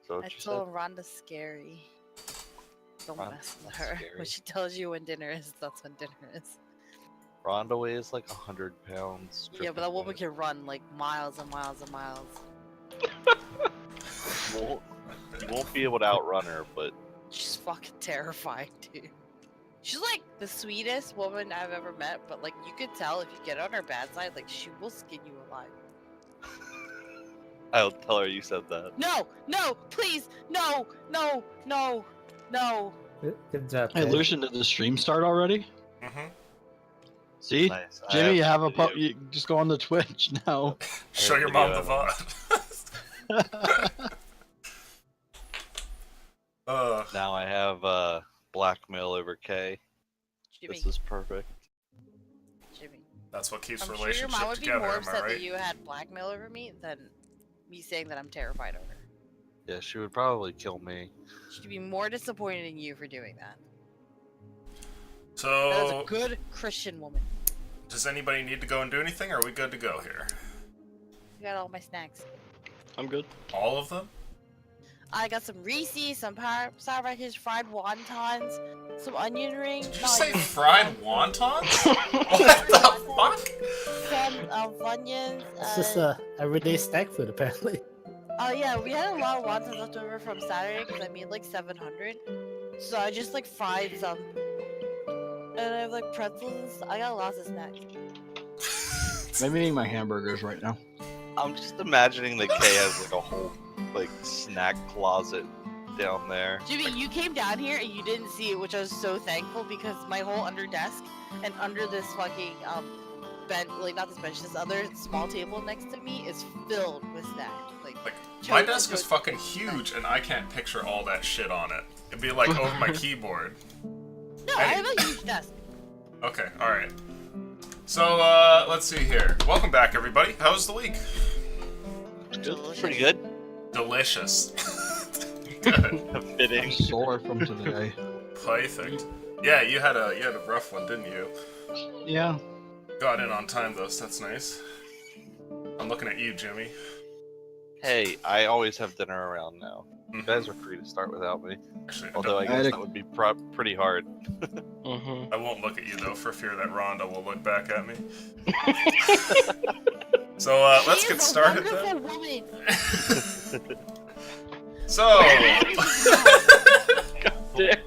So I she said, told Rhonda's scary. Don't Rhonda's mess with not her. scary. When she tells you when dinner is, that's when dinner is. Rhonda weighs like 100 pounds. Yeah, but that woman can run like miles and miles and miles. You won't be able to outrun her, but She's fucking terrifying, dude. She's like the sweetest woman I've ever met, but like you could tell if you get on her bad side, like she will skin you alive. I'll tell her you said that. No, no, please, no, no, no, no. Good job. Hey, Ted. Lucian, did the stream start already? Mm-hmm. See? Nice. I Jimmy, you have a video. you just go on the Twitch now. Show have your video mom the evidence. VOD. Now I have blackmail over K. Jimmy, This is perfect. Jimmy. That's what keeps I'm sure your relationship mom would be together, more am I upset right? that you had blackmail over me than me saying that I'm terrified of her. Yeah, she would probably kill me. She'd be more disappointed in you for doing that. That was So, a good Christian woman. does anybody need to go and do anything, or are we good to go here? I got all my snacks. I'm good. All of them? I got some Reese's, some Sour Patch fried wontons, some onion rings. Did you no, say onion- fried wontons? What the fuck? Some Funyuns. It's just everyday snack food, apparently. Oh yeah, we had a lot of wontons left over from Saturday because I made like 700. So I just like fried some. And I have like pretzels and stuff. I got lots of snacks. I'm eating my hamburgers right now. I'm just imagining that K has like a whole like snack closet down there. Jimmy, you came down here and you didn't see it, which I was so thankful because my whole under desk and under this fucking bench, like not this bench, this other small table next to me is filled with snacks. Like My totes desk and is totes. fucking huge, and I can't picture all that shit on it. It'd be like over my keyboard. No, I have a huge desk. Okay, alright. So, let's see here. Welcome back, everybody. How was the week? Delicious. Pretty good. Delicious. Good. I'm Fitting. sore from today. Perfect. Yeah, you had a rough one, didn't you? Yeah. Got in on time though, so that's nice. I'm looking at you, Jimmy. Hey, I always have dinner around now. You Mhm. guys are free to start without me. Actually, Although I I guess had a- that would be pretty hard. Mm-hmm. I won't look at you though, for fear that Rhonda will look back at me. So let's She get is a started wonderful then. woman. So,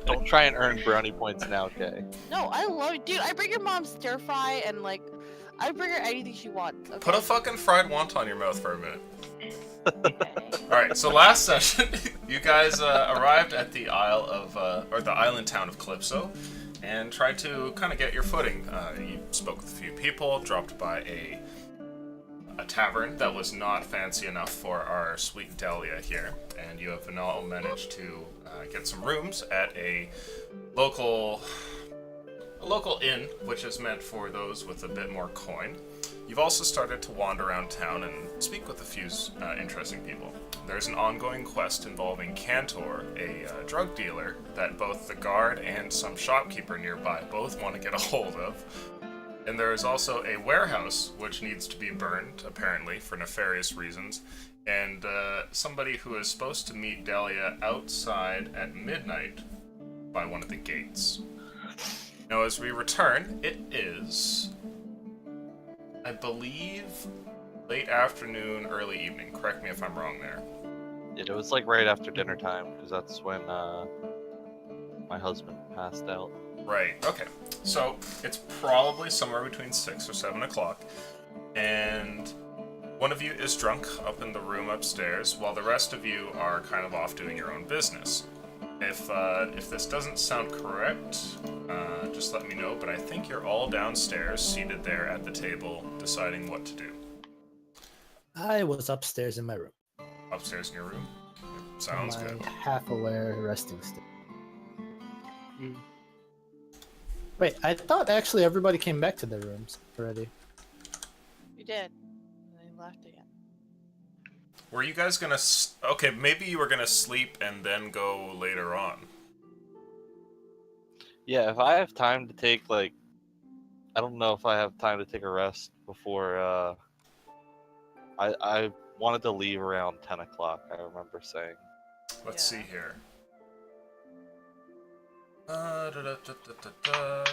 Don't try and earn brownie points now, Kay. No, I love it, dude. I bring your mom stir fry and like, I bring her anything she wants. Okay? put a fucking fried wonton in your mouth for a minute. Okay. Alright, so last session, you guys arrived at the Isle of, or the island town of Calypso, and tried to kind of get your footing. You spoke with a few people, dropped by a tavern that was not fancy enough for our sweet Delia here, and you have now managed to get some rooms at a local inn, which is meant for those with a bit more coin. You've also started to wander around town and speak with a few interesting people. There's an ongoing quest involving Cantor, a drug dealer that both the guard and some shopkeeper nearby both want to get a hold of. And there is also a warehouse which needs to be burned, apparently, for nefarious reasons. And somebody who is supposed to meet Delia outside at midnight by one of the gates. Now, as we return, it is, I believe, late afternoon, early evening. Correct me if I'm wrong there. It was like right after dinner time, because that's when my husband passed out. Right, okay. So, it's probably somewhere between 6 or 7 o'clock, and one of you is drunk up in the room upstairs, while the rest of you are kind of off doing your own business. If this doesn't sound correct, just let me know, but I think you're all downstairs, seated there at the table, deciding what to do. I was upstairs in my room. Upstairs in your room? Sounds my good. half-aware resting state. Wait, I thought actually everybody came back to their rooms already. You did. And then you left again. Were you guys gonna... Okay, maybe you were gonna sleep and then go later on. Yeah, if I have time to take, like, I don't know if I have time to take a rest before, I wanted to leave around 10 o'clock, I remember saying. Let's see Yeah. here. Da-da-da-da-da-da.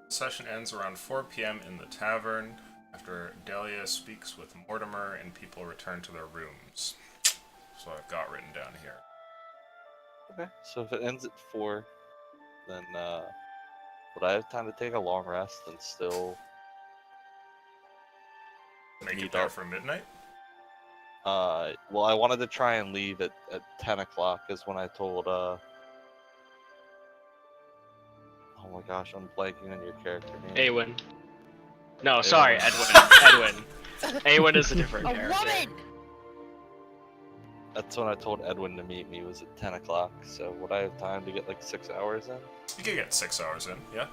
Session ends around 4 p.m. in the tavern after Delia speaks with Mortimer and people return to their rooms. So I've got written down here. Okay. So if it ends at 4, then would I have time to take a long rest and still Make it meet there up? for midnight? Well, I wanted to try and leave at 10 o'clock is when I told oh my gosh, I'm blanking on your character name. Awen. No, sorry, Awen. Edwin. Awen is a different A character. woman! That's when I told Edwin to meet me, was at 10 o'clock. So would I have time to get like 6 hours in? You can get 6 hours in, yeah?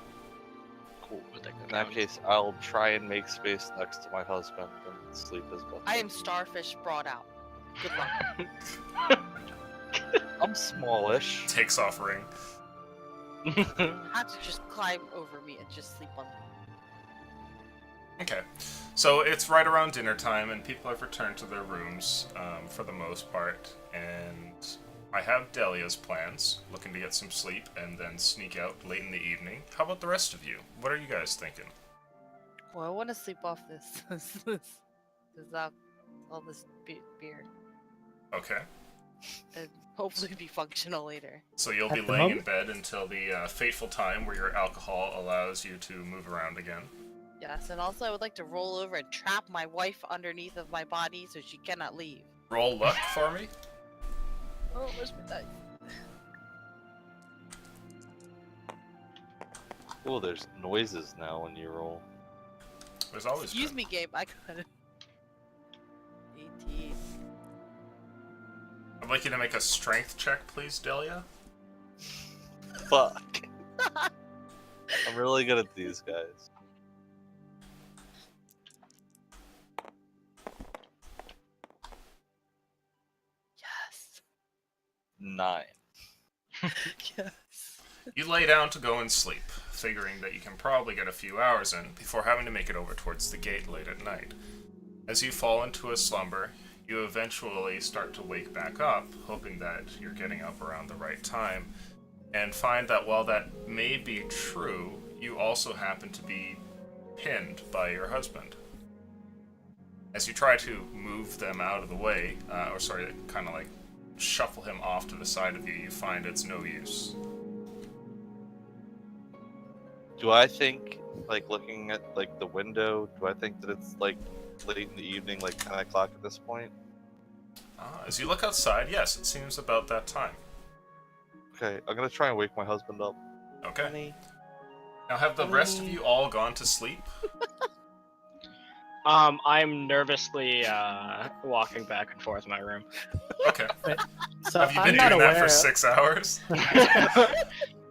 Cool. Would that In that count? case, I'll try and make space next to my husband and sleep as much. I am starfish brought out. Good luck. I'm smallish. Takes off ring. Have to just climb over me and just sleep on me. Okay, so it's right around dinner time, and people have returned to their rooms for the most part. And I have Delia's plans, looking to get some sleep and then sneak out late in the evening. How about the rest of you? What are you guys thinking? Well, I want to sleep off this. All this beer. Okay, And hopefully be functional later. so you'll At be the laying in moment? bed until the fateful time where your alcohol allows you to move around again. Yes, and also I would like to roll over and trap my wife underneath of my body so she cannot leave. Roll luck for me. Oh, where's my dice? Oh, there's noises now when you roll. There's always Excuse been. me, Gabe. I got it. 18. I'd like you to make a strength check, please, Delia. Fuck. I'm really good at these guys. Yes. 9. Yes. You lay down to go and sleep, figuring that you can probably get a few hours in before having to make it over towards the gate late at night. As you fall into a slumber, you eventually start to wake back up, hoping that you're getting up around the right time, and find that while that may be true, you also happen to be pinned by your husband. As you try to move them out of the way, kind of like shuffle him off to the side of you, you find it's no use. Do I think, like, looking at, like, the window, do I think that it's, like, late in the evening, like 10 o'clock at this point? As you look outside, yes, it seems about that time. Okay, I'm gonna try and wake my husband up. Okay. Honey. Now, have the rest of you all gone to sleep? I'm nervously walking back and forth in my room. Okay. So Have you I'm been not doing that aware. for 6 hours?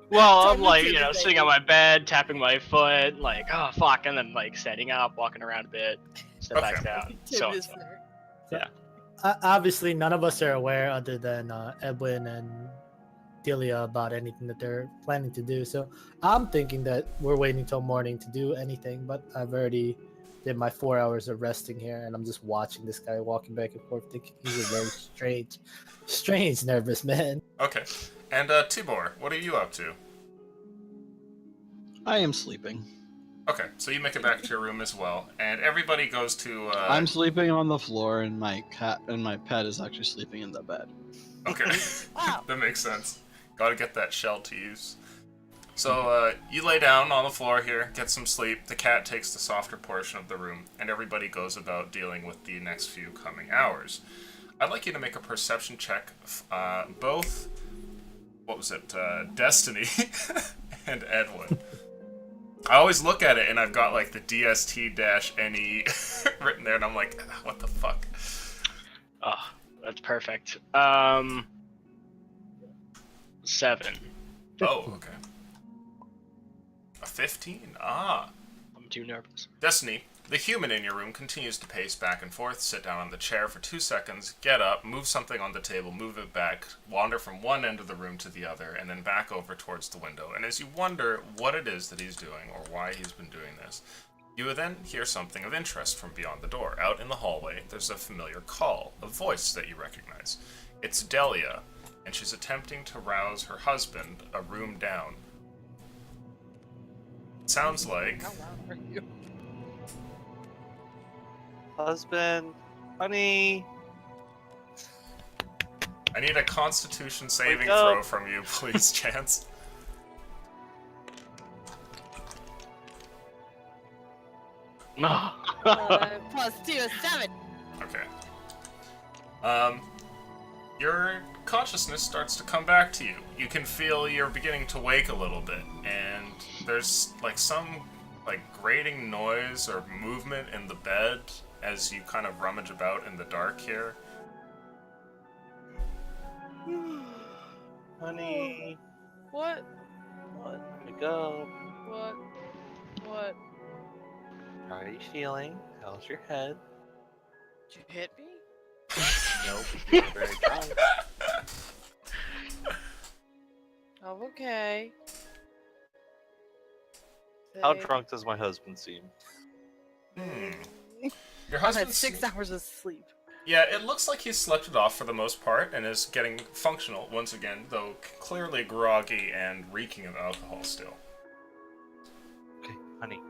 Well, Tell I'm me like, to you know, the sitting on my bed, tapping my foot, like, oh fuck, and then like standing up, walking around a bit, step back Okay. down. Tim So, is there. Obviously, none of us are aware, other than Edwin and Delia, about anything that they're planning to do. So I'm thinking that we're waiting till morning to do anything. But I've already did my 4 hours of resting here, and I'm just watching this guy walking back and forth, thinking he's a very strange, nervous man. Okay. And Tibor, what are you up to? I am sleeping. Okay, so you make it back to your room as well, and everybody goes to. I'm sleeping on the floor, and my cat and my pet is actually sleeping in the bed. Okay, Wow. that makes sense. Gotta get that shell to use. So you lay down on the floor here, get some sleep. The cat takes the softer portion of the room, and everybody goes about dealing with the next few coming hours. I'd like you to make a perception check, both. What was it? Destiny and Edwin. I always look at it and I've got like the DST-NE written there, and I'm like, what the fuck? oh, that's perfect. 7. Oh, okay. A 15? Ah. I'm too nervous. Destiny, the human in your room, continues to pace back and forth, sit down on the chair for 2 seconds, get up, move something on the table, move it back, wander from one end of the room to the other, and then back over towards the window. And as you wonder what it is that he's doing, or why he's been doing this, You would then hear something of interest from beyond the door. Out in the hallway, there's a familiar call, a voice that you recognize. It's Delia, and she's attempting to rouse her husband a room down. It sounds like... How loud are you? Husband, honey. I need a constitution saving Wake up. throw from you, please, Chance. No. +2 is 7. Okay. Your consciousness starts to come back to you. You can feel you're beginning to wake a little bit, and there's like some like grating noise or movement in the bed as you kind of rummage about in the dark here. Honey, What? wake up. What? How are you feeling? How's your head? Did you hit me? Nope. You're very drunk. Oh, okay. How Say- drunk does my husband seem? Your I've husband. had 6 hours of sleep. Yeah, it looks like he's slept it off for the most part and is getting functional once again, though clearly groggy and reeking of alcohol still. Okay, honey.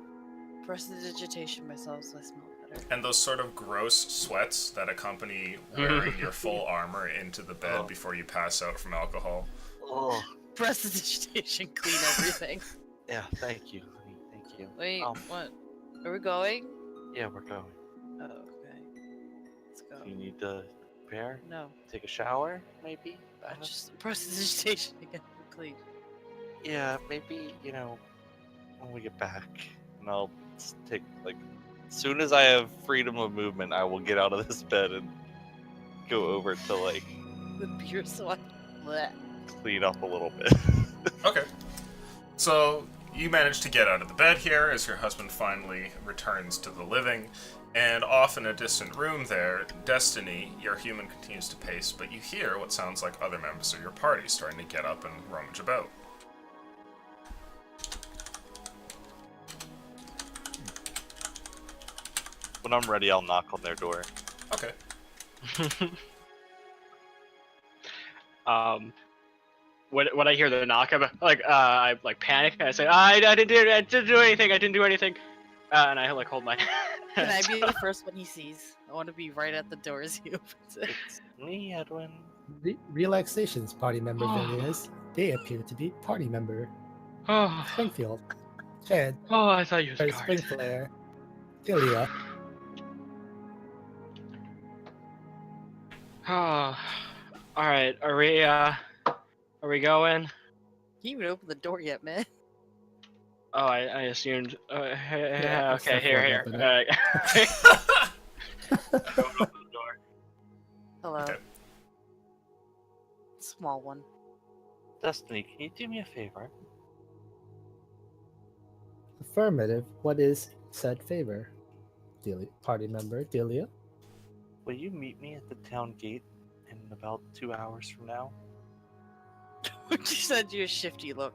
Prestidigitation myself so I smell better. And those sort of gross sweats that accompany wearing your full armor into the bed Oh. before you pass out from alcohol. Oh, Prestidigitation, clean everything. yeah. Thank you, honey. Thank you. Wait, Um, what? Are we going? Yeah, we're going. Oh, okay. Let's go. You need to prepare, No, take a shower, maybe. just prestidigitation again. Clean. Yeah, maybe when we get back, and I'll take like, as soon as I have freedom of movement, I will get out of this bed and go over to like The beer sweat. Blech. clean up a little bit. Okay. So you manage to get out of the bed here as your husband finally returns to the living, and off in a distant room there, Destiny, your human, continues to pace, but you hear what sounds like other members of your party starting to get up and rummage about. When I'm ready, I'll knock on their door. Okay. When I hear the knock, I like panic and I say, I didn't do anything. I didn't do anything. And I like hold my. Can I be the first one he sees? I want to be right at the door as he opens it. It's me, Edwin. Relaxations party member Villiers. They appear to be party member. Oh, Springfield. Chad. I thought you was Or guard. Springflare. Delia. Oh, all right. Are we going? He didn't even open the door yet, man. Oh, I assumed. Yeah, Okay, except here. for Open the door. Hello. Okay. Small one. Destiny, can you do me a favor? Affirmative. What is said favor? Delia. Party member Delia. Will you meet me at the town gate in about 2 hours from now? She said you a shifty look.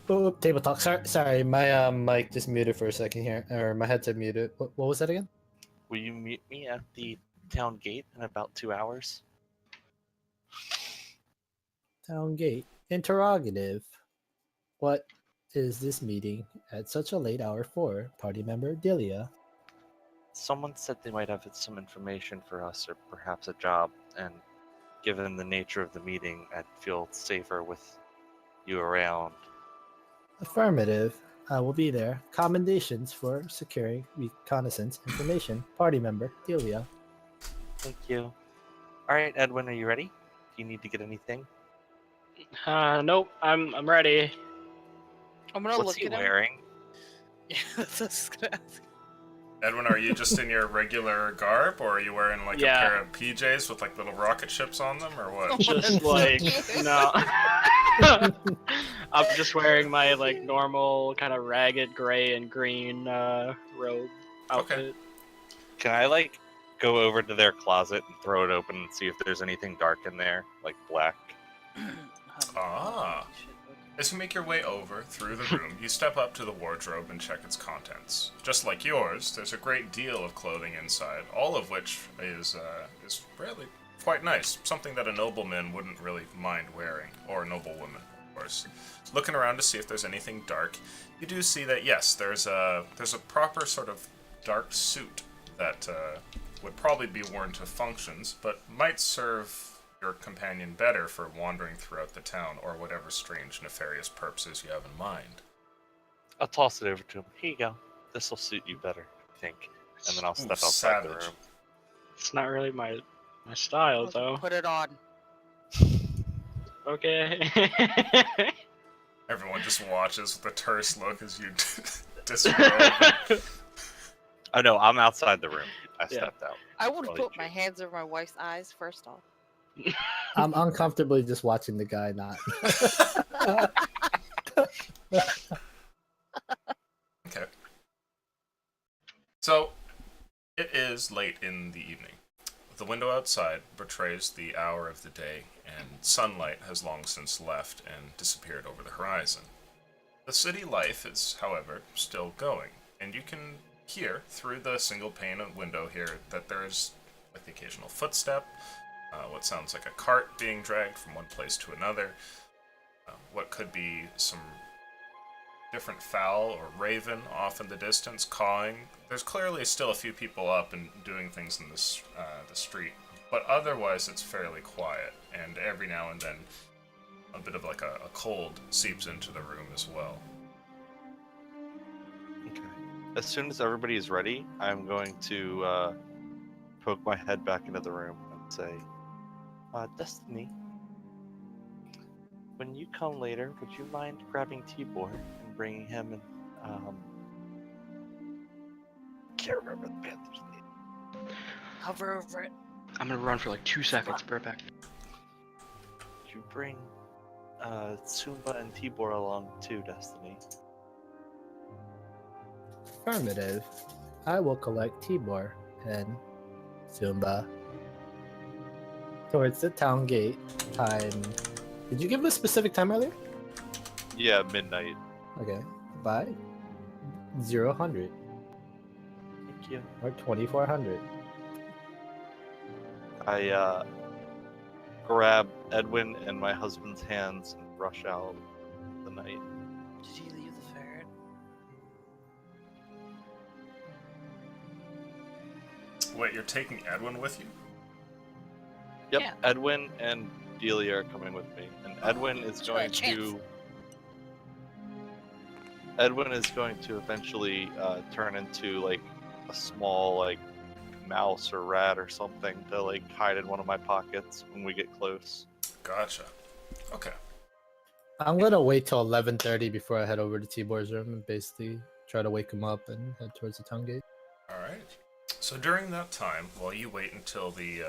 Oh, table talk. Sorry, my mic just muted for a second here, or my headset muted. What was that again? Will you meet me at the town gate in about 2 hours? Town gate. Interrogative. What is this meeting at such a late hour for? Party member Delia. Someone said they might have some information for us, or perhaps a job, and given the nature of the meeting, I'd feel safer with you around. Affirmative. I will be there. Commendations for securing reconnaissance information. Party member Delia. Thank you. Alright, Edwin, are you ready? Do you need to get anything? Nope. I'm ready. I'm gonna What's look he at him. wearing? Yeah, that's what I was gonna ask. Edwin, are you just in your regular garb, or are you wearing like Yeah. a pair of PJs with like little rocket ships on them, or what? Just like no. I'm just wearing my like normal kind of ragged gray and green robe outfit. Can I, like, go over to their closet and throw it open and see if there's anything dark in there? Like black? Ah. Shit, okay. As you make your way over through the room, you step up to the wardrobe and check its contents. Just like yours, there's a great deal of clothing inside, all of which is really quite nice. Something that a nobleman wouldn't really mind wearing, or a noblewoman, of course. Looking around to see if there's anything dark, you do see that yes, there's a proper sort of dark suit that would probably be worn to functions, but might serve your companion better for wandering throughout the town or whatever strange, nefarious purposes you have in mind. I'll toss it over to him. Here you go. This will suit you better, I think. And then I'll step outside the savage. room. It's not really my style, though. Put it on. Okay. Everyone just watches with a terse look as you disrobe. Oh no, I'm outside the room. I Yeah. stepped out. I would Probably put my hands over my wife's eyes first off. I'm uncomfortably just watching the guy not. Okay. So, it is late in the evening. The window outside betrays the hour of the day, and sunlight has long since left and disappeared over the horizon. The city life is, however, still going, and you can hear through the single pane of window here that there's like the occasional footstep, what sounds like a cart being dragged from one place to another, what could be some different fowl or raven off in the distance cawing. There's clearly still a few people up and doing things in this the street, but otherwise it's fairly quiet, and every now and then a bit of like a cold seeps into the room as well. Okay. As soon as everybody is ready, I'm going to poke my head back into the room and say, Destiny, when you come later, would you mind grabbing Tibor and bringing him and, can't remember the Panther's name. Hover over it. I'm gonna run for like 2 seconds. Be right back. Would you bring, Sumba and Tibor along too, Destiny? Affirmative. I will collect Tibor and Zumba towards the town gate. Time. Did you give a specific time earlier? Yeah, midnight. Okay. By 0100 Thank you. or 2400. I grab Edwin and my husband's hands and rush out the night. Did you leave the ferret? Wait, you're taking Edwin with you? Yep, Yeah. Edwin and Delia are coming with me, and Edwin is Give it a going to. Edwin is going to eventually turn into like a small like mouse or rat or something to like hide in one of my pockets when we get close. Gotcha. Okay. I'm gonna wait till 11:30 before I head over to Tibor's room and basically try to wake him up and head towards the town gate. Alright. So during that time, while you wait until the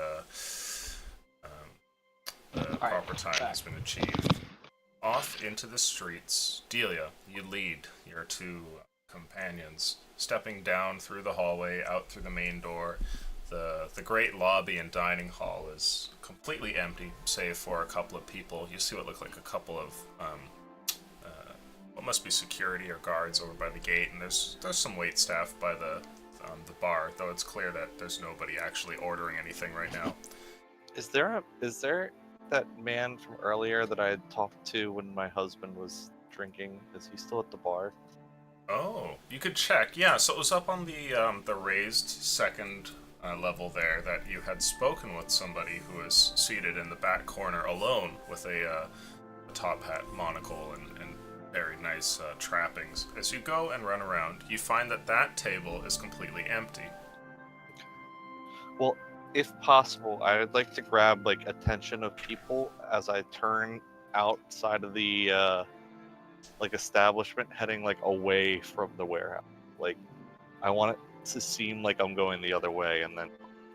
proper time has been achieved, off into the streets, Delia, you lead your two companions, stepping down through the hallway, out through the main door. The great lobby and dining hall is completely empty, save for a couple of people. You see what look like a couple of what must be security or guards over by the gate, and there's some wait staff by the bar, though it's clear that there's nobody actually ordering anything right now. Is there that man from earlier that I had talked to when my husband was drinking? Is he still at the bar? Oh, you could check. Yeah, so it was up on the raised second level there that you had spoken with somebody who was seated in the back corner alone with a top hat, monocle, and very nice trappings. As you go and run around, you find that table is completely empty. Well, if possible, I would like to grab like attention of people as I turn outside of the like establishment, heading like away from the warehouse. Like, I want it to seem like I'm going the other way, and then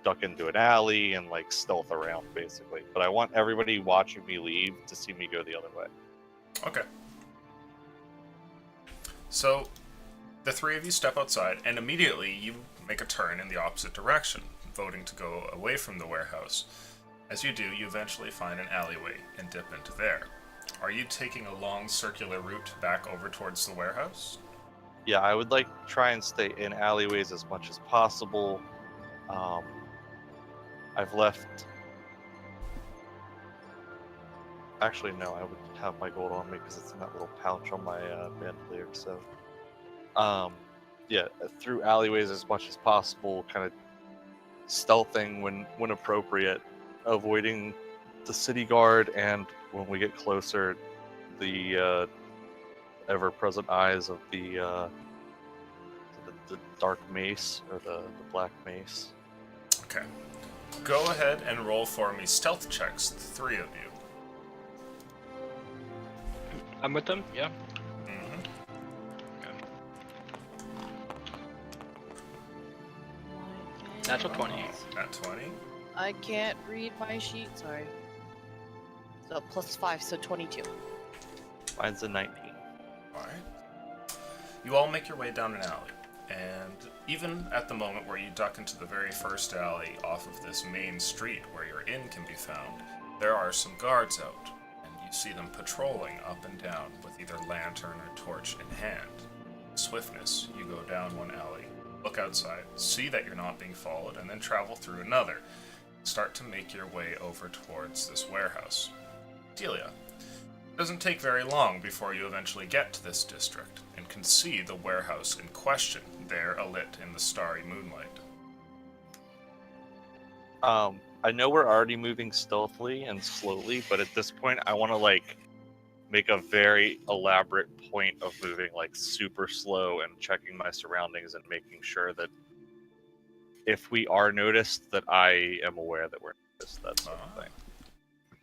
duck into an alley and like stealth around, basically. But I want everybody watching me leave to see me go the other way. Okay. So, the three of you step outside, and immediately you make a turn in the opposite direction, voting to go away from the warehouse. As you do, you eventually find an alleyway and dip into there. Are you taking a long circular route back over towards the warehouse? Yeah, I would like to try and stay in alleyways as much as possible. Um, I've left. Actually, no, I would have my gold on me because it's in that little pouch on my bandolier. So, yeah, through alleyways as much as possible, kind of stealthing when appropriate, avoiding the city guard, and when we get closer, the ever-present eyes of the dark mace or the black mace. Okay. Go ahead and roll for me stealth checks, the three of you. I'm with them. Yeah. Mm-hmm. Natural 20. At 20. I can't read my sheet, sorry. So +5, so 22. Mine's a 19. Alright. You all make your way down an alley, and even at the moment where you duck into the very first alley off of this main street where your inn can be found, there are some guards out, and you see them patrolling up and down with either lantern or torch in hand. Swiftness, you go down one alley, look outside, see that you're not being followed, and then travel through another. Start to make your way over towards this warehouse. Delia. It doesn't take very long before you eventually get to this district and can see the warehouse in question there alit in the starry moonlight. I know we're already moving stealthily and slowly, but at this point, I want to like make a very elaborate point of moving like super slow and checking my surroundings and making sure that if we are noticed, that I am aware that we're noticed. That sort of thing.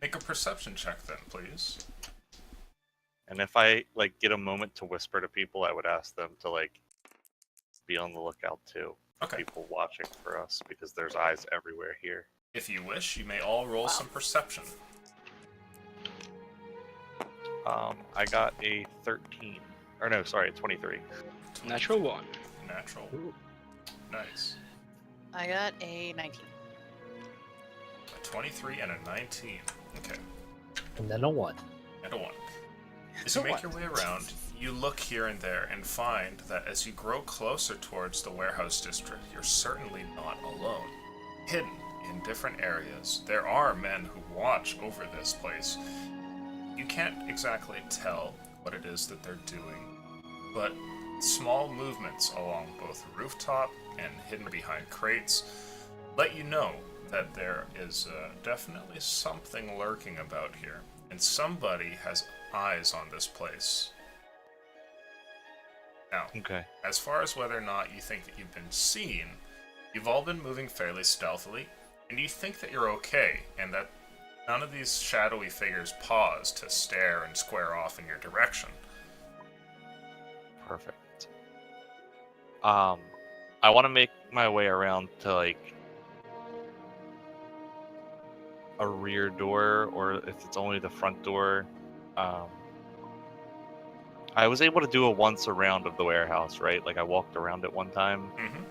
Make a perception check then, please. And if I like get a moment to whisper to people, I would ask them to like be on the lookout too. Okay. People watching for us because there's eyes everywhere here. If you wish, you may all roll some perception. I got a 13. Or no, sorry, 23. Natural 1. Natural. Nice. I got a 19. A 23 and a 19. Okay. And then a 1. And a 1. As you make your way around, you look here and there and find that as you grow closer towards the warehouse district, you're certainly not alone. Hidden in different areas, there are men who watch over this place. You can't exactly tell what it is that they're doing, but small movements along both rooftop and hidden behind crates let you know that there is definitely something lurking about here, and somebody has eyes on this place. Now, Okay. as far as whether or not you think that you've been seen, you've all been moving fairly stealthily, and you think that you're okay, and that none of these shadowy figures pause to stare and square off in your direction. Perfect. I want to make my way around to like a rear door, or if it's only the front door. I was able to do a once around of the warehouse, right? Like I walked around it one time. Mm-hmm.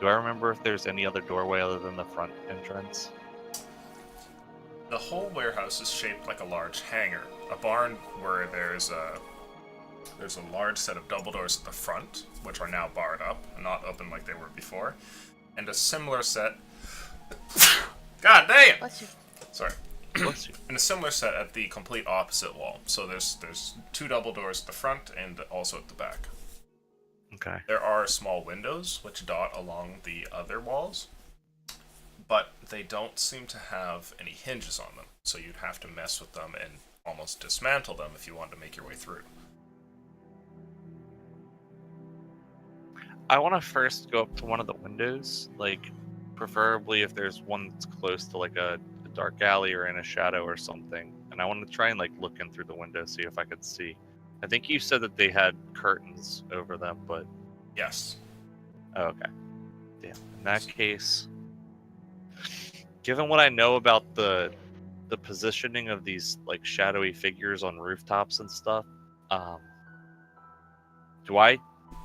Do I remember if there's any other doorway other than the front entrance? The whole warehouse is shaped like a large hangar, a barn where there's a large set of double doors at the front, which are now barred up, not open like they were before, and a similar set. God damn! Bless you. Sorry. Bless you. And a similar set at the complete opposite wall. So there's two double doors at the front and also at the back. Okay. There are small windows which dot along the other walls, but they don't seem to have any hinges on them. So you'd have to mess with them and almost dismantle them if you wanted to make your way through. I want to first go up to one of the windows, like preferably if there's one that's close to like a dark alley or in a shadow or something. And I want to try and like look in through the window, see if I could see. I think you said that they had curtains over them, but Yes. oh, okay. Damn. In that case, given what I know about the positioning of these like shadowy figures on rooftops and stuff, do I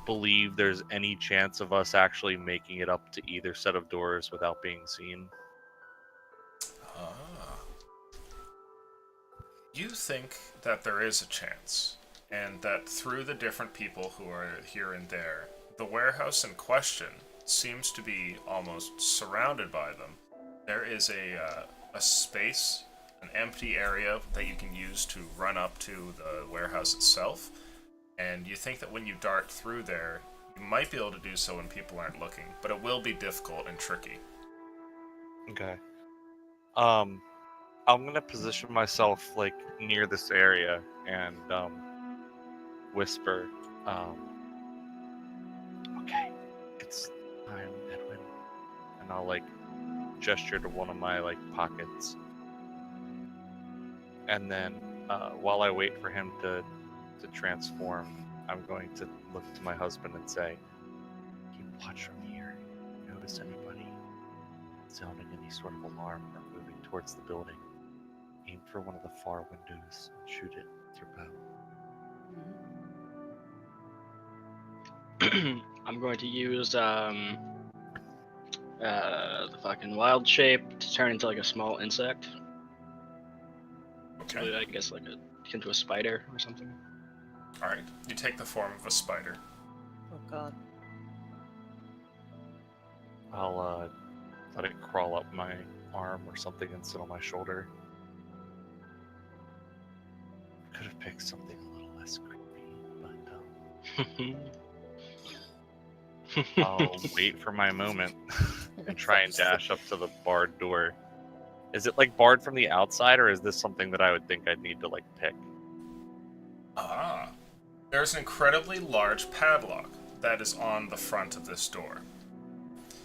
believe there's any chance of us actually making it up to either set of doors without being seen? Ah. You think that there is a chance, and that through the different people who are here and there, the warehouse in question seems to be almost surrounded by them. There is a space, an empty area that you can use to run up to the warehouse itself, and you think that when you dart through there, you might be able to do so when people aren't looking, but it will be difficult and tricky. Okay. I'm gonna position myself like near this area and whisper, okay, it's time, Edwin, and I'll like gesture to one of my like pockets, and then while I wait for him to transform, I'm going to look to my husband and say, keep watch from here. Notice anybody sounding any sort of alarm or moving towards the building. Aim for one of the far windows and shoot it with your bow. I'm going to use the fucking wild shape to turn into like a small insect. Okay. So I guess like into a spider or something. Alright. You take the form of a spider. Oh god. I'll let it crawl up my arm or something and sit on my shoulder. Could have picked something a little less creepy, but I'll wait for my moment and try and dash up to the barred door. Is it like barred from the outside, or is this something that I would think I'd need to like pick? Ah. There's an incredibly large padlock that is on the front of this door.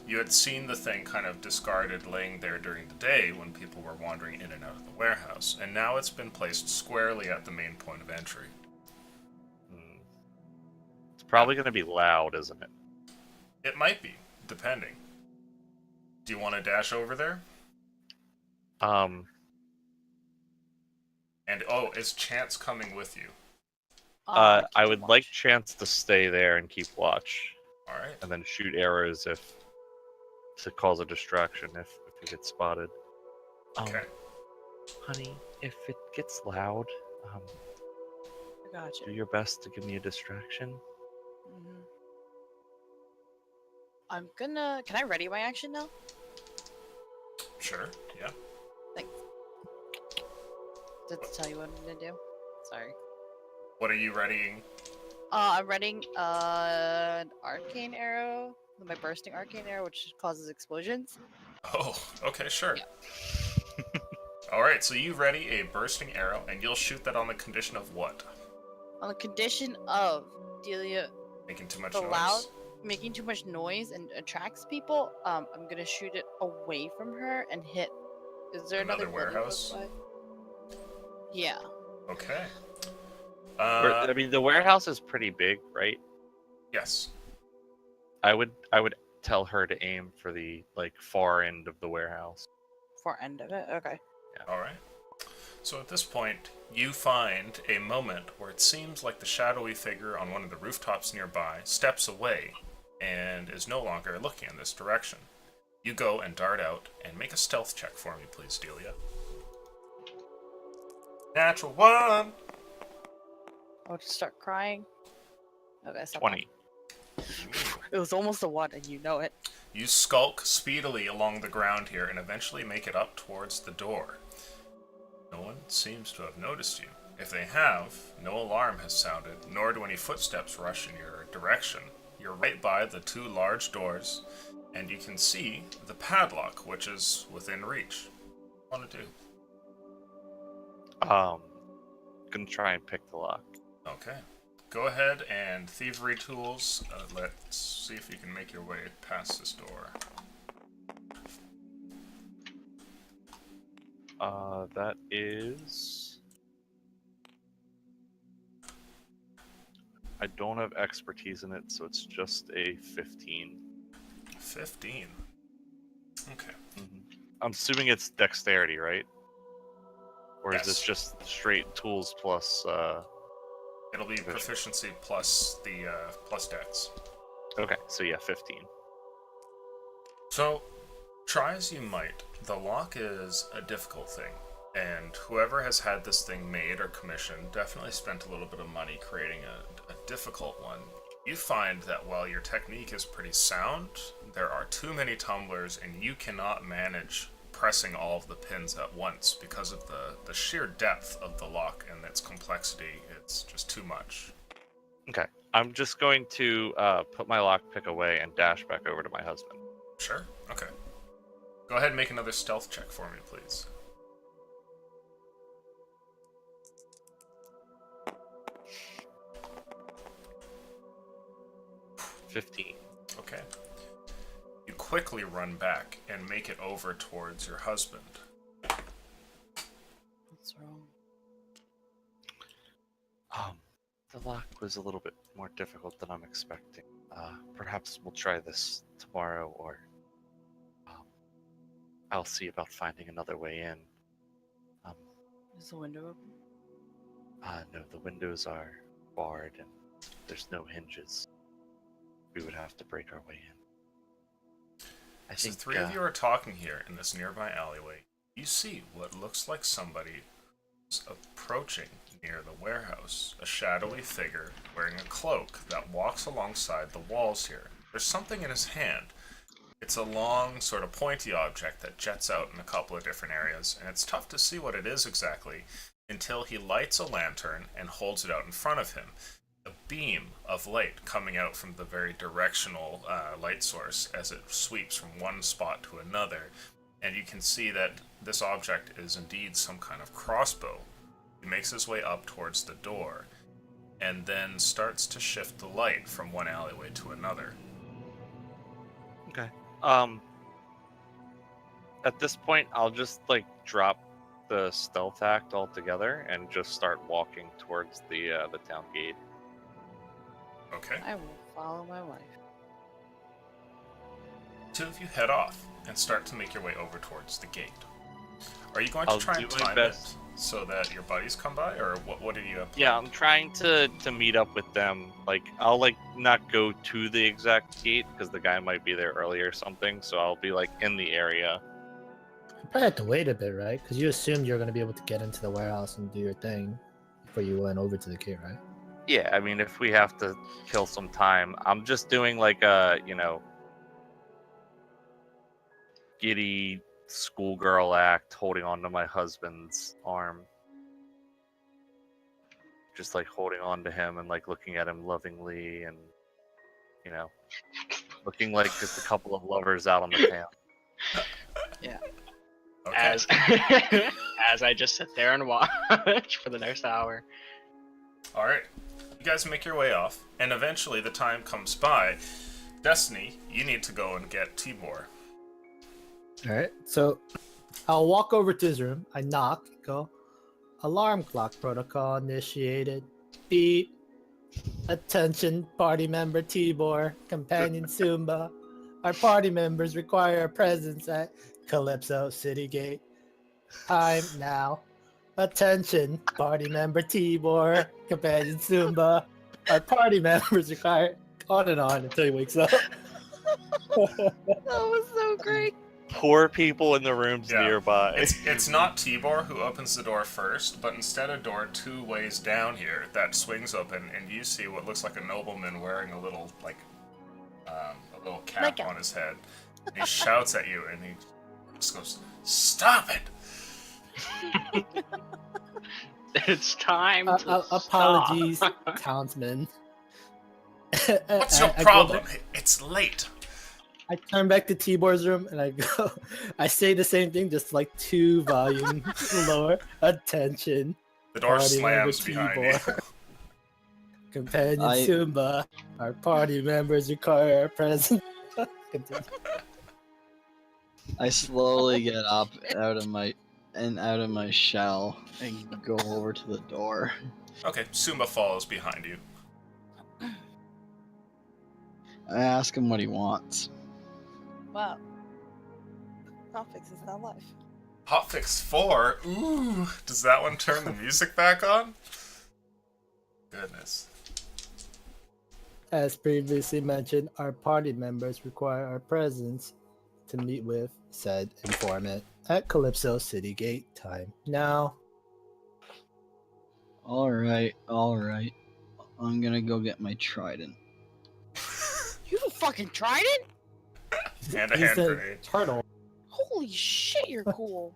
You had seen the thing kind of discarded laying there during the day when people were wandering in and out of the warehouse, and now it's been placed squarely at the main point of entry. It's probably going to be loud, isn't it? It might be, depending. Do you want to dash over there? And oh, is Chance coming with you? Oh, I would like Chance to stay there and keep watch, Alright. and then shoot arrows to cause a distraction if you get spotted. Okay. Honey, if it gets loud, I got do you. your best to give me a distraction. Mhm. I'm gonna. Can I ready my action now? Sure, yeah. Did to tell you what I'm gonna do? Sorry. What are you readying? I'm readying an arcane arrow, my bursting arcane arrow, which causes explosions. Oh, okay, sure. Yeah. Alright, so you ready a bursting arrow, and you'll shoot that on the condition of what? On the condition of Delia Making too much the noise? loud, making too much noise and attracts people. I'm gonna shoot it away from her and hit. Is there Another another building warehouse? close by? Yeah. Okay. I mean, the warehouse is pretty big, right? Yes. I would tell her to aim for the like far end of the warehouse. Far end of it. Okay. Alright. So at this point, you find a moment where it seems like the shadowy figure on one of the rooftops nearby steps away and is no longer looking in this direction. You go and dart out and make a stealth check for me, please, Delia. Natural 1! I'll just start crying. Okay, stop. 20. It was almost a 1, and you know it. You skulk speedily along the ground here and eventually make it up towards the door. No one seems to have noticed you. If they have, no alarm has sounded, nor do any footsteps rush in your direction. You're right by the two large doors, and you can see the padlock, which is within reach. What do you want to do? Gonna try and pick the lock. Okay. Go ahead and thievery tools. Let's see if you can make your way past this door. That is. I don't have expertise in it, so it's just a 15. 15. Okay. I'm assuming it's dexterity, right? Or is this Yes. just straight tools plus? It'll be proficiency plus the plus dex. Okay, so yeah, 15. So, try as you might, the lock is a difficult thing, And whoever has had this thing made or commissioned definitely spent a little bit of money creating a difficult one. You find that while your technique is pretty sound, there are too many tumblers and you cannot manage pressing all of the pins at once because of the sheer depth of the lock and its complexity. It's just too much. Okay. I'm just going to put my lockpick away and dash back over to my husband. Sure? Okay. Go ahead and make another stealth check for me, please. 15. Okay. You quickly run back and make it over towards your husband. What's wrong? The lock was a little bit more difficult than I'm expecting. Perhaps we'll try this tomorrow, or I'll see about finding another way in. Is the window open? No, the windows are barred and there's no hinges. We would have to break our way in. I As think the three of you are talking here in this nearby alleyway, you see what looks like somebody is approaching near the warehouse. A shadowy figure wearing a cloak that walks alongside the walls here. There's something in his hand. It's a long, sort of pointy object that jets out in a couple of different areas, and it's tough to see what it is exactly until he lights a lantern and holds it out in front of him. A beam of light coming out from the very directional light source as it sweeps from one spot to another, and you can see that this object is indeed some kind of crossbow. He makes his way up towards the door, and then starts to shift the light from one alleyway to another. Okay. At this point, I'll just drop the stealth act altogether and just start walking towards the town gate. Okay. I will follow my wife. Two of you head off and start to make your way over towards the gate. Are you going to I'll try and do my time best. it so that your buddies come by, or what do you have? Yeah, I'm trying to meet up with them. I'll not go to the exact gate because the guy might be there early or something. So I'll be in the area. You probably have to wait a bit, right? Because you assumed you're going to be able to get into the warehouse and do your thing before you went over to the gate, right? Yeah, I mean, if we have to kill some time, I'm just doing giddy schoolgirl act, holding on to my husband's arm. Just holding on to him and looking at him lovingly and, looking like just a couple of lovers out on the town. Okay. As as I just sit there and watch for the next hour. All right. You guys make your way off, and eventually the time comes by. Destiny, you need to go and get Tibor. All right. So I'll walk over to his room. I knock. Go. Alarm clock protocol initiated. Beep. Attention, party member Tibor, companion Sumba. Our party members require a presence at Calypso City Gate. Time now. Attention, party member Tibor, companion Sumba. Our party members require on and on until he wakes up. That was so great. Poor people in the rooms Yeah. nearby. It's not Tibor who opens the door first, but instead a door 2 ways down here that swings open, and you see what looks like a nobleman wearing a little a little cap Like a- on his head. And he shouts at you, and he just goes, "Stop it!" It's time to Apologies, stop. townsman. What's your I go problem? back- It's late. I turn back to Tibor's room and I go. I say the same thing, just 2 volumes lower. Attention, The door party member slams behind you. Tibor. Companion I- Sumba. Our party members require our presence. Continue. I slowly get up out of my shell and go over to the door. Okay, Sumba follows behind you. I ask him what he wants. Wow. Hotfix is not life. Hotfix 4? Ooh, does that one turn the music back on? Goodness. As previously mentioned, our party members require our presence to meet with said informant at Calypso City Gate. Time now. All right. I'm gonna go get my trident. You fucking tried it? And a He's hand the grenade. turtle. Holy shit, you're cool.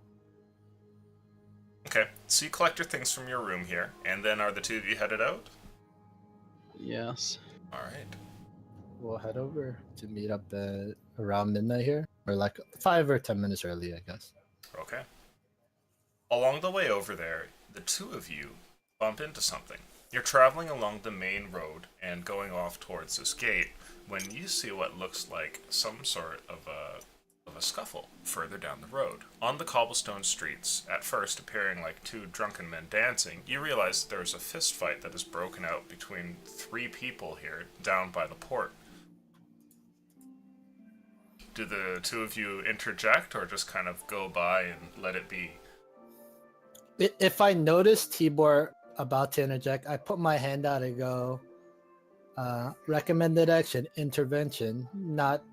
Okay, so you collect your things from your room here, and then are the two of you headed out? Yes. Alright. We'll head over to meet up at around midnight here, or like 5 or 10 minutes early, I guess. Okay. Along the way over there, the two of you bump into something. You're traveling along the main road and going off towards this gate when you see what looks like some sort of a scuffle further down the road. On the cobblestone streets, at first appearing like two drunken men dancing, you realize that there's a fist fight that has broken out between 3 people here down by the port. Do the two of you interject or just kind of go by and let it be? If I notice Tibor about to interject, I put my hand out and go, recommended action, intervention, not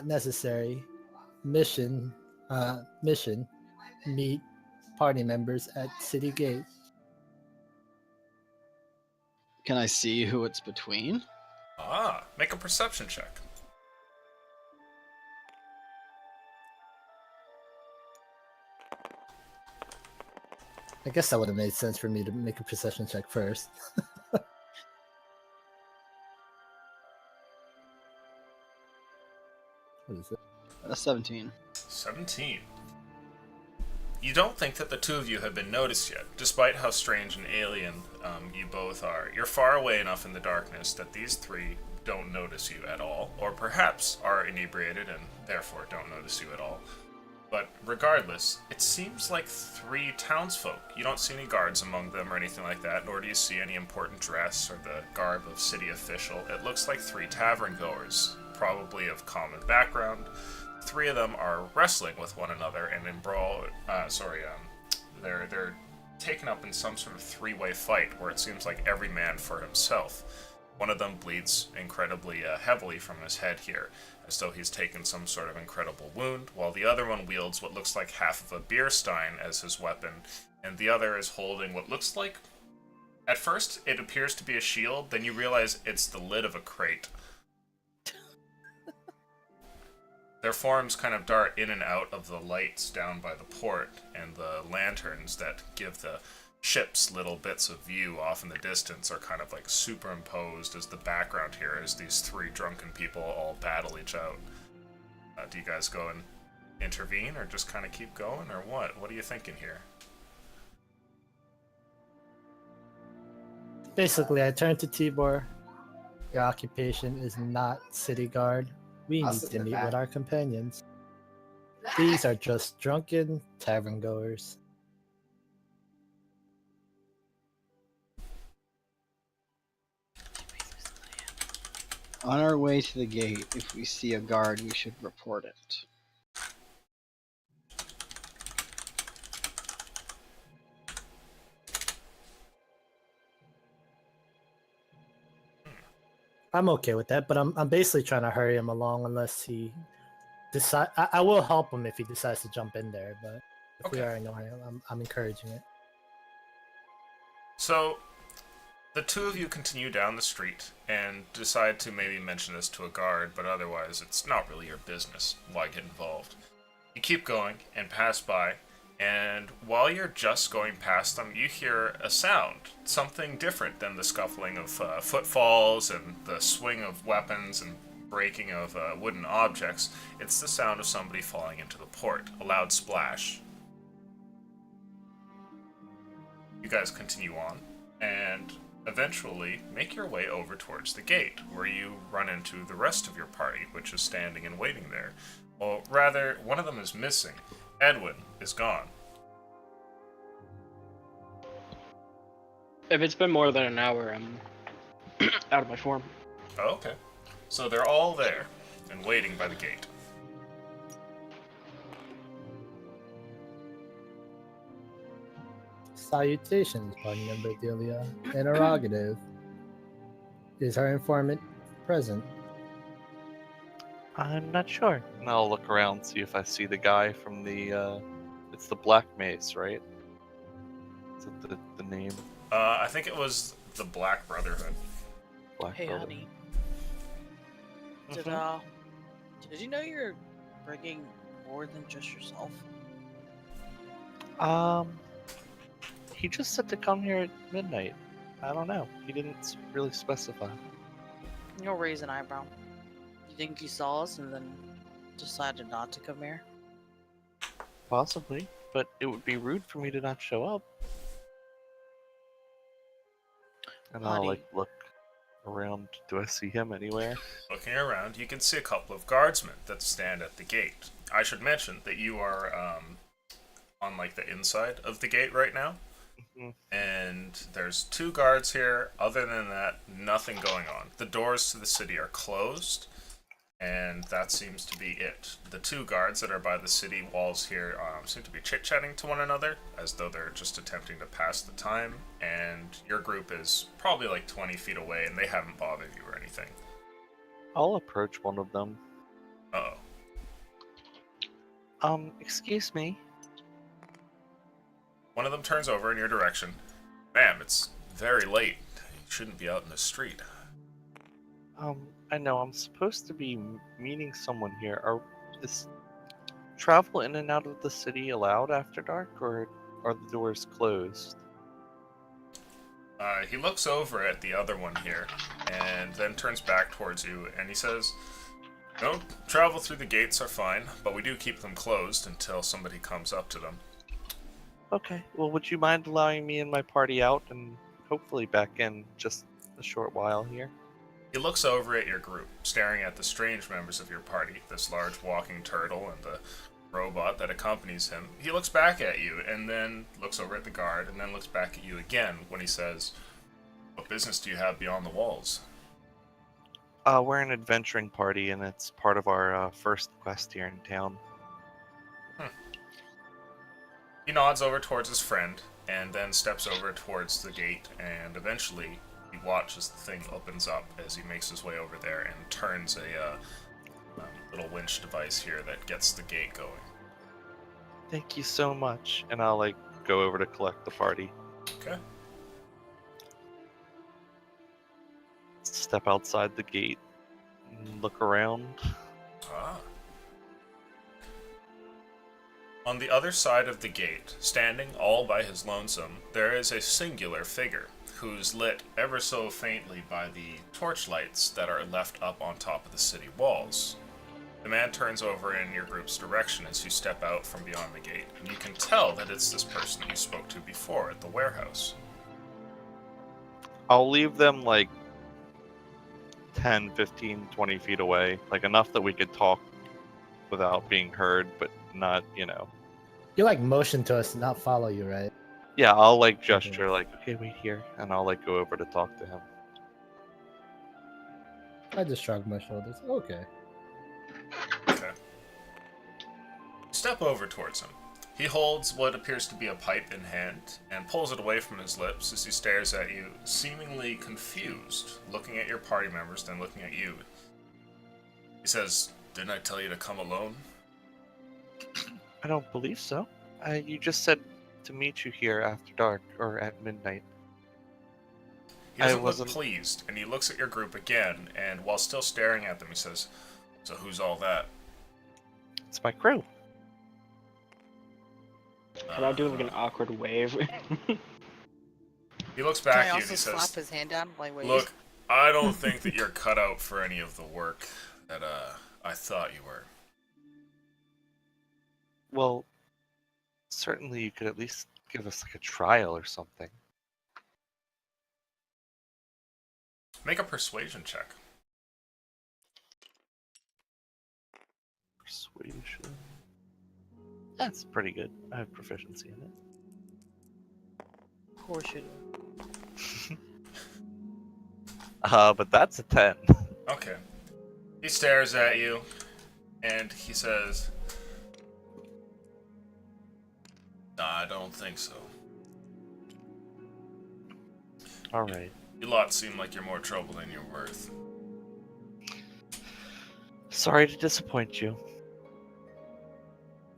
necessary. Mission, meet party members at City Gate. Can I see who it's between? Ah, make a perception check. I guess that would have made sense for me to make a perception check first. What is it? 17. 17. You don't think that the two of you have been noticed yet, despite how strange and alien you both are. You're far away enough in the darkness that these 3 don't notice you at all, or perhaps are inebriated and therefore don't notice you at all. But regardless, it seems like 3 townsfolk. You don't see any guards among them or anything like that, nor do you see any important dress or the garb of city official. It looks like 3 tavern goers, probably of common background. 3 of them are wrestling with one another and in brawl. They're taken up in some sort of 3-way fight where it seems like every man for himself. One of them bleeds incredibly heavily from his head here, as though he's taken some sort of incredible wound, while the other one wields what looks like half of a beer stein as his weapon, and the other is holding what looks like... At first, it appears to be a shield, then you realize it's the lid of a crate. Their forms kind of dart in and out of the lights down by the port, and the lanterns that give the ship's little bits of view off in the distance are kind of like superimposed as the background here as these 3 drunken people all battle each out. Do you guys go and intervene, or just kind of keep going, or what? What are you thinking here? Basically, I turn to Tibor. Your occupation is not city guard. We need to meet with our companions. These are just drunken tavern goers. On our way to the gate, if we see a guard, we should report it. I'm okay with that, but I'm basically trying to hurry him along unless he decide. I will help him if he decides to jump in there, but if we Okay. are annoying him, I'm encouraging it. So, the two of you continue down the street and decide to maybe mention this to a guard, but otherwise it's not really your business. Why get involved? You keep going and pass by, and while you're just going past them, you hear a sound. Something different than the scuffling of footfalls and the swing of weapons and breaking of wooden objects. It's the sound of somebody falling into the port. A loud splash. You guys continue on, and eventually make your way over towards the gate, where you run into the rest of your party, which is standing and waiting there. Well, rather, one of them is missing. Edwin is gone. If it's been more than an hour, I'm out of my form. Oh, okay. So they're all there and waiting by the gate. Salutations, party member Delia. Interrogative. Is our informant present? I'm not sure. And I'll look around, see if I see the guy from the, it's the Black Mace, right? Is that the name? I think it was the Black Brotherhood. Black Hey, Brother. honey. Did Mhm. did you know you're bringing more than just yourself? He just said to come here at midnight. I don't know. He didn't really specify. You'll raise an eyebrow. You think he saw us and then decided not to come here? Possibly, but it would be rude for me to not show up. And I'll Buddy. look around. Do I see him anywhere? Looking around, you can see a couple of guardsmen that stand at the gate. I should mention that you are on like the inside of the gate right now, Mhm. and there's 2 guards here. Other than that, nothing going on. The doors to the city are closed, and that seems to be it. The 2 guards that are by the city walls here seem to be chit-chatting to one another, as though they're just attempting to pass the time, and your group is probably like 20 feet away, and they haven't bothered you or anything. I'll approach one of them. Uh-oh. Excuse me. One of them turns over in your direction. Ma'am, it's very late. You shouldn't be out in the street. I know I'm supposed to be meeting someone here. Is travel in and out of the city allowed after dark, or are the doors closed? He looks over at the other one here, and then turns back towards you, and he says, "No, travel through the gates are fine, but we do keep them closed until somebody comes up to them." Okay. Well, would you mind allowing me and my party out and hopefully back in just a short while here? He looks over at your group, staring at the strange members of your party, this large walking turtle and the robot that accompanies him. He looks back at you, and then looks over at the guard, and then looks back at you again when he says, "What business do you have beyond the walls?" We're an adventuring party, and it's part of our first quest here in town. He nods over towards his friend, and then steps over towards the gate, and eventually you watch as the thing opens up as he makes his way over there and turns a little winch device here that gets the gate going. Thank you so much. And I'll go over to collect the party. Okay. Step outside the gate and look around. Ah. On the other side of the gate, standing all by his lonesome, there is a singular figure, who's lit ever so faintly by the torchlights that are left up on top of the city walls. The man turns over in your group's direction as you step out from beyond the gate, and you can tell that it's this person you spoke to before at the warehouse. I'll leave them 10, 15, 20 feet away. Enough that we could talk without being heard, but not, You motion to us to not follow you, right? Yeah, I'll gesture okay, wait here, and I'll go over to talk to him. I just shrug my shoulders. Okay. Okay. Step over towards him. He holds what appears to be a pipe in hand and pulls it away from his lips as he stares at you, seemingly confused, looking at your party members, then looking at you. He says, "Didn't I tell you to come alone?" I don't believe so. You just said to meet you here after dark, or at midnight. He doesn't look wasn't- pleased, and he looks at your group again, and while still staring at them, he says, "So who's all that?" It's my crew. Can I do an awkward wave? He looks Can back I at you and also he slap says, his hand down? Wait. "Look, I don't think that you're cut out for any of the work that I thought you were." Well, certainly you could at least give us a trial or something. Make a persuasion check. Persuasion. That's pretty good. I have proficiency in it. Of course you do. But that's a 10. Okay. He stares at you, and he says, "I don't think so. Alright. You lot seem like you're more trouble than you're worth." Sorry to disappoint you.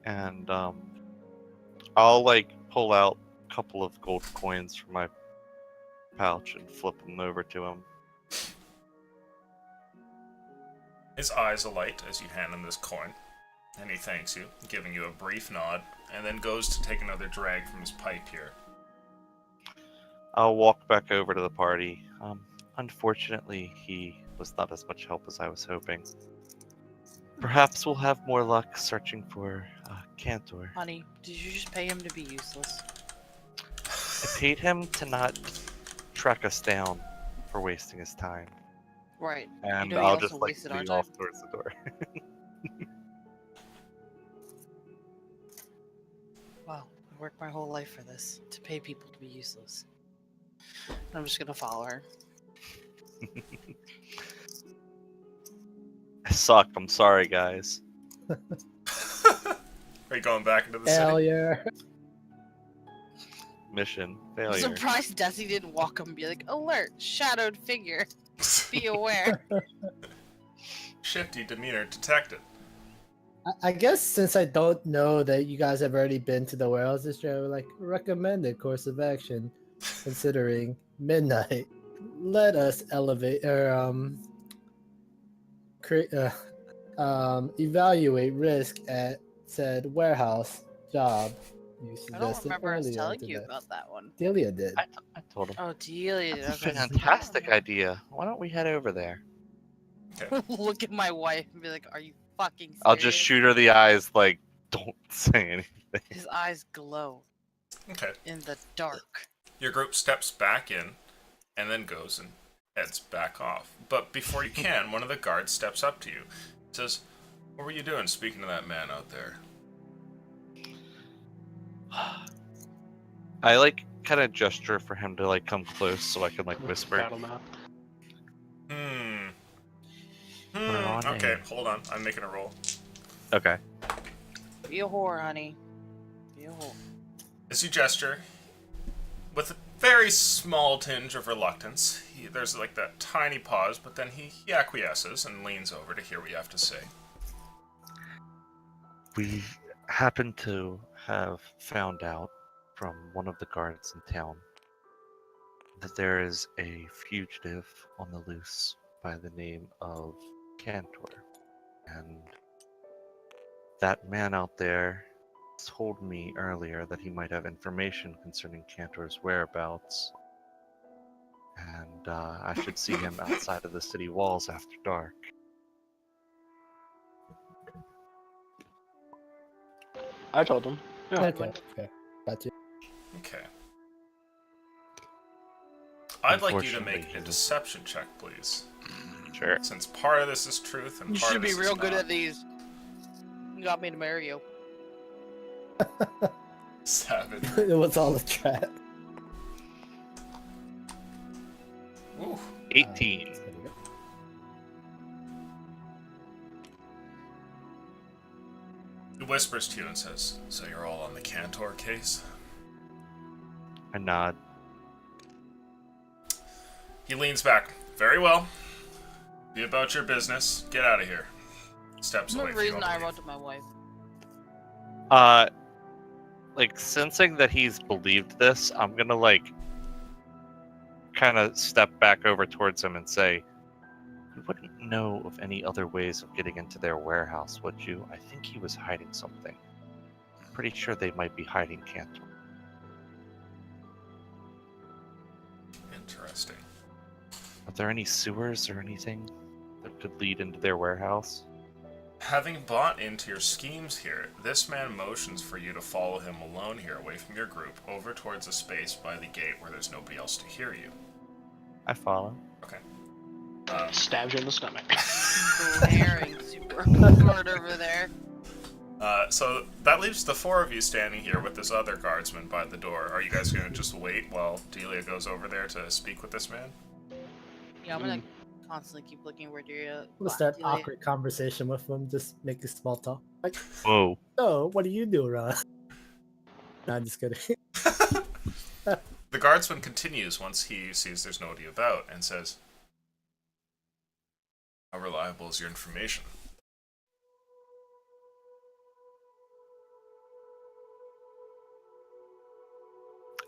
And I'll like pull out a couple of gold coins from my pouch and flip them over to him. His eyes alight as you hand him this coin, and he thanks you, giving you a brief nod, and then goes to take another drag from his pipe here. I'll walk back over to the party. Unfortunately, he was not as much help as I was hoping. Perhaps we'll have more luck searching for Cantor. Honey, did you just pay him to be useless? I paid him to not track us down for wasting his time. Right. And know he I'll also just like wasted our lead time. off towards the door. Wow, I worked my whole life for this, to pay people to be useless. I'm just gonna follow her. I suck. I'm sorry, guys. Are you going back into the city? Failure. Mission I'm failure. surprised Desi didn't walk up and be like, alert, shadowed figure, be aware. Shifty demeanor detected. I guess since I don't know that you guys have already been to the warehouse this year, I would like recommended course of action, considering midnight. Let us elevate or evaluate risk at said warehouse job. You I don't suggested remember us earlier telling you today. about that one. Delia did. I told him. Oh, Delia. That's a Okay. fantastic idea. Why don't we head over there? Look at my wife and be like, are you fucking serious? I'll just shoot her the eyes like, don't say anything. His eyes glow Okay. in the dark. Your group steps back in, and then goes and heads back off. But before you can, one of the guards steps up to you. Says, "What were you doing speaking to that man out there?" I like kind of gesture for him to like come close so I can like whisper. Battle map. We're on Okay, a- hold on. I'm making a roll. Okay. Be a whore, honey. Be a whore. As you gesture, with a very small tinge of reluctance, there's like that tiny pause, but then he acquiesces and leans over to hear what you have to say. We happen to have found out from one of the guards in town that there is a fugitive on the loose by the name of Cantor. And that man out there told me earlier that he might have information concerning Cantor's whereabouts. And I should see him outside of the city walls after dark. I told him. Yeah. Okay. Got you. Okay. I'd like you to Unfortunately, make a he- deception check, please. Sure. Since part of this is truth and You part should of be this real is good not. at these. You got me to marry you. Savage. It was all a trap. Ooh. 18. There we go. He whispers to you and says, "So you're all on the Cantor case?" I nod. He leans back. "Very well. Be about your business. Get out of here." Steps That's away the from you. reason I wrote to my wife. Like sensing that he's believed this, I'm gonna like kind of step back over towards him and say, "You wouldn't know of any other ways of getting into their warehouse, would you? I think he was hiding something. I'm pretty sure they might be hiding Cantor." Interesting. Are there any sewers or anything that could lead into their warehouse? Having bought into your schemes here, this man motions for you to follow him alone here, away from your group, over towards a space by the gate where there's nobody else to hear you. I follow. Okay. Stabs you in the stomach. Glaring super hard over there. So that leaves the four of you standing here with this other guardsman by the door. Are you guys going to just wait while Delia goes over there to speak with this man? Yeah, I'm gonna constantly keep looking where Delia. We'll start Delia- awkward conversation with them, just make a small talk. Like, Whoa. oh, what do you do, Ron? No, I'm just kidding. The guardsman continues once he sees there's nobody about and says, "How reliable is your information?"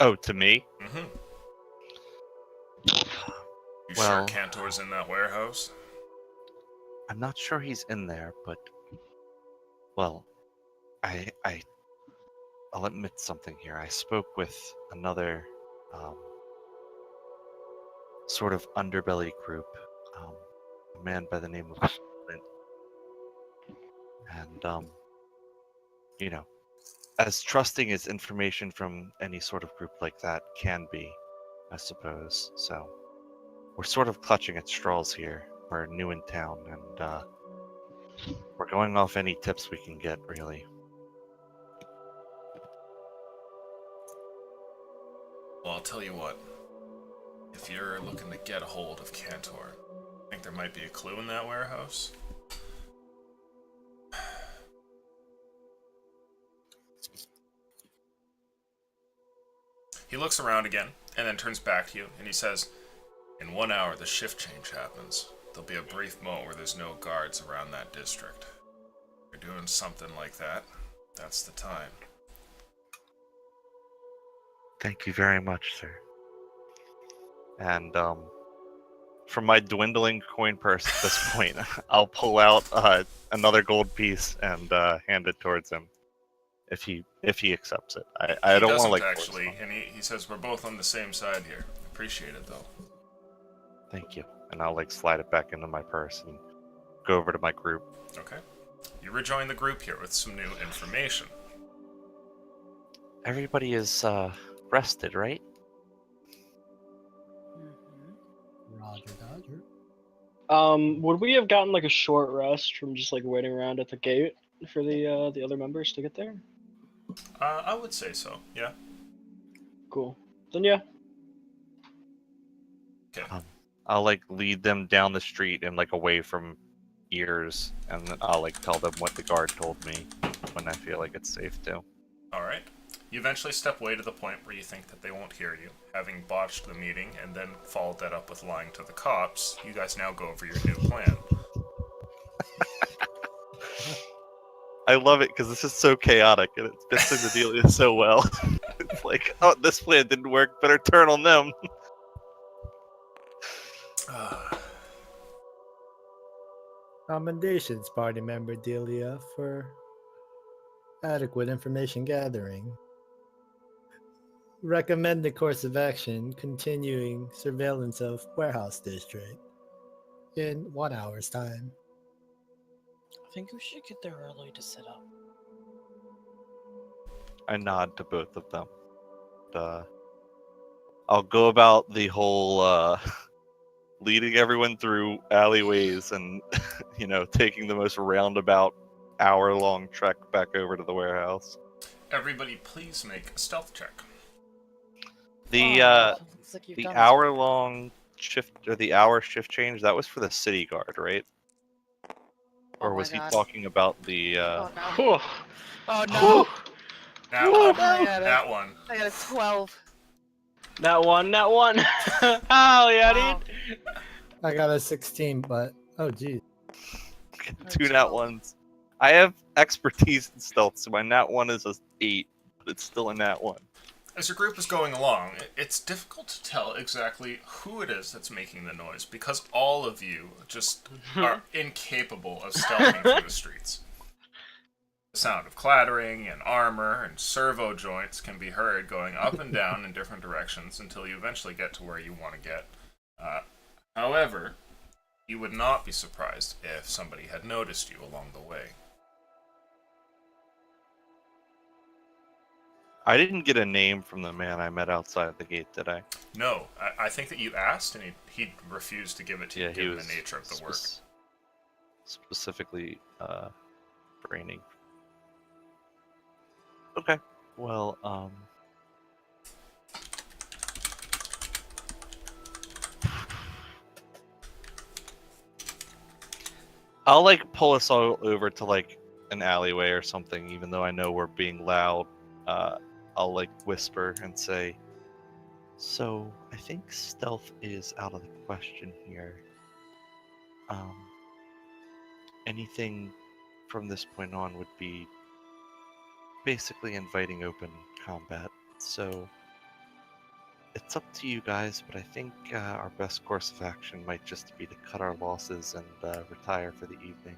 Oh, to me? Mm-hmm. You Well- sure Cantor's in that warehouse? I'm not sure he's in there, but well, I'll admit something here. I spoke with another sort of underbelly group, a man by the name of Flint, and you know, as trusting as information from any sort of group like that can be, I suppose. So we're sort of clutching at straws here. We're new in town, and we're going off any tips we can get, really. Well, I'll tell you what. If you're looking to get a hold of Cantor, think there might be a clue in that warehouse? He looks around again, and then turns back to you, and he says, "In 1 hour, the shift change happens. There'll be a brief moment where there's no guards around that district. If you're doing something like that, that's the time." Thank you very much, sir. And from my dwindling coin purse at this point, I'll pull out another gold piece and hand it towards him, if he accepts it. I He don't want doesn't to actually, force him. and he says, "We're both on the same side here. Appreciate it, though." Thank you, and I'll slide it back into my purse and go over to my group. Okay. You rejoin the group here with some new information. Everybody is rested, right? Roger, Dodger. Would we have gotten like a short rest from just like waiting around at the gate for the other members to get there? I would say so, yeah. Cool. Then yeah. Okay. I'll lead them down the street and away from ears, and then I'll tell them what the guard told me when I feel like it's safe to. Alright. You eventually step away to the point where you think that they won't hear you. Having botched the meeting and then followed that up with lying to the cops, you guys now go over your new plan. I love it because this is so chaotic and it fits into Delia so well. It's like, oh, this plan didn't work. Better turn on them. Commendations, party member Delia, for adequate information gathering. Recommended course of action: continuing surveillance of warehouse district in 1 hour's time. I think we should get there early to set up. I nod to both of them. I'll go about the whole leading everyone through alleyways and, taking the most roundabout hour-long trek back over to the warehouse. Everybody, please make a stealth check. The Looks like you've the done hour-long shift, or the hour shift change, that was for the city guard, right? Oh Or my was he God. talking about the Oh no. Whew. Oh no. That Oh, one. my God. That one. I got a 12. That one. Hell yeah, Wow. dude. I got a 16, but oh geez. two nat ones? I have expertise in stealth, so my nat one is a 8, but it's still a nat 1. As your group is going along, it's difficult to tell exactly who it is that's making the noise because all of you just are incapable of stealthing through the streets. The sound of clattering and armor and servo joints can be heard going up and down in different directions until you eventually get to where you want to get. However, you would not be surprised if somebody had noticed you along the way. I didn't get a name from the man I met outside the gate, did I? No, I think that you asked and he refused to give it to you Yeah, he given was the nature of the work. specifically braining. Okay. Well, I'll pull us all over to an alleyway or something, even though I know we're being loud. I'll whisper and say, "So I think stealth is out of the question here. Anything from this point on would be basically inviting open combat. So it's up to you guys, but I think our best course of action might just be to cut our losses and retire for the evening.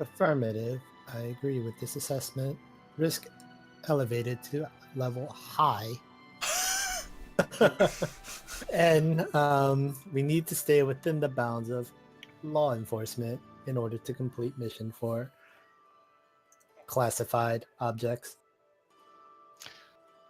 Affirmative. I agree with this assessment. Risk elevated to level high. And we need to stay within the bounds of law enforcement in order to complete mission for classified objects.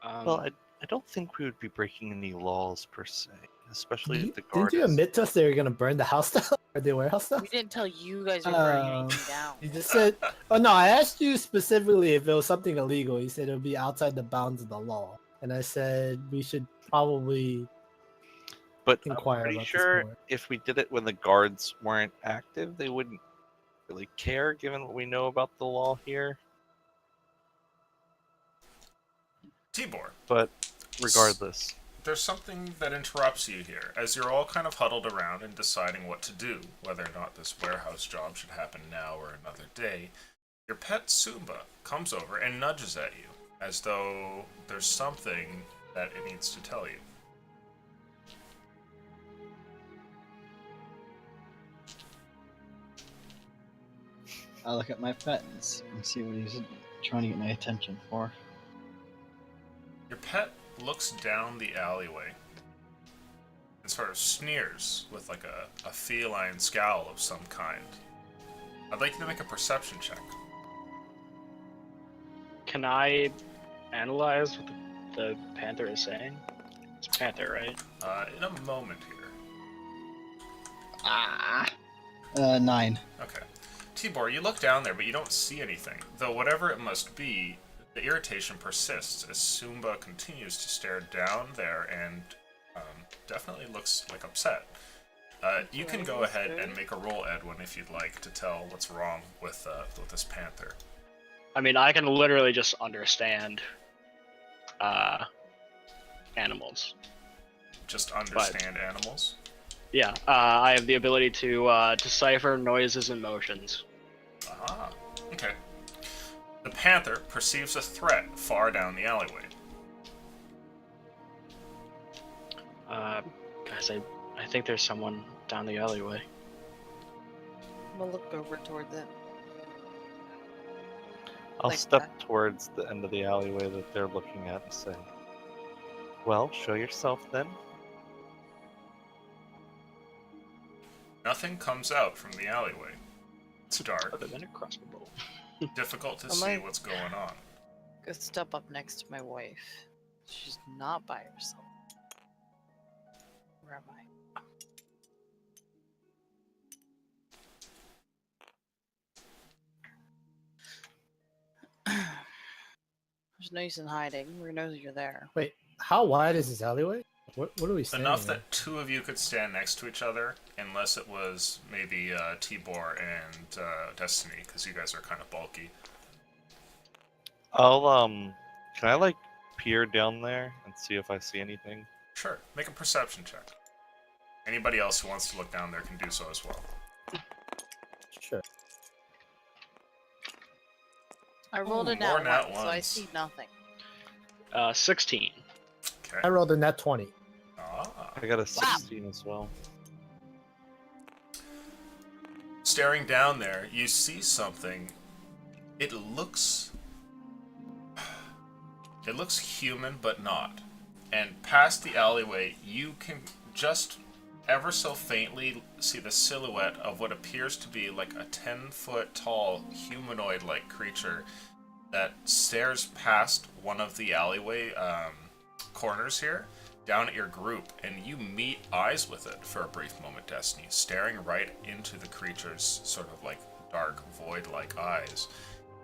Well, I don't think we would be breaking any laws per se, especially if the guard. Didn't you is- admit to us they were going to burn the house down or the warehouse down? We didn't tell you guys we were burning Um, anything down. You just said, oh no, I asked you specifically if it was something illegal. You said it would be outside the bounds of the law. And I said we should probably But inquire I'm pretty about sure this more. if we did it when the guards weren't active, they wouldn't really care, given what we know about the law here. Tibor, But regardless, there's something that interrupts you here, as you're all kind of huddled around and deciding what to do, whether or not this warehouse job should happen now or another day. Your pet Sumba comes over and nudges at you, as though there's something that it needs to tell you. I look at my pet and see what he's trying to get my attention for. Your pet looks down the alleyway and sort of sneers with like a feline scowl of some kind. I'd like you to make a perception check. Can I analyze what the panther is saying? It's a panther, right? In a moment here. 9. Okay. Tibor, you look down there, but you don't see anything. Though whatever it must be, the irritation persists as Sumba continues to stare down there and definitely looks like upset. You can go ahead and make a roll, Edwin, if you'd like, to tell what's wrong with this panther. I mean, I can literally just understand animals. Just understand animals. Yeah, I have the ability to decipher noises and motions. Ah, okay. The panther perceives a threat far down the alleyway. Guys, I think there's someone down the alleyway. I'm gonna look over towards it. I'll Like step that. towards the end of the alleyway that they're looking at and say, "Well, show yourself then." Nothing comes out from the alleyway. It's dark, Other than a crossbow bolt. difficult to Am see I- what's going on. Go step up next to my wife. She's not by herself. Where am I? There's no use in hiding. We know you're there. Wait, how wide is this alleyway? What are we saying? Enough that two of you could stand next to each other, unless it was maybe Tibor and Destiny, because you guys are kind of bulky. I'll can I like peer down there and see if I see anything? Sure, make a perception check. Anybody else who wants to look down there can do so as well. Sure. I rolled a Ooh, nat more one, nat so I ones. see nothing. 16. Okay. I rolled a net 20. Ah. I got a 16 as well. Staring down there, you see something. It looks human, but not. And past the alleyway, you can just ever so faintly see the silhouette of what appears to be like a 10-foot tall humanoid-like creature that stares past one of the alleyway corners here, down at your group, and you meet eyes with it for a brief moment, Destiny, staring right into the creature's sort of like dark, void-like eyes.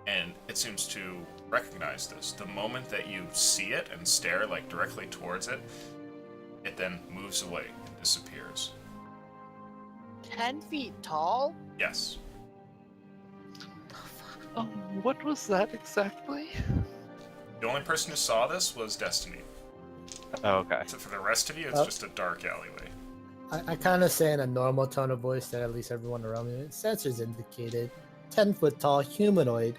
And it seems to recognize this. The moment that you see it and stare like directly towards it, it then moves away and disappears. 10 feet tall? Yes. What was that exactly? The only person who saw this was Destiny. Oh, okay. So for the rest of you, it's Oh. just a dark alleyway. I kind of say in a normal tone of voice that at least everyone around me, sensors indicated 10-foot tall humanoid.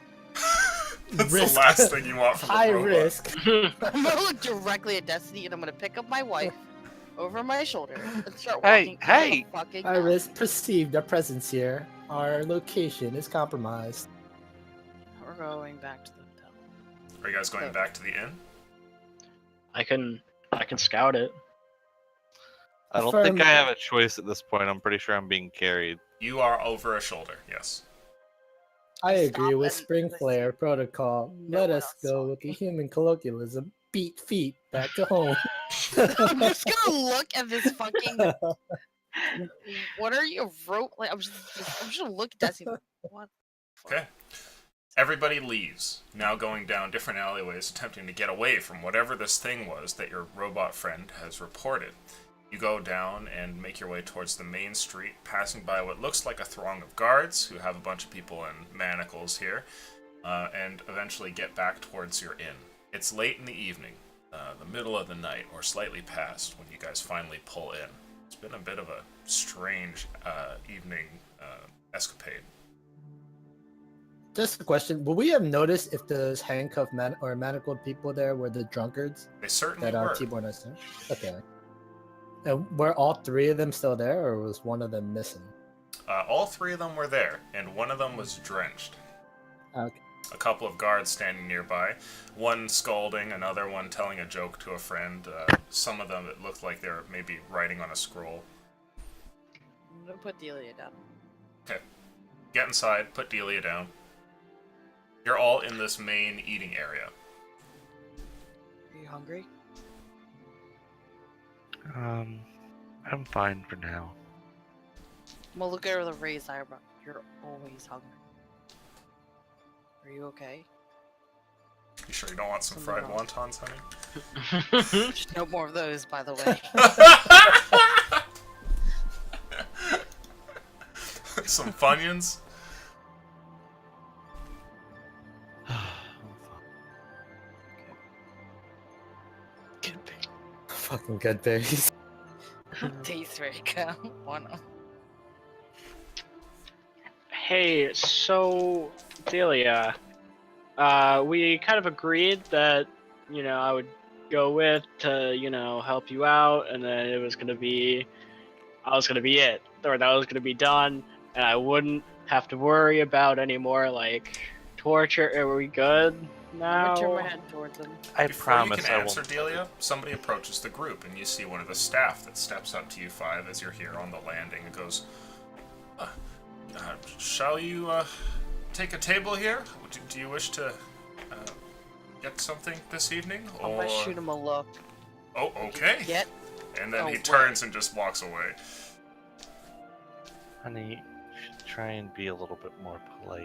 That's risk, the last thing you want from a high robot. risk. I'm gonna look directly at Destiny and I'm gonna pick up my wife over my shoulder and start Hey, walking out hey! the fucking High house. risk perceived our presence here. Our location is compromised. We're going back to the hotel. Are you guys going back to the inn? I can scout it. I don't think Affirm. I have a choice at this point. I'm pretty sure I'm being carried. You are over a shoulder, yes. I Stop agree with and Spring listen. Flare protocol. No Let one us else go saw with the me. human colloquialism. Beat feet back to home. I'm just gonna look at this fucking. What are you rope? Like I'm just gonna look at Destiny. Like, what? the fuck? Okay. Everybody leaves, now going down different alleyways, attempting to get away from whatever this thing was that your robot friend has reported. You go down and make your way towards the main street, passing by what looks like a throng of guards, who have a bunch of people in manacles here, and eventually get back towards your inn. It's late in the evening, the middle of the night, or slightly past, when you guys finally pull in. It's been a bit of a strange evening escapade. Just a question: will we have noticed if those handcuffed or manacled people there were the drunkards They certainly that were. T-Born has seen? Okay. And were all three of them still there, or was one of them missing? All three of them were there, and one of them was drenched. Okay. A couple of guards standing nearby, one scolding, another one telling a joke to a friend. Some of them, it looked like they were maybe writing on a scroll. I'm gonna put Delia down. Get inside, put Delia down. You're all in this main eating area. Are you hungry? I'm fine for now. I'm gonna look at her with a raised eyebrow. You're always hungry. Are you okay? You sure you don't want some fried Something wontons, honey? There's no more of those, by the way. Some Funyuns? Fucking good berries. Tastes very good. Wanna? Hey, so Delia, we kind of agreed that I would go with to help you out, and then I was gonna be it, or that was gonna be done, and I wouldn't have to worry about any more like torture. Are we good I'm now? gonna turn my head towards him. I Before promise you can I answer, won't. Delia, somebody approaches the group, and you see one of the staff that steps up to you five as you're here on the landing and goes, shall you take a table here? Do you wish to get something this evening? I'm gonna shoot him a look. Oh, okay. Get And then he away. turns and just walks away. Honey, you should try and be a little bit more polite.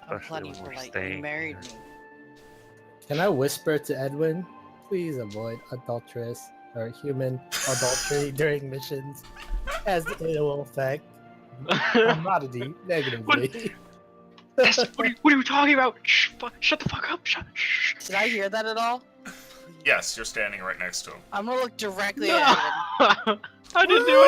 I'm Especially plenty when we're polite. staying You married here. me. Can I whisper to Edwin? Please avoid adulterous or human adultery during missions, as it will affect commodity negatively. What are you talking about? Shut the fuck up! Shh. Did I hear that at all? Yes, you're standing right next to him. I'm gonna look directly No. at Edwin. I didn't do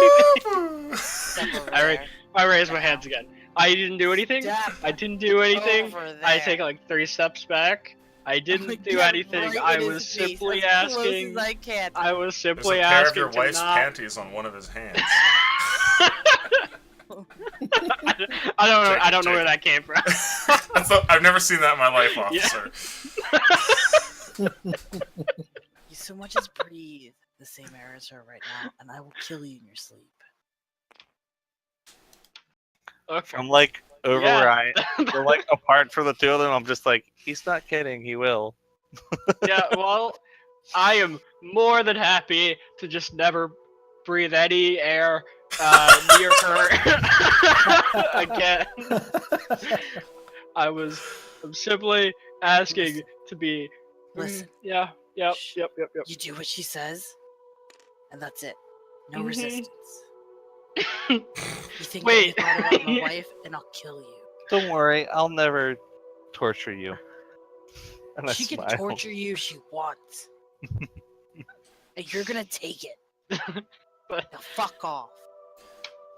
anything. Step over I there. I raise my hands again. I didn't do anything. Step I didn't do anything. over I there. take like 3 steps back. I didn't Like, do get anything. right I in was his face simply as close asking. as I can. I was There's simply a pair of asking your to wife's not. panties on one of his hands. I don't know Jake. where that came from. I've never seen that in my life, Yeah. officer. You so much as breathe the same air as her right now, and I will kill you in your sleep. Okay. I'm like over Yeah. where we're like apart from the two of them. I'm just like, he's not kidding. He will. Yeah, well, I am more than happy to just never breathe any air near her again. I'm simply asking to be. Listen. Yeah. Yep. Shh. Yep. You do what she says, and that's it. No Mhm. resistance. You think Wait. I thought about my wife, and I'll kill you. Don't worry. I'll never torture you. And I She can smile. torture you if she wants. And you're gonna take it. But- Now fuck off.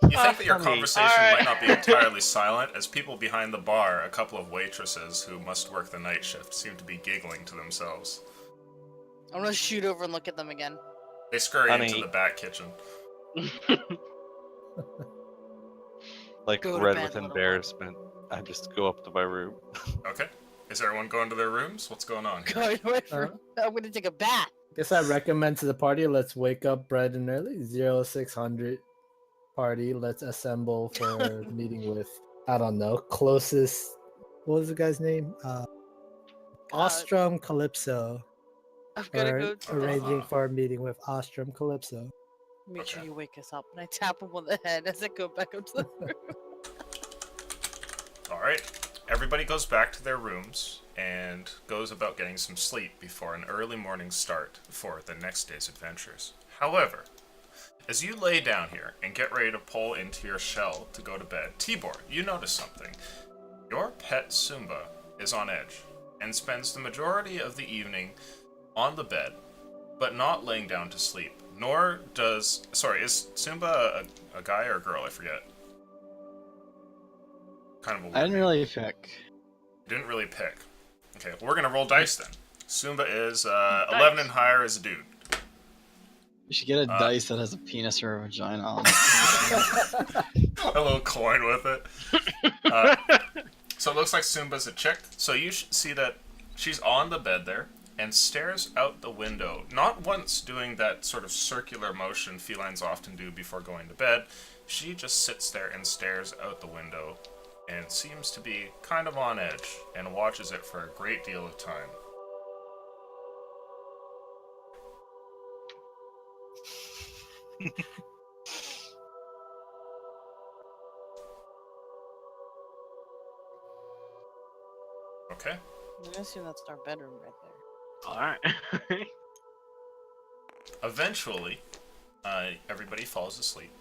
You think that your Funny. conversation Alright. might not be entirely silent, as people behind the bar, a couple of waitresses who must work the night shift, seem to be giggling to themselves. I'm gonna shoot over and look at them again. They scurry Honey. into the back kitchen. Like Go to red bed, with little one. embarrassment. I just go up to my room. Okay. Is everyone going to their rooms? What's going on here? Going away from. I'm gonna take a bath. Guess I recommend to the party, let's wake up bright and early. 0600 party. Let's assemble for meeting with, I don't know, closest. What was the guy's name? Ostrom Calypso. I'm gonna Or go to arranging Uh-huh. for a meeting with Ostrom Calypso. Make sure Okay. you wake us up. And I tap him on the head as I go back up to the room. Alright. Everybody goes back to their rooms and goes about getting some sleep before an early morning start for the next day's adventures. However, as you lay down here and get ready to pull into your shell to go to bed, Tibor, you notice something. Your pet Sumba is on edge and spends the majority of the evening on the bed, but not laying down to sleep. Nor does... Sorry, is Sumba a guy or a girl? I forget. Kind of a I weird didn't really pick. Didn't really pick. Okay, well, we're gonna roll dice then. Sumba is 11 and higher is a dude. You should get a dice that has a penis or a vagina on it. A little coin with it. So it looks like Sumba's a chick. So you should see that she's on the bed there and stares out the window. Not once doing that sort of circular motion felines often do before going to bed. She just sits there and stares out the window and seems to be kind of on edge and watches it for a great deal of time. Okay. I'm gonna assume that's our bedroom right there. Alright. Eventually, everybody falls asleep.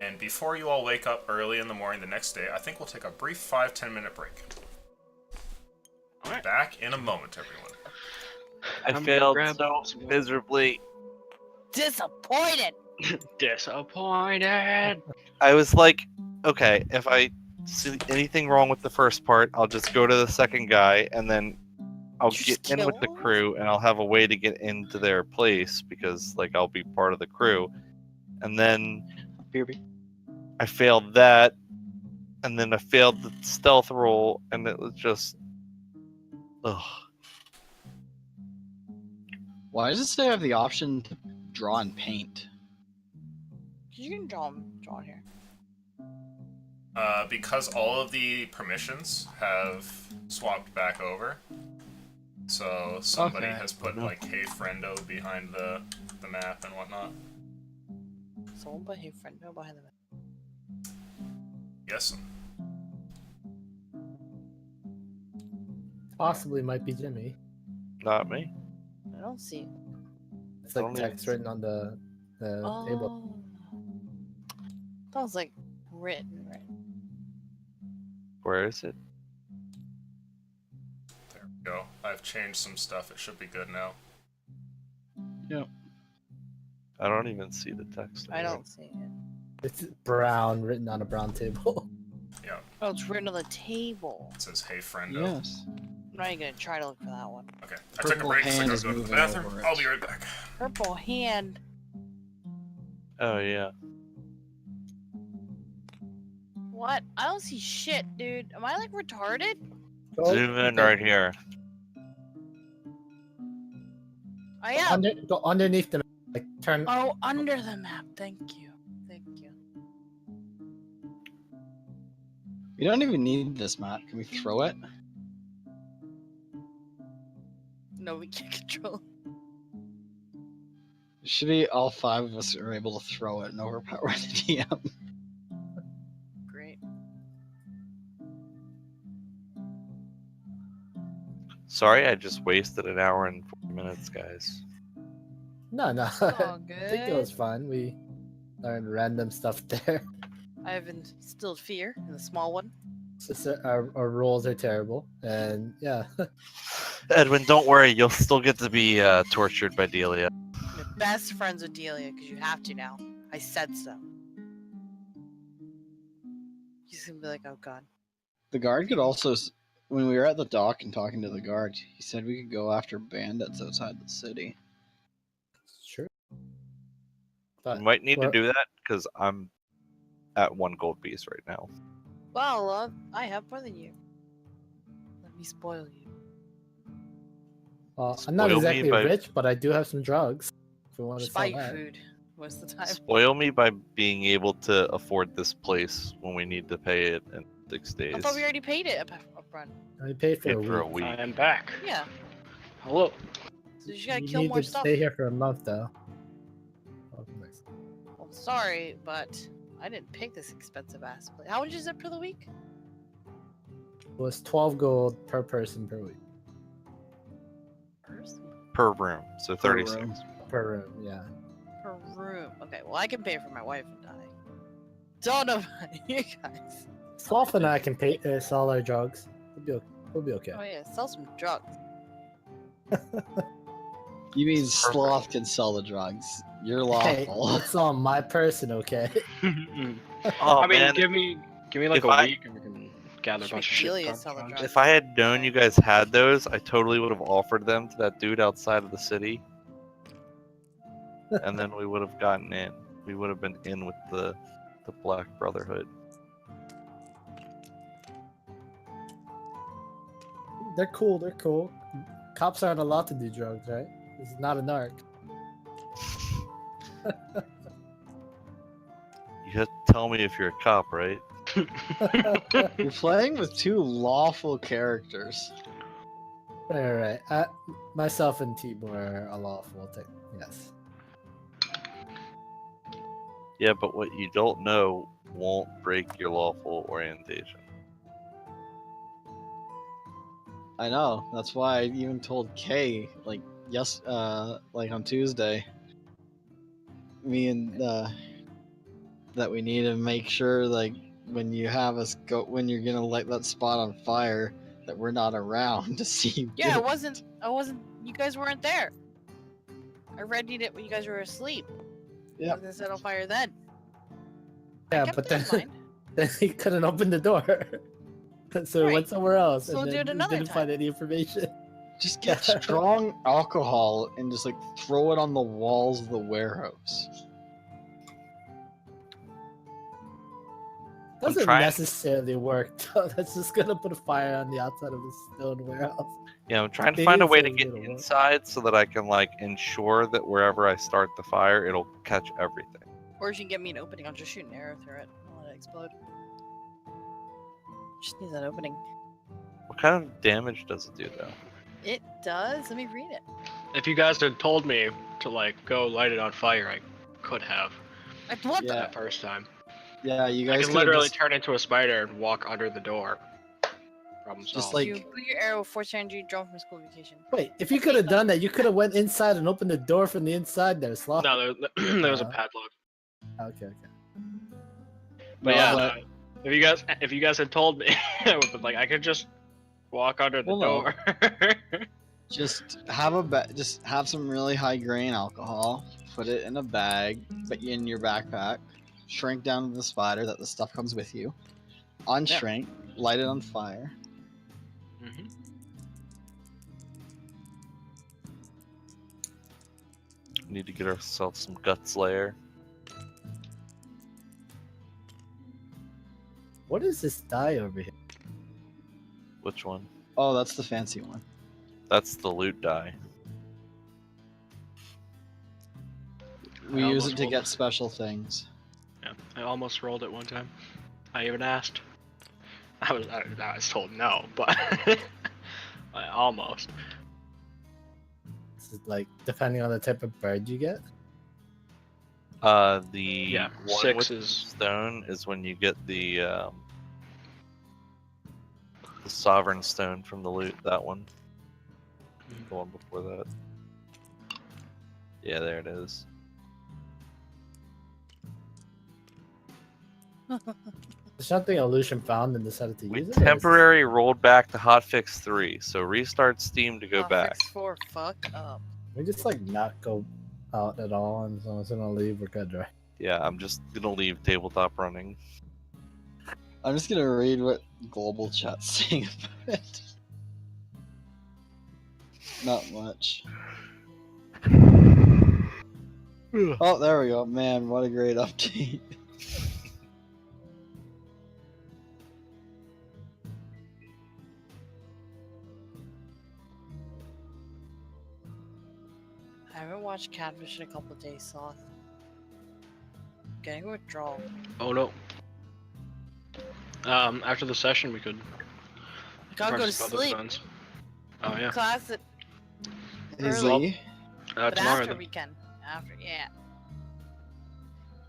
And before you all wake up early in the morning the next day, I think we'll take a brief 5-10 minute break. Alright. Back in a moment, everyone. I I'm gonna failed grab so some water. miserably. Disappointed. Disappointed. I was like, okay, if I see anything wrong with the first part, I'll just go to the second guy, and then I'll Did you get just in with the kill him? crew, and I'll have a way to get into their place because, like, I'll be part of the crew. And then BRB. I failed that, and then I failed the stealth roll, and it was just, ugh. Why does it say I have the option to draw and paint? You can draw here. Because all of the permissions have swapped back over. So somebody Okay. has put, like, hey friendo behind the map and whatnot. Someone but hey friend, no behind the back. Yes. Possibly might be Jimmy. Not me. I don't see it. It's like Don't even text see- written on the table. Oh. That was like written. Where is it? There we go. I've changed some stuff. It should be good now. I don't even see the text. I don't see it. It's brown, written on a brown table. Yeah. Oh, it's written on the table. It says hey friendo. Yes. I'm not even gonna try to look for that one. Okay. I took a Purple break so I hand gotta is go to the moving bathroom. over it. I'll be right back. Purple hand. Oh yeah. What? I don't see shit, dude. Am I like retarded? Zoom in right here. I am. Go underneath the like turn. Oh, under the map. Thank you. Thank you. We don't even need this map. Can we throw it? No, we can't control. It should be all 5 of us are able to throw it and overpower the DM. Great. Sorry, I just wasted an hour and 40 minutes, guys. No, no. It's all I think it was good. fun. We learned random stuff there. I have instilled fear in the small one. It's just our rolls are terrible, and yeah. Edwin, don't worry, you'll still get to be tortured by Delia. I'm best friends with Delia because you have to now. I said so. gonna be like, oh god. The guard could also, when we were at the dock and talking to the guard, he said we could go after bandits outside the city. Sure. We But might need to we're- do that because I'm at 1 gold piece right now. Well, I have more than you. Let me spoil you. I'm not Spoil me exactly by- rich, but I do have some drugs. If we want to Just buy sell you that. food most of the time. Spoil me by being able to afford this place when we need to pay it in 6 days. I thought we already paid it up front. I paid for Paid a for a week. week. I am back. Yeah. Hello. So you gotta You kill need more to stuff. stay here for a month, though. Oh, nice. I'm sorry, but I didn't pick this expensive ass place. How much is it per the week? It was 12 gold per person per week. Person? Per room, so 36. room. Per room, yeah. Per room. Okay, well I can pay for my wife and I. Don't know about you guys. Sloth and I can pay, sell our drugs. We'll be okay. Oh yeah, sell some drugs. You mean Sloth can sell the drugs? You're lawful. Hey, it's on my person, okay? Oh I mean, man, give me like if a I- week and we can gather a Should bunch of we shit. Delia from- sell the from- drugs? if I had known you guys had those, I totally would have offered them to that dude outside of the city. And then we would have gotten in. We would have been in with the Black Brotherhood. They're cool, they're cool. Cops aren't allowed to do drugs, right? This is not a narc. You have to tell me if you're a cop, right? You're playing with two lawful characters. Alright, myself and Tibor are lawful. Yes. Yeah, but what you don't know won't break your lawful orientation. I know. That's why I even told Kay, like, like on Tuesday, me and that we need to make sure, like, when you have us go, when you're gonna light that spot on fire, that we're not around to see you. Yeah, do I it. wasn't. You guys weren't there. I readied it when you guys were asleep. Yep. I was gonna set on fire then. Yeah, Kept but it then, in mind. then he couldn't open the door. So we Right. went somewhere else So and do then it we another didn't find time. any information. Just get strong alcohol and just like throw it on the walls of the warehouse. Doesn't trying- necessarily work. Though. That's just gonna put a fire on the outside of the stone warehouse. Yeah, I'm trying to It find a is way a to get little work. inside so that I can like ensure that wherever I start the fire, it'll catch everything. Or you can get me an opening. I'll just shoot an arrow through it. I'll let it explode. Just needs an opening. What kind of damage does it do though? It does. Let me read it. If you guys had told me to like go light it on fire, I could have What Yeah. that first time. Yeah, you I guys can could literally just, turn into a spider and walk under the door. Problem Just solved. like- You put your arrow 400 drawn from school vacation. Wait, if you could have done that, you could have went inside and opened the door from the inside there, Sloth. no, there was a Uh, padlock. Okay, okay. But Well, yeah, but- no, if you guys had told me, I would have been like, I could just walk under the Well, no. door. just just have some really high grain alcohol, put it in a bag, but in your backpack, shrink down to the spider that the stuff comes with you, unshrink, light it on fire. Mhm. We need to get ourselves some gut slayer. What is this die over here? Which one? Oh, that's the fancy one. That's the loot die. We I use almost it to rolled get it. special things. Yeah, I almost rolled it one time. I even asked. I was told no, but I almost. This is like depending on the type of bird you get. The Yeah, one 6 with is- stone is when you get the sovereign stone from the loot. That one. The one before that. Yeah, there it is. There's something Illusion found and decided to We use it. or is temporary rolled back to hotfix 3, so restart Steam to go Oh, back. fix 4, fuck up. We just like not go out at all, and as long as we don't leave, we're good, right? Yeah, I'm just gonna leave tabletop running. I'm just gonna read what global chat's saying about it. Not much. Oh, there we go. Man, what a great update. I haven't watched Catfish in a couple of days, Sloth. Getting a withdrawal. Oh no. After the session, we could. I gotta go to press other sleep. phones. Oh yeah. Class at Hey, Early. Z, but Tomorrow. after Then. weekend. After, yeah.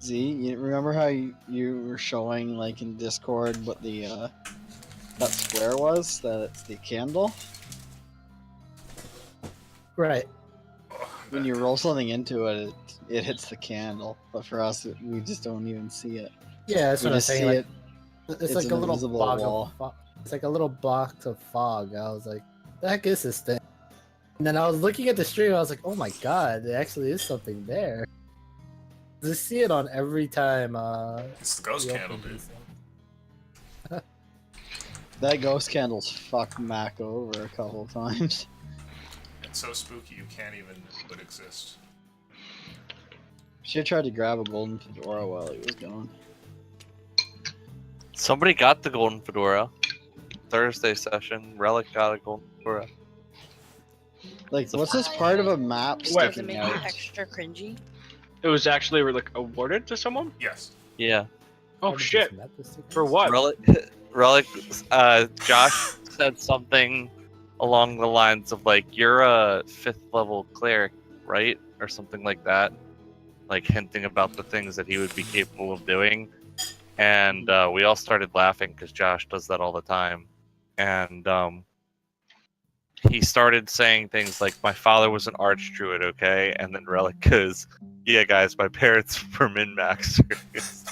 Z, you remember how you were showing like in Discord what the that square was? That it's the candle. Right. When you roll something into it, it hits the candle. But for us, we just don't even see it. Yeah, that's We what I'm just saying. see Like, it. it's It's like an a little invisible block wall. of fog. It's like a little block of fog. I was like, the heck is this thing? And then I was looking at the stream. I was like, oh my god, there actually is something there. I see it on every time. It's the ghost we candle, open dude. these things. That ghost candle's fucked Mac over a couple times. It's so spooky you can't even would exist. Should try to grab a golden fedora while he was gone. Somebody got the golden fedora. Thursday session, Relic got a golden fedora. Like, what's this part of a map Does it sticking make you out? extra cringy? It was actually like awarded to someone. Yes. Yeah. Oh What is shit! this map this thing? For what? Relic, Josh said something along the lines of like, "You're a 5th level cleric, right?" or something like that, like hinting about the things that he would be capable of doing. And we all started laughing because Josh does that all the time. And he started saying things like, "My father was an archdruid, okay?" And then Relic goes, "Yeah, guys, my parents were min-maxers."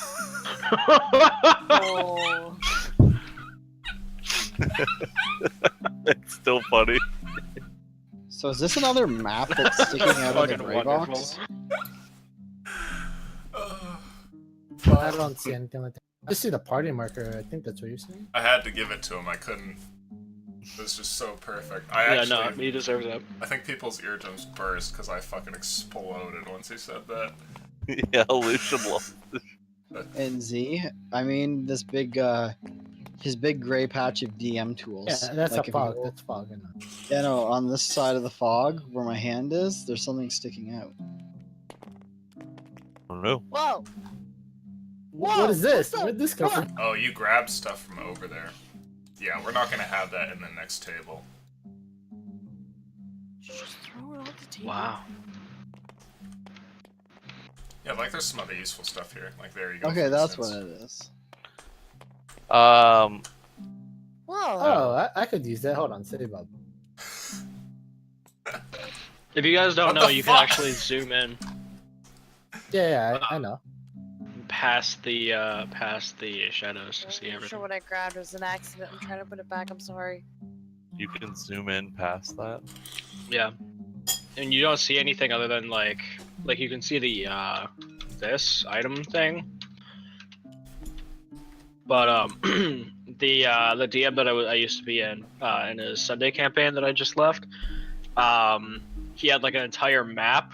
Oh. It's still funny. So is this another map that's sticking out of the Fucking gray wonderful. box? I don't see anything like that. I just see the party marker. I think that's what you're saying. I had to give it to him. I couldn't. It was just so perfect. I Yeah, actually, no, he deserves that. I think people's eardrums burst because I fucking exploded once he said that. Yeah, Lucian loves this. And Z, I mean this big his big gray patch of DM tools. Yeah, that's Like, a if fog. you- That's fog. I know. Yeah, no, on this side of the fog where my hand is, there's something sticking out. I don't know. Whoa! What is this? What's up? Where'd this come What? from? Oh, you grabbed stuff from over there. Yeah, we're not gonna have that in the next table. Just throw it off the table. Wow. Yeah, like there's some other useful stuff here. Like there you go. Okay, for that's what instance. it is. Whoa! Oh, I could use that. Hold on, save up. If you guys don't What know, the you fuck? can actually zoom in Yeah, I know. past the shadows to I'm see not everything. sure what I grabbed was an accident. I'm trying to put it back. I'm sorry. You can zoom in past that. Yeah. And you don't see anything other than like you can see the this item thing. But the DM that I used to be in his Sunday campaign that I just left, he had like an entire map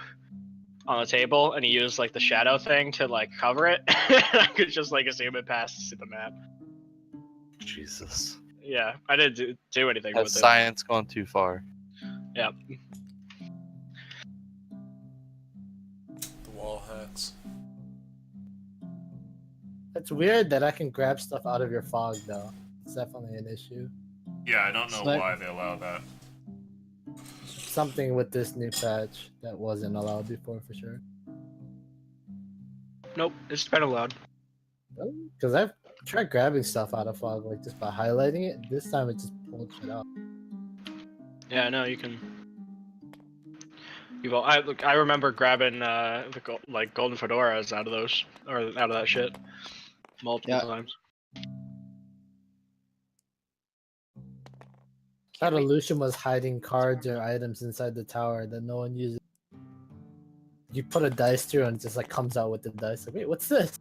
on the table, and he used like the shadow thing to like cover it. I could just like zoom it past to see the map. Jesus. Yeah, I didn't do anything Has with it. science gone too far? Yeah. The wall hacks. It's weird that I can grab stuff out of your fog, though. It's definitely an issue. Yeah, I don't know Snipe. why they allow that. Something with this new patch that wasn't allowed before, for sure. Nope, it's been allowed. Because I've tried grabbing stuff out of fog, like just by highlighting it. This time it just pulled shit out. Yeah, no, you can. I remember grabbing golden fedoras out of those or out of that shit multiple Yeah. times. Thought Lucian was hiding cards or items inside the tower that no one uses. You put a dice through and it just like comes out with the dice. Like, wait, what's this?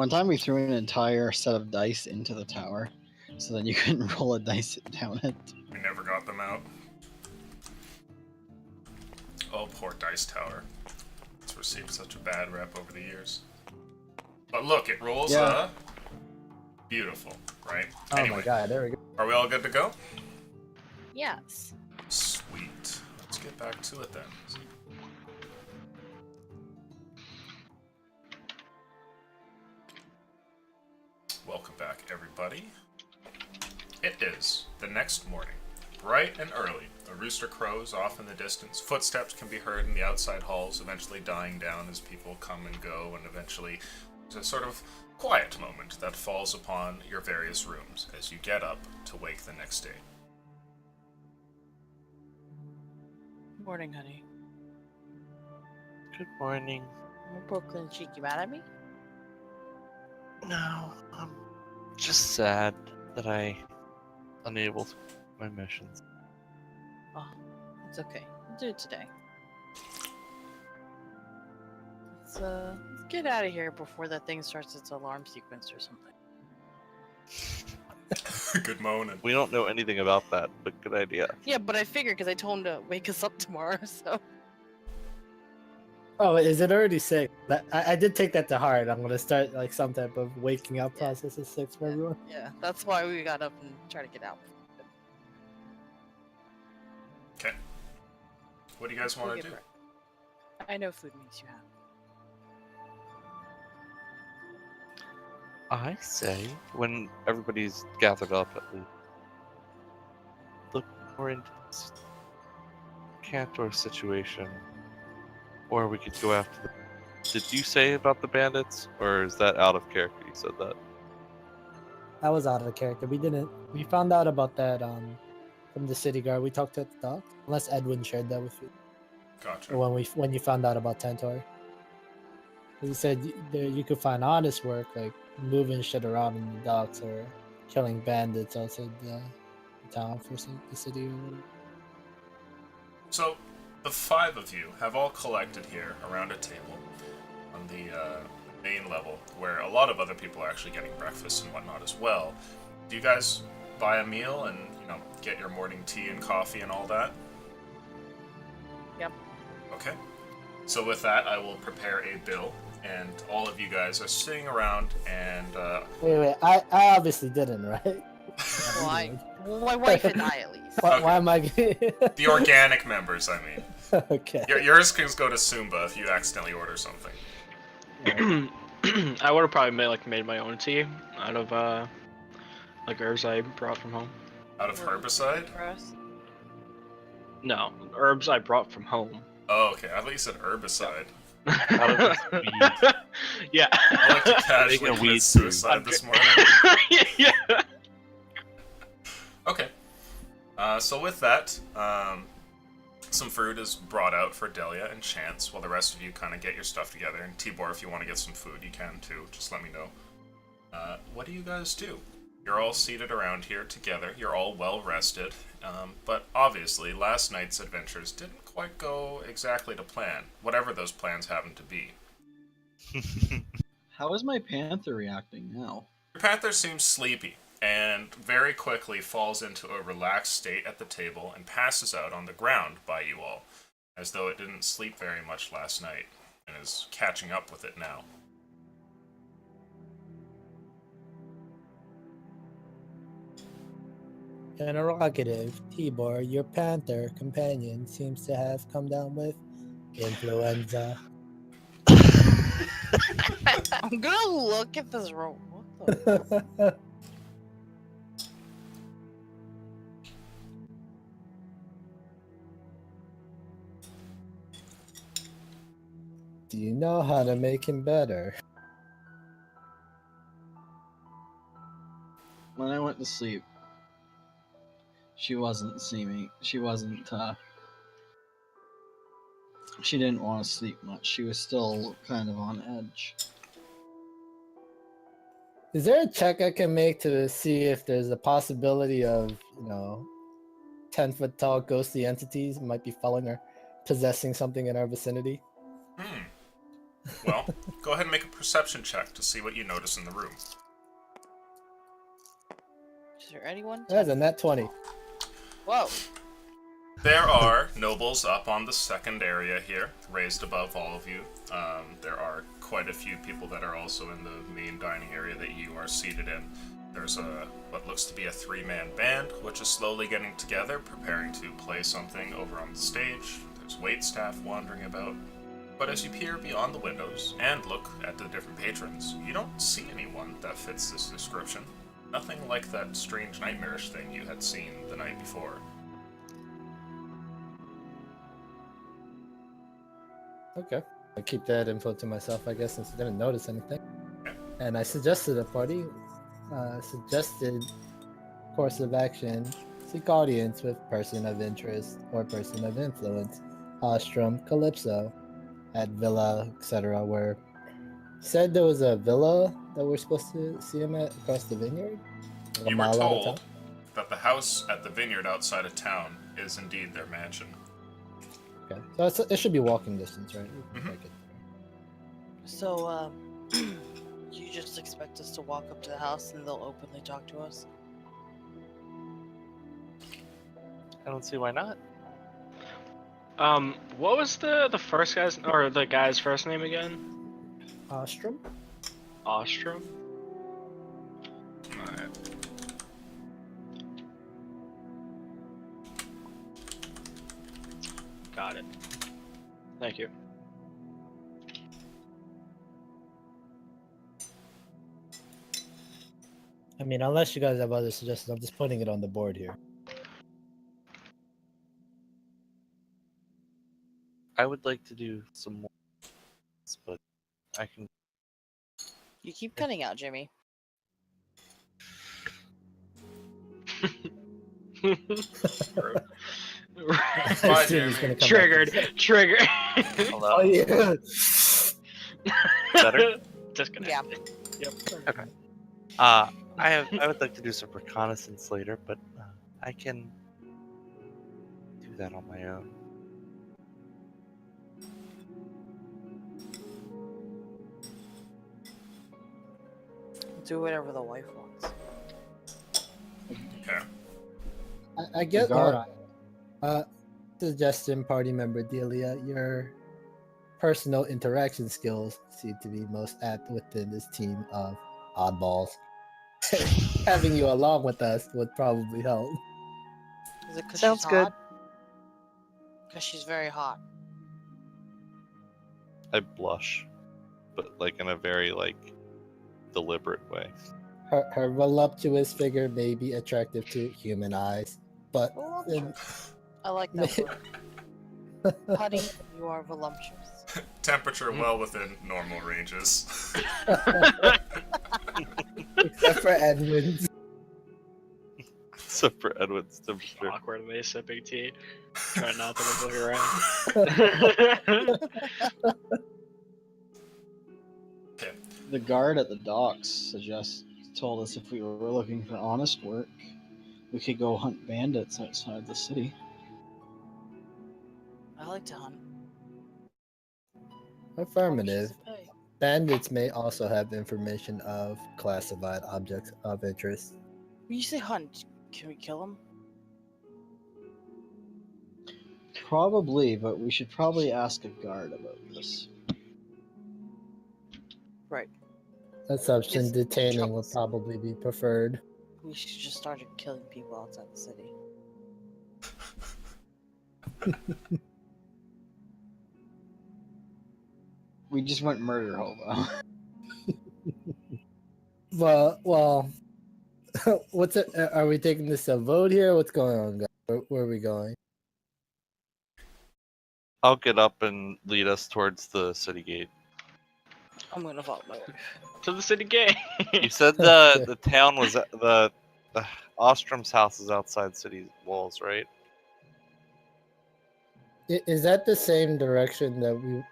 One time we threw an entire set of dice into the tower, so then you couldn't roll a dice down it. We never got them out. Oh, poor Dice Tower. It's received such a bad rep over the years. But look, it rolls beautiful, right? Oh Anyway, my god, there we go. are we all good to go? Yes. Sweet. Let's get back to it then. Welcome back, everybody. It is the next morning, bright and early. A rooster crows off in the distance. Footsteps can be heard in the outside halls, eventually dying down as people come and go, and eventually there's a sort of quiet moment that falls upon your various rooms as you get up to wake the next day. Morning, honey. Good morning. I'm Brooklyn Cheek. You mad at me? No, I'm just sad that I unable to do my missions. Oh, it's okay. We'll do it today. Let's get out of here before that thing starts its alarm sequence or something. Good moaning. We don't know anything about that, but good idea. Yeah, but I figured because I told him to wake us up tomorrow, so. Oh, is it already 6? I did take that to heart. I'm gonna start like some type of waking up process at 6 for everyone. Yeah, that's why we got up and tried to get out. Okay. What do you guys want We'll to get do? back. I know food makes you happy. I say, when everybody's gathered up, at least look more into this Cantor situation, or we could go after the. Did you say about the bandits, or is that out of character? You said that. That was out of the character. We found out about that from the city guard. We talked to the doc. Unless Edwin shared that with you. Gotcha. Or when you found out about Tantor. He said you could find honest work like moving shit around in the docks or killing bandits outside the town for the city or whatever. So, the 5 of you have all collected here around a table on the main level, where a lot of other people are actually getting breakfast and whatnot as well. Do you guys buy a meal and, get your morning tea and coffee and all that? Yep. Okay. So with that, I will prepare a bill, and all of you guys are sitting around and... Wait. I obviously didn't, right? Well, my wife and I, at least. Why am I? the organic members, I mean. Okay. Yours can go to Sumba if you accidentally order something. I would have probably made my own tea out of herbs I brought from home. Out of herbicide? For us. No, herbs I brought from home. Oh, okay. I thought you said herbicide. Out of weed. Yeah. I like to casually Making a commit weed suicide this morning. Yeah. Okay. So with that, some food is brought out for Delia and Chance, while the rest of you kind of get your stuff together. And Tibor, if you want to get some food, you can too. Just let me know. What do you guys do? You're all seated around here together. You're all well rested. But obviously, last night's adventures didn't quite go exactly to plan, whatever those plans happen to be. How is my panther reacting now? Your panther seems sleepy, and very quickly falls into a relaxed state at the table and passes out on the ground by you all, as though it didn't sleep very much last night, and is catching up with it now. Interrogative, Tibor, your panther companion seems to have come down with influenza. I'm gonna look at this roll. What the? Do you know how to make him better? When I went to sleep, she wasn't seeming. She didn't want to sleep much. She was still kind of on edge. Is there a check I can make to see if there's a possibility of, 10-foot tall ghostly entities might be following or possessing something in our vicinity? Well, go ahead and make a perception check to see what you notice in the room. Is there anyone? That's a net 20. Whoa. There are nobles up on the second area here, raised above all of you. There are quite a few people that are also in the main dining area that you are seated in. There's what looks to be a three-man band, which is slowly getting together, preparing to play something over on the stage. There's waitstaff wandering about. But as you peer beyond the windows and look at the different patrons, you don't see anyone that fits this description. Nothing like that strange nightmarish thing you had seen the night before. Okay. I keep that info to myself, I guess, since I didn't notice anything. Okay. And I suggested a party. Suggested course of action. Seek audience with person of interest or person of influence. Ostrom, Calypso, at Villa, etc. Where said there was a villa that we're supposed to see him at across the vineyard. Like a You were mile out of told town. that the house at the vineyard outside of town is indeed their mansion. Okay, so it should be walking distance, right? We can Mhm. make it. So, you just expect us to walk up to the house and they'll openly talk to us? I don't see why not. What was the first guy's or the guy's first name again? Ostrom? Ostrom. Alright. Got it. Thank you. I mean, unless you guys have other suggestions, I'm just putting it on the board here. I would like to do some more, but I can. You keep cutting out, Jimmy. I Bye, assume he's Jeremy. gonna come back. Triggered. Hold Oh on. yeah. Better? Disconnected. Yep. I would like to do some reconnaissance later, but I can do that on my own. Do whatever the wife wants. Okay. I get. Guard. Hold on. Suggestion, party member Delia, your personal interaction skills seem to be most apt within this team of oddballs. Having you along with us would probably help. Is it because Sounds she's good. hot? Because she's very hot. I blush, but like in a very deliberate way. Her voluptuous figure may be attractive to human eyes, but Voluptuous. I like that word. Honey, you are voluptuous. Temperature well within normal ranges. except for Edwin's. Except for Edwin's temperature. Awkwardly sipping tea. Try not to look around. The guard at the docks told us if we were looking for honest work, we could go hunt bandits outside the city. I like to hunt. Affirmative. How much does it pay? Bandits may also have information of classified objects of interest. When you say hunt, can we kill him? Probably, but we should probably ask a guard about this. Right. Assumption It's detaining will troublesome. probably be preferred. We should just start killing people outside the city. We just went murder hobo. Well, what's it? Are we taking this a vote here? What's going on, guys? Where are we going? I'll get up and lead us towards the city gate. I'm gonna vote my wife. To the city gate. You said the town was the Ostrom's house is outside city walls, right? Is that the same direction that we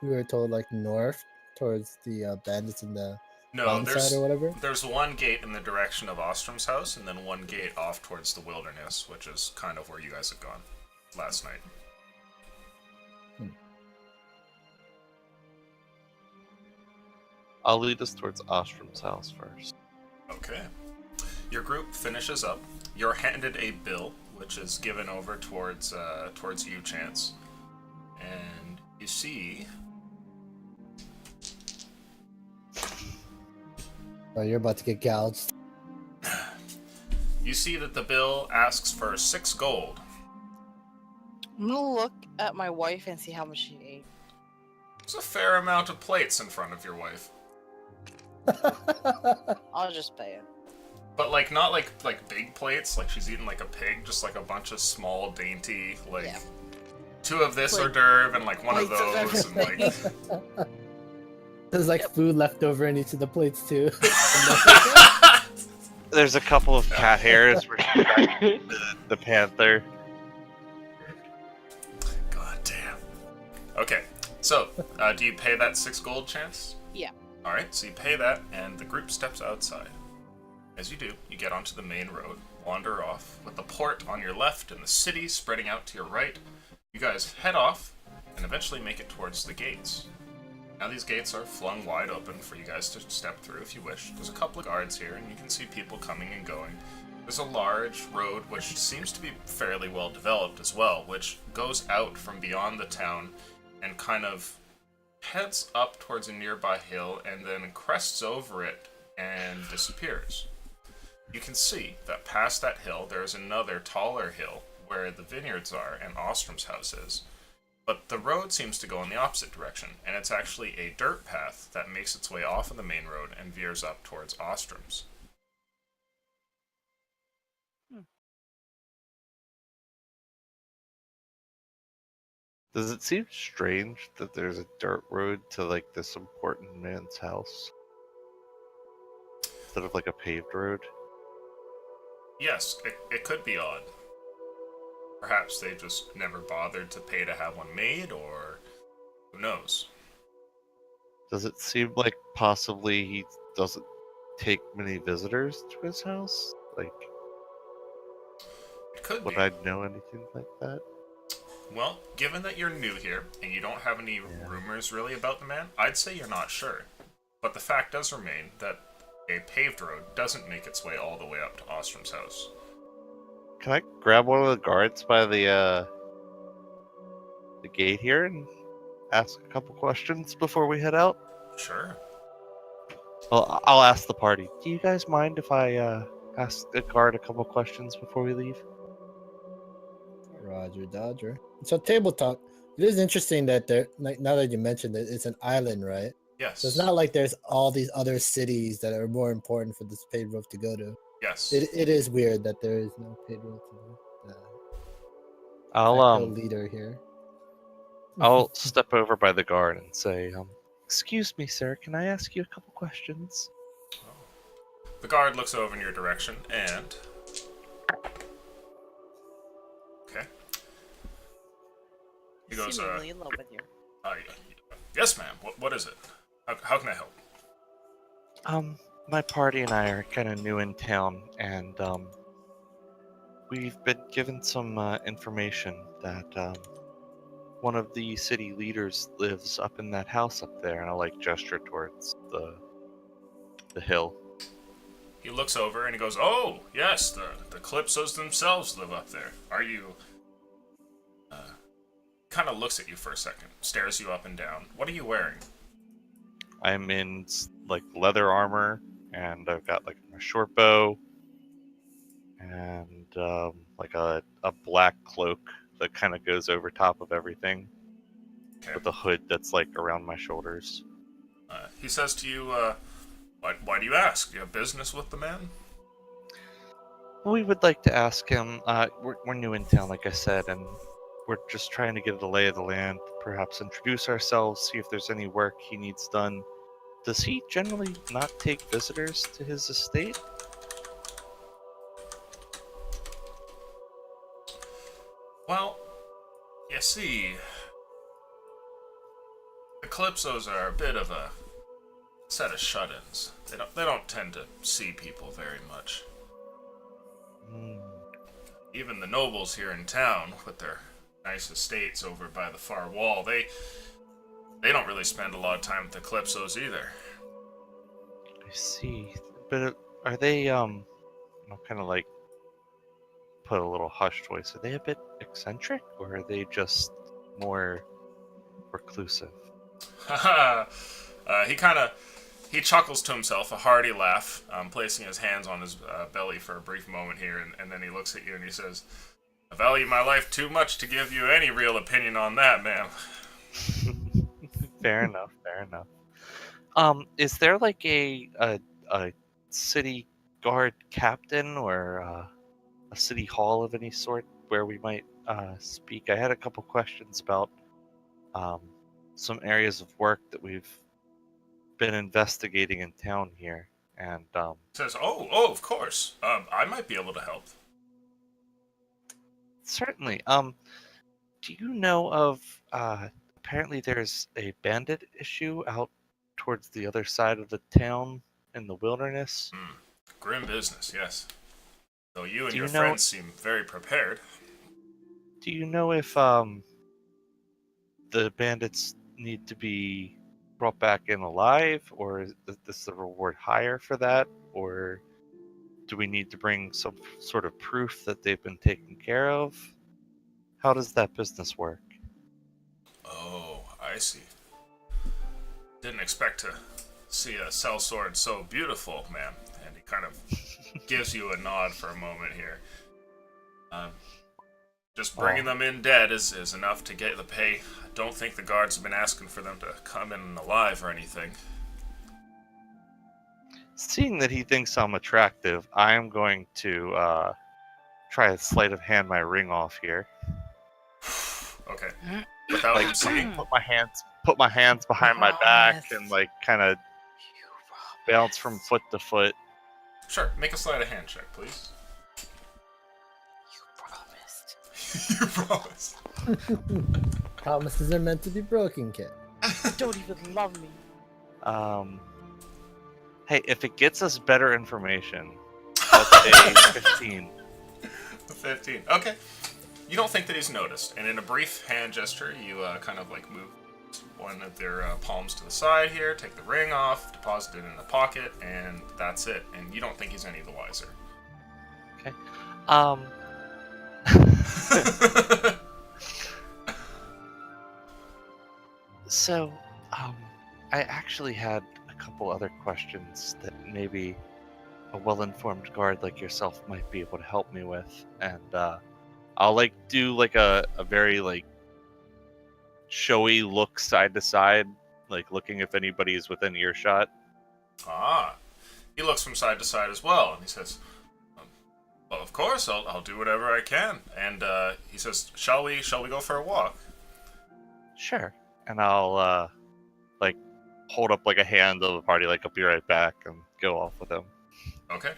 were told, like north towards the bandits in the No, one side or whatever? there's one gate in the direction of Ostrom's house, and then one gate off towards the wilderness, which is kind of where you guys had gone last night. I'll lead us towards Ostrom's house first. Okay. Your group finishes up. You're handed a bill, which is given over towards you, Chance. And you see... Oh, you're about to get gouged. You see that the bill asks for 6 gold. I'm gonna look at my wife and see how much she ate. There's a fair amount of plates in front of your wife. I'll just pay it. But like not like big plates, like she's eating like a pig, just like a bunch of small, dainty, like Yeah. 2 of this Like, hors d'oeuvre and like one of plates of those, and like everything. There's like food left over in each of the plates too. There's a couple of cat hairs where she got the panther. God damn. Okay, so do you pay that 6 gold, Chance? Yeah. All right, so you pay that, and the group steps outside. As you do, you get onto the main road, wander off, with the port on your left and the city spreading out to your right. You guys head off, and eventually make it towards the gates. Now these gates are flung wide open for you guys to step through if you wish. There's a couple of guards here, and you can see people coming and going. There's a large road which seems to be fairly well developed as well, which goes out from beyond the town and kind of heads up towards a nearby hill and then crests over it and disappears. You can see that past that hill there's another taller hill where the vineyards are and Ostrom's house is. But the road seems to go in the opposite direction, and it's actually a dirt path that makes its way off of the main road and veers up towards Ostrom's. Does it seem strange that there's a dirt road to like this important man's house instead of like a paved road? Yes, it could be odd. Perhaps they just never bothered to pay to have one made, or who knows? Does it seem like possibly he doesn't take many visitors to his house? Like, It could would be. I know anything like that? Well, given that you're new here and you don't have any rumors really about the man, I'd say you're not sure. But the fact does remain that a paved road doesn't make its way all the way up to Ostrom's house. Can I grab one of the guards by the gate here and ask a couple questions before we head out? Sure. Well, I'll ask the party. Do you guys mind if I ask the guard a couple questions before we leave? Roger Dodger. So tabletop. It is interesting that there, like now that you mentioned it, it's an island, right? Yes. So it's not like there's all these other cities that are more important for this paved road to go to. Yes. It is weird that there is no paved road to I'll the leader here. I'll step over by the guard and say, excuse me, sir, can I ask you a couple questions? The guard looks over in your direction and... Okay. He goes, Seemingly in love with you. yes, ma'am. What is it? How can I help? My party and I are kind of new in town, and we've been given some information that one of the city leaders lives up in that house up there, and I'll like gesture towards the hill. He looks over and he goes, oh, yes, the Calypsos themselves live up there. Are you... kind of looks at you for a second, stares you up and down. What are you wearing? I'm in like leather armor, and I've got like my short bow, and like a black cloak that kind of goes over top of everything, Okay. with a hood that's like around my shoulders. He says to you, why do you ask? Do you have business with the man? We would like to ask him. We're new in town, like I said, and we're just trying to get the lay of the land, perhaps introduce ourselves, see if there's any work he needs done. Does he generally not take visitors to his estate? Well, you see, the Calypsos are a bit of a set of shut-ins. They don't tend to see people very much. Even the nobles here in town, with their nice estates over by the far wall, they don't really spend a lot of time with the Calypsos either. I see. But are they I'm kind of like put a little hushed voice. Are they a bit eccentric, or are they just more reclusive? He chuckles to himself, a hearty laugh, placing his hands on his belly for a brief moment here, and then he looks at you and he says, "I value my life too much to give you any real opinion on that, ma'am." Fair enough. Fair enough. Is there like a city guard captain or a city hall of any sort where we might speak? I had a couple questions about um, some areas of work that we've been investigating in town here, and Says, "Oh, of course. I might be able to help." certainly. Do you know of? Apparently, there's a bandit issue out towards the other side of the town in the wilderness. Grim business, yes. Though you and Do your you know- friends seem very prepared. Do you know if the bandits need to be brought back in alive, or is this the reward higher for that, or do we need to bring some sort of proof that they've been taken care of? How does that business work? Oh, I see. Didn't expect to see a sellsword so beautiful, ma'am. And he kind of gives you a nod for a moment here. Just bringing them in dead is enough to get the pay. I don't think the guards have been asking for them to come in alive or anything. Seeing that he thinks I'm attractive, I am going to try a sleight of hand my ring off here. Okay. Without him seeing. Put my hands behind my back and like kind of bounce from foot to foot. Sure, make a sleight of hand check, please. You You promised. promise. Promises are meant to be broken, kid. Don't even love me. Hey, if it gets us better information, let's say 15. 15. Okay. You don't think that he's noticed, and in a brief hand gesture, you kind of like move one of their palms to the side here, take the ring off, deposit it in the pocket, and that's it. And you don't think he's any the wiser. Okay. So, I actually had a couple other questions that maybe a well-informed guard like yourself might be able to help me with, and I'll like do like a very like showy look side to side, like looking if anybody is within earshot. Ah. He looks from side to side as well, and he says, "Well, of course, I'll do whatever I can." And he says, "Shall we go for a walk?" Sure. And I'll like hold up like a hand of the party, like I'll be right back, and go off with him. Okay.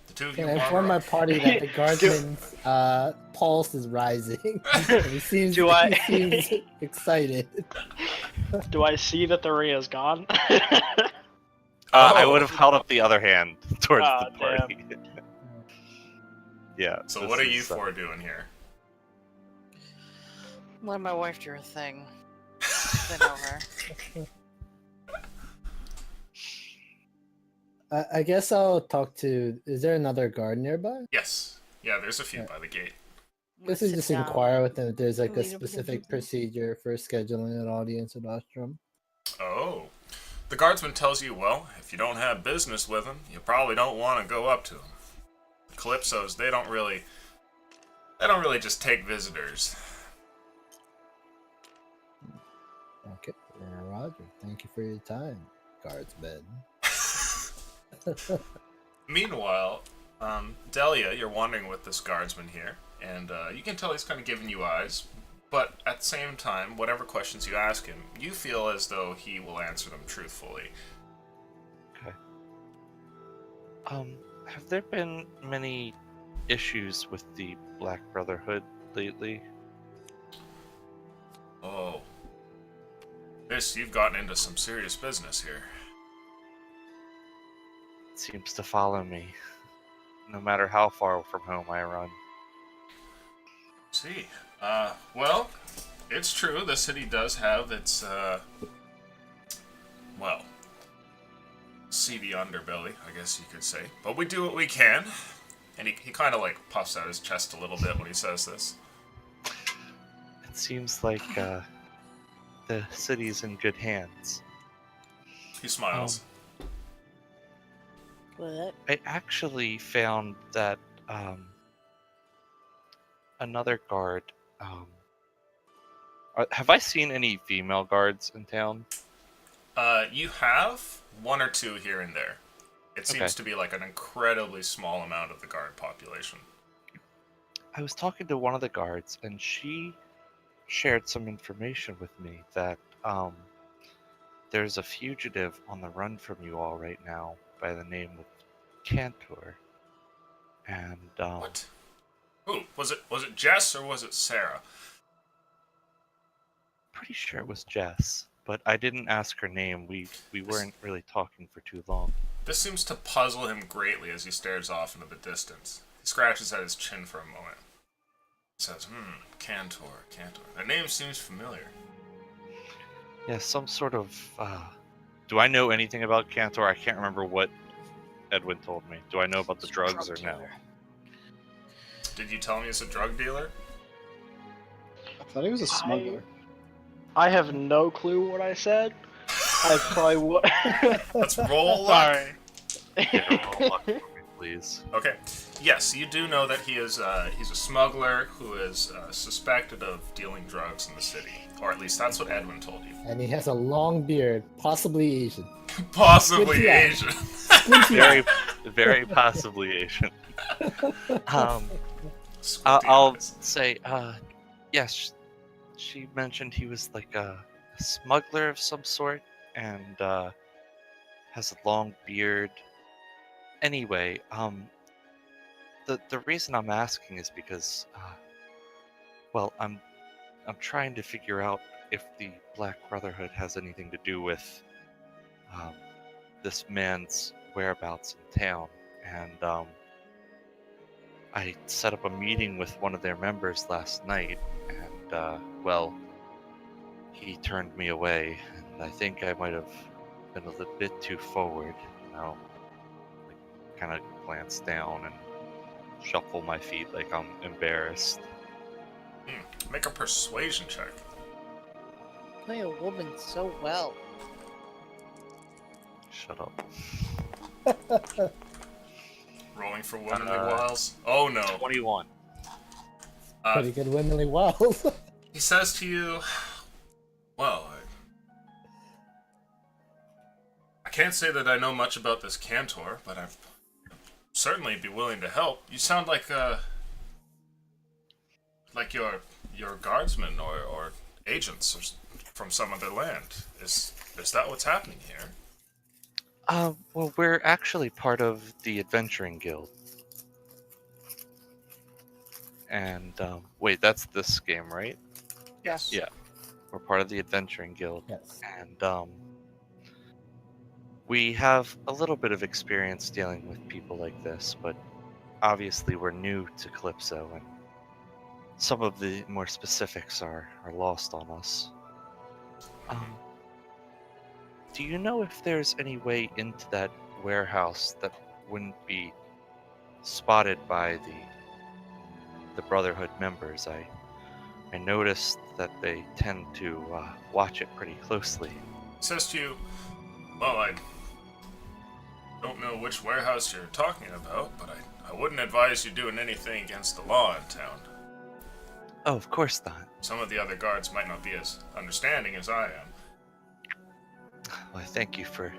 The two of you Can I wander inform my off. party that the guardsman's pulse is rising? he seems, Do I- he seems excited. Do I see that the ring is gone? I would have held up the other hand towards Aw, the party. Yeah. So this what are you is, four doing here? Let my wife do her thing. Then over. I guess I'll talk to. Is there another guard nearby? Yes. Yeah, there's a few by the gate. This is Sit just down. inquire with them if there's like a Lead 'em to specific the- procedure for scheduling an audience with Ostrom. Oh. The guardsman tells you, well, if you don't have business with him, you probably don't want to go up to him. Calypsos, they don't really just take visitors. Okay, Roger. Thank you for your time, guardsman. Meanwhile, Delia, you're wandering with this guardsman here, and you can tell he's kind of giving you eyes, but at the same time, whatever questions you ask him, you feel as though he will answer them truthfully. Have there been many issues with the Black Brotherhood lately? Oh. You've gotten into some serious business here. It seems to follow me, no matter how far from home I run. See. Well, it's true, the city does have its, well, seedy underbelly, I guess you could say. But we do what we can. And he kind of like puffs out his chest a little bit when he says this. It seems like the city's in good hands. He smiles. What? I actually found that another guard. Have I seen any female guards in town? You have one or two here and there. It seems Okay. to be like an incredibly small amount of the guard population. I was talking to one of the guards, and she shared some information with me that there's a fugitive on the run from you all right now by the name of Cantor. And What? Who? Was it Jess or was it Sarah? pretty sure it was Jess, but I didn't ask her name. We weren't really talking for too long. This seems to puzzle him greatly as he stares off into the distance. He scratches at his chin for a moment. He says, Cantor. That name seems familiar. Yeah, some sort of. Do I know anything about Cantor? I can't remember what Edwin told me. Do I know about the drugs or no? Did you tell me he's a drug dealer? I thought he was a smuggler. I have no clue what I said. I probably would. Let's roll luck. Sorry. Yeah, roll luck for me, please. Okay. Yes, you do know that he's a smuggler who is suspected of dealing drugs in the city. Or at least that's what Edwin told you. And he has a long beard, possibly Asian. Possibly Squinty eye. Asian. Squinty eye. Very possibly Asian. Squinty I'll eyes. say, yes, she mentioned he was like a smuggler of some sort and has a long beard. Anyway, the reason I'm asking is because, well, I'm trying to figure out if the Black Brotherhood has anything to do with this man's whereabouts in town, and I set up a meeting with one of their members last night, and well, he turned me away, and I think I might have been a little bit too forward, like, kind of glance down and shuffle my feet like I'm embarrassed. Make a persuasion check. Play a woman so well. Shut up. Rolling for womanly wiles. Oh no. 21. Pretty good womanly wiles. He says to you, well, I can't say that I know much about this Cantor, but I'd certainly be willing to help. You sound like your guardsmen or agents from some other land. Is that what's happening here? Well, we're actually part of the Adventuring Guild. And, wait, that's this game, right? Yes. Yeah. We're part of the Adventuring Guild. Yes. And, we have a little bit of experience dealing with people like this, but obviously we're new to Calypso, and some of the more specifics are lost on us. Do you know if there's any way into that warehouse that wouldn't be spotted by the Brotherhood members? I noticed that they tend to watch it pretty closely. He says to you, well, I don't know which warehouse you're talking about, but I wouldn't advise you doing anything against the law in town. Oh, of course not. Some of the other guards might not be as understanding as I am. Well, I thank you for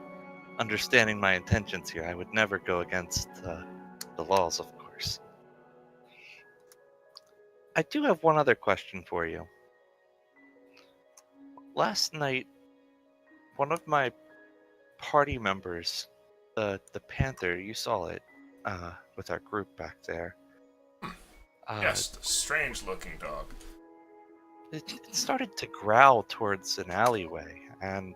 understanding my intentions here. I would never go against the laws, of course. I do have one other question for you. Last night, one of my party members, the Panther, you saw it with our group back there. Yes, the strange-looking dog. It started to growl towards an alleyway, and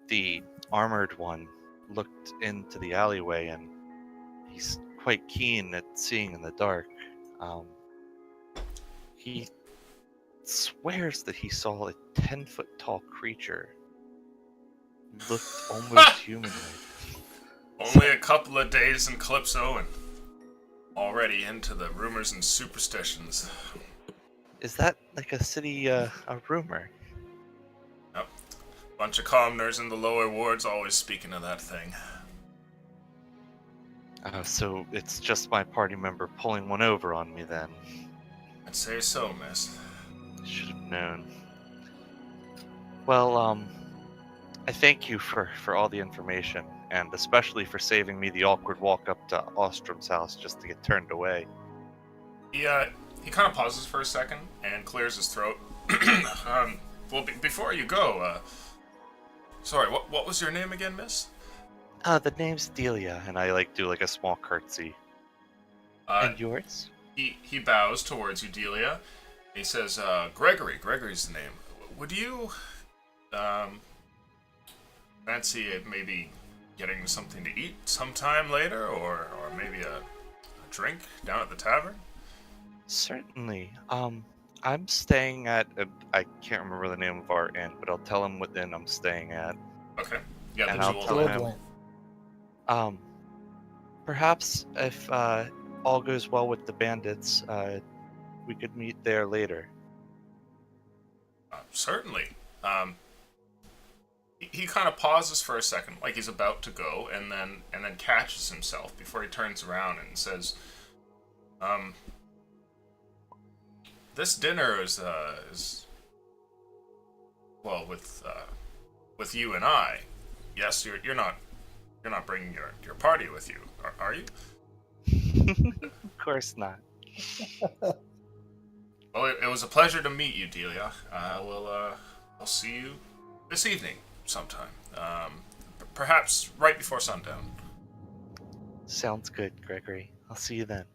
the armored one looked into the alleyway, and he's quite keen at seeing in the dark. He swears that he saw a 10-foot tall creature Looked almost humanoid. Only a couple of days in Calypso and already into the rumors and superstitions. Is that like a city, a rumor? Yep. Bunch of commoners in the lower wards always speaking of that thing. So it's just my party member pulling one over on me then. I'd say so, miss. Should have known. Well, I thank you for all the information, and especially for saving me the awkward walk up to Ostrom's house just to get turned away. He kind of pauses for a second and clears his throat. Well, before you go, sorry, what was your name again, miss? The name's Delia, and I do like a small curtsy. And yours? He bows towards you, Delia. He says, Gregory. Gregory's the name. Would you, fancy maybe getting something to eat sometime later, or maybe a drink down at the tavern? Certainly. I'm staying at, I can't remember the name of our inn, but I'll tell him what inn I'm staying at. Okay. Yeah, And the I'll jewel. tell him. Woodland. Perhaps if all goes well with the bandits, we could meet there later. Certainly. He kind of pauses for a second, like he's about to go, and then catches himself before he turns around and says, "This dinner is well with you and I. Yes, you're not bringing your party with you, are you?" Of course not. Well, it was a pleasure to meet you, Delia. I'll see you this evening sometime. Perhaps right before sundown. Sounds good, Gregory. I'll see you then.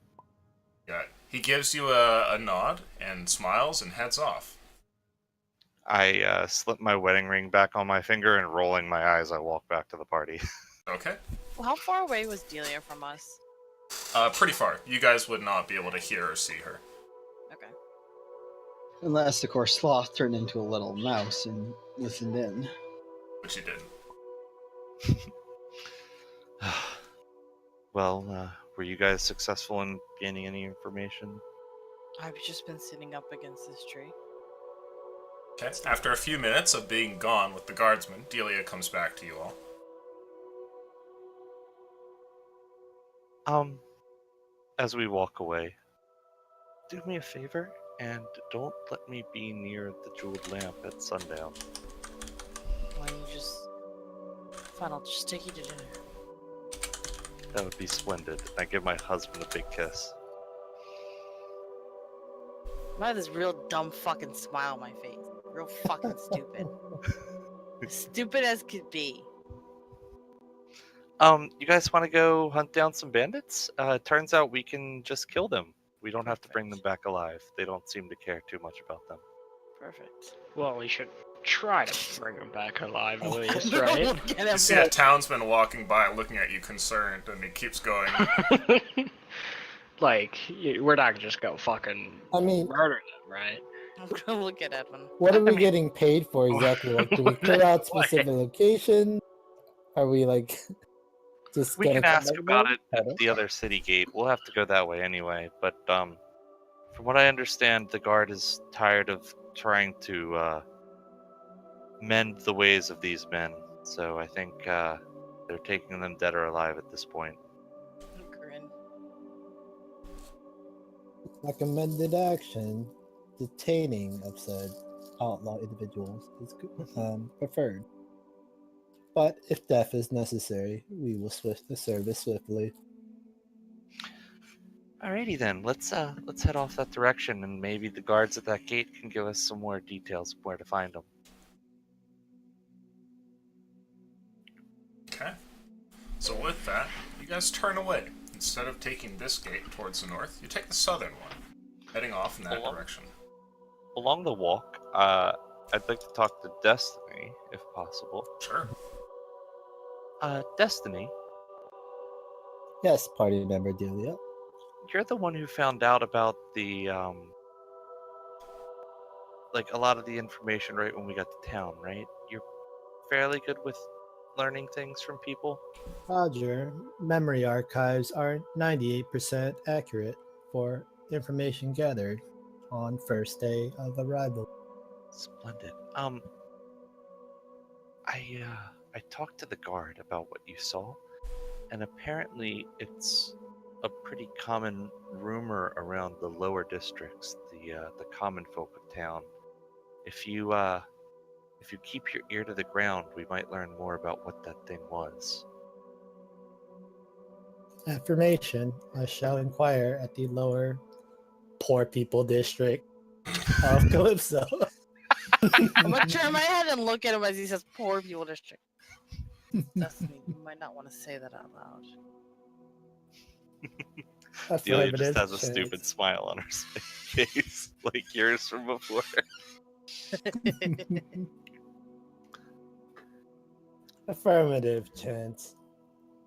Yeah. He gives you a nod and smiles and heads off. I slip my wedding ring back on my finger and rolling my eyes, I walk back to the party. Okay. Well, how far away was Delia from us? Pretty far. You guys would not be able to hear or see her. Okay. Unless, of course, Sloth turned into a little mouse and listened in. Which he did. Well, were you guys successful in gaining any information? I've just been sitting up against this tree. Okay. After a few minutes of being gone with the guardsmen, Delia comes back to you all. As we walk away, do me a favor and don't let me be near the jeweled lamp at sundown. Why don't you just... Fine, I'll just take you to dinner. That would be splendid. I give my husband a big kiss. I have this real dumb fucking smile on my face. Real fucking stupid. Stupid as could be. You guys want to go hunt down some bandits? Turns out we can just kill them. We don't have to bring them back alive. They don't seem to care too much about them. Perfect. Well, we should try to bring him back alive at least, right? Look at You him. see a townsman walking by looking at you concerned, and he keeps going. Like, we're not just go fucking I mean, murder them, right? I'm gonna look at Edwin. what are we I mean- getting paid for exactly? Like, do we clear out specific locations? Are we like just We gonna can come ask back about there? it at the other city gate. We'll have to go that way anyway. But from what I understand, the guard is tired of trying to mend the ways of these men. So I think they're taking them dead or alive at this point. Grin. Recommended action: detaining of said outlaw individuals is preferred. But if death is necessary, we will serve it swiftly. Alrighty then, let's head off that direction, and maybe the guards at that gate can give us some more details of where to find them. Okay. So with that, you guys turn away. Instead of taking this gate towards the north, you take the southern one, heading off in that Along- direction. Along the walk, I'd like to talk to Destiny, if possible. Sure. Destiny, Yes, party member Delia. you're the one who found out about the like a lot of the information right when we got to town, right? You're fairly good with learning things from people? Roger, memory archives are 98% accurate for information gathered on first day of arrival. Splendid. I talked to the guard about what you saw, and apparently it's a pretty common rumor around the lower districts, the common folk of town. If you keep your ear to the ground, we might learn more about what that thing was. Affirmation, I shall inquire at the lower poor people district of Calypso. I'm gonna turn my head and look at him as he says poor people district. Destiny, you might not want to say that out loud. Delia just Affirmative has a chance. stupid smile on her face, like yours from before. Affirmative chance.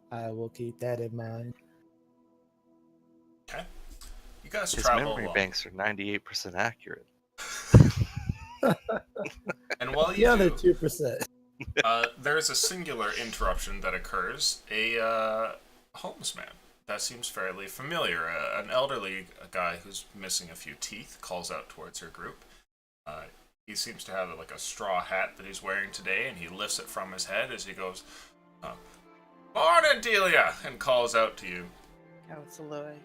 I will keep that in mind. Okay. You guys His travel memory along. banks are 98% accurate. And while The you other do, 2%. there's a singular interruption that occurs. A homeless man that seems fairly familiar. An elderly guy who's missing a few teeth calls out towards your group. He seems to have like a straw hat that he's wearing today, and he lifts it from his head as he goes, "Morning, Delia!" and calls out to you. Oh, it's Louis.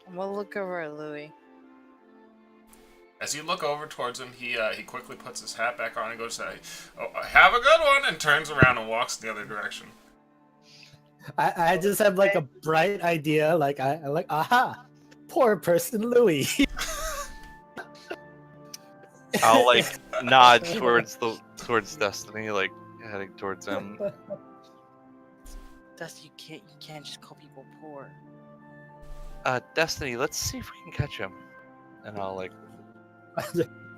I'm gonna look over at Louis. As you look over towards him, he quickly puts his hat back on and goes, "Oh, have a good one," and turns around and walks the other direction. I just have like a bright idea. Like I like, aha, poor person Louis. I'll like nod towards Destiny, like heading towards him. Dusty, you can't just call people poor. Destiny, let's see if we can catch him. And I'll like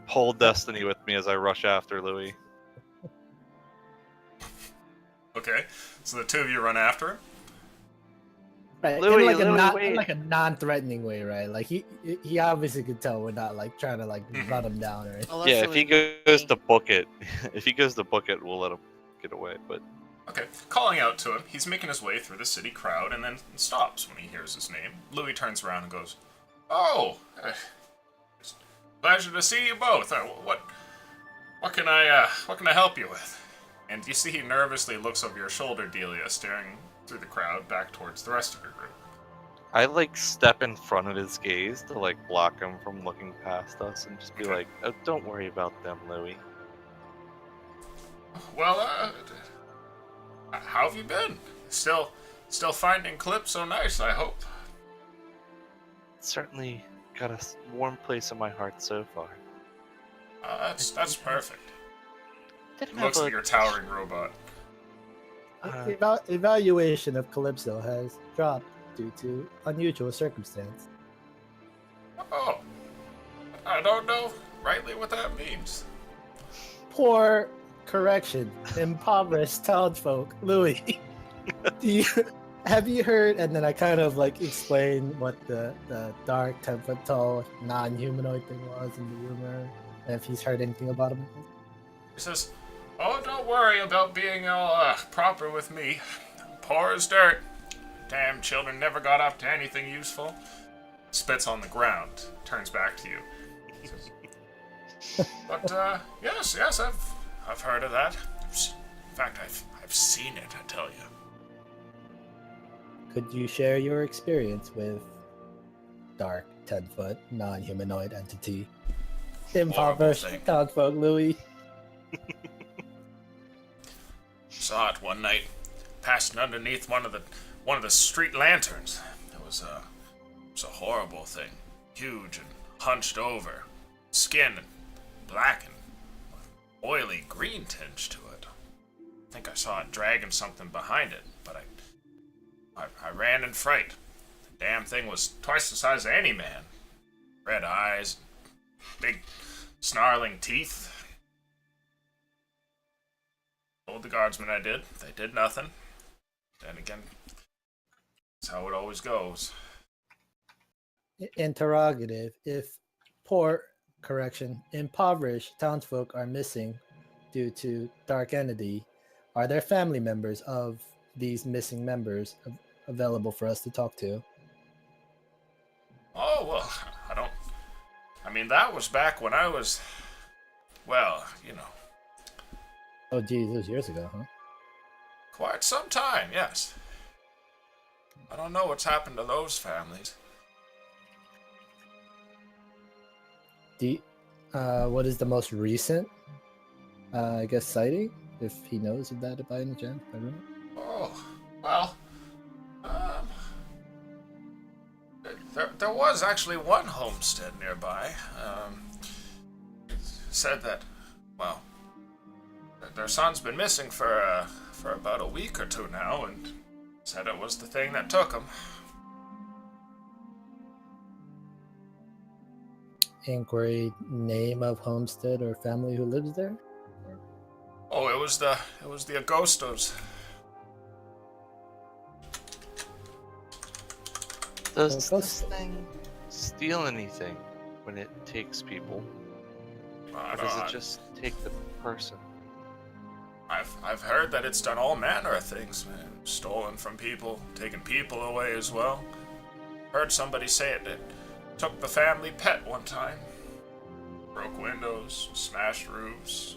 hold Destiny with me as I rush after Louis. Okay, so the two of you run after him. Right, Louis, in like wait. in like a non-threatening way, right? Like he obviously could tell we're not like trying to like run him down or anything. Unless Yeah, it if he was goes me. to book it, we'll let him get away. But Okay, calling out to him, he's making his way through the city crowd and then stops when he hears his name. Louis turns around and goes, "Oh, pleasure to see you both. What can I help you with?" And you see he nervously looks over your shoulder, Delia, staring through the crowd back towards the rest of your group. I like step in front of his gaze to like block him from looking past us and just be Okay. like, "Oh, don't worry about them, Louis." Well, how have you been? Still finding clips so nice, I hope. Certainly got a warm place in my heart so far. That's perfect. Didn't Looks have at your towering robot. Evaluation of Calypso has dropped due to unusual circumstance. Oh, I don't know rightly what that means. Poor correction, impoverished townsfolk. Louis, have you heard? And then I kind of like explain what the dark 10-foot tall non-humanoid thing was in the rumor, and if he's heard anything about him. He says, "Oh, don't worry about being all proper with me. Poor as dirt. Damn children never got up to anything useful." Spits on the ground, turns back to you. He says, "But yes, I've heard of that. In fact, I've seen it. I tell you." Could you share your experience with dark 10-foot non-humanoid entity? Impoverished thing. townsfolk, Louis. Saw it one night, passing underneath one of the street lanterns. It was a horrible thing, huge and hunched over, skin black and oily green tinge to it. I think I saw it dragging something behind it, but I ran in fright. The damn thing was twice the size of any man. Red eyes, big snarling teeth. Told the guardsmen I did. They did nothing. Then again, that's how it always goes. Interrogative. If impoverished townsfolk are missing due to Dark Entity, are there family members of these missing members available for us to talk to? Oh, well, I mean, that was back when I was, well, Oh, geez, it was years ago, huh? quite some time, yes. I don't know what's happened to those families. What is the most recent, I guess, sighting? If he knows of that by any chance, I don't know. Oh, well, there was actually one homestead nearby. Said that, well, their son's been missing for about a week or two now, and said it was the thing that took him. Inquiry name of homestead or family who lives there? Oh, it was the Agostos. Does Well, this thing steal anything when it takes people? Or does it just take the person? I've heard that it's done all manner of things, man. Stolen from people, taken people away as well. Heard somebody say it took the family pet one time. Broke windows, smashed roofs.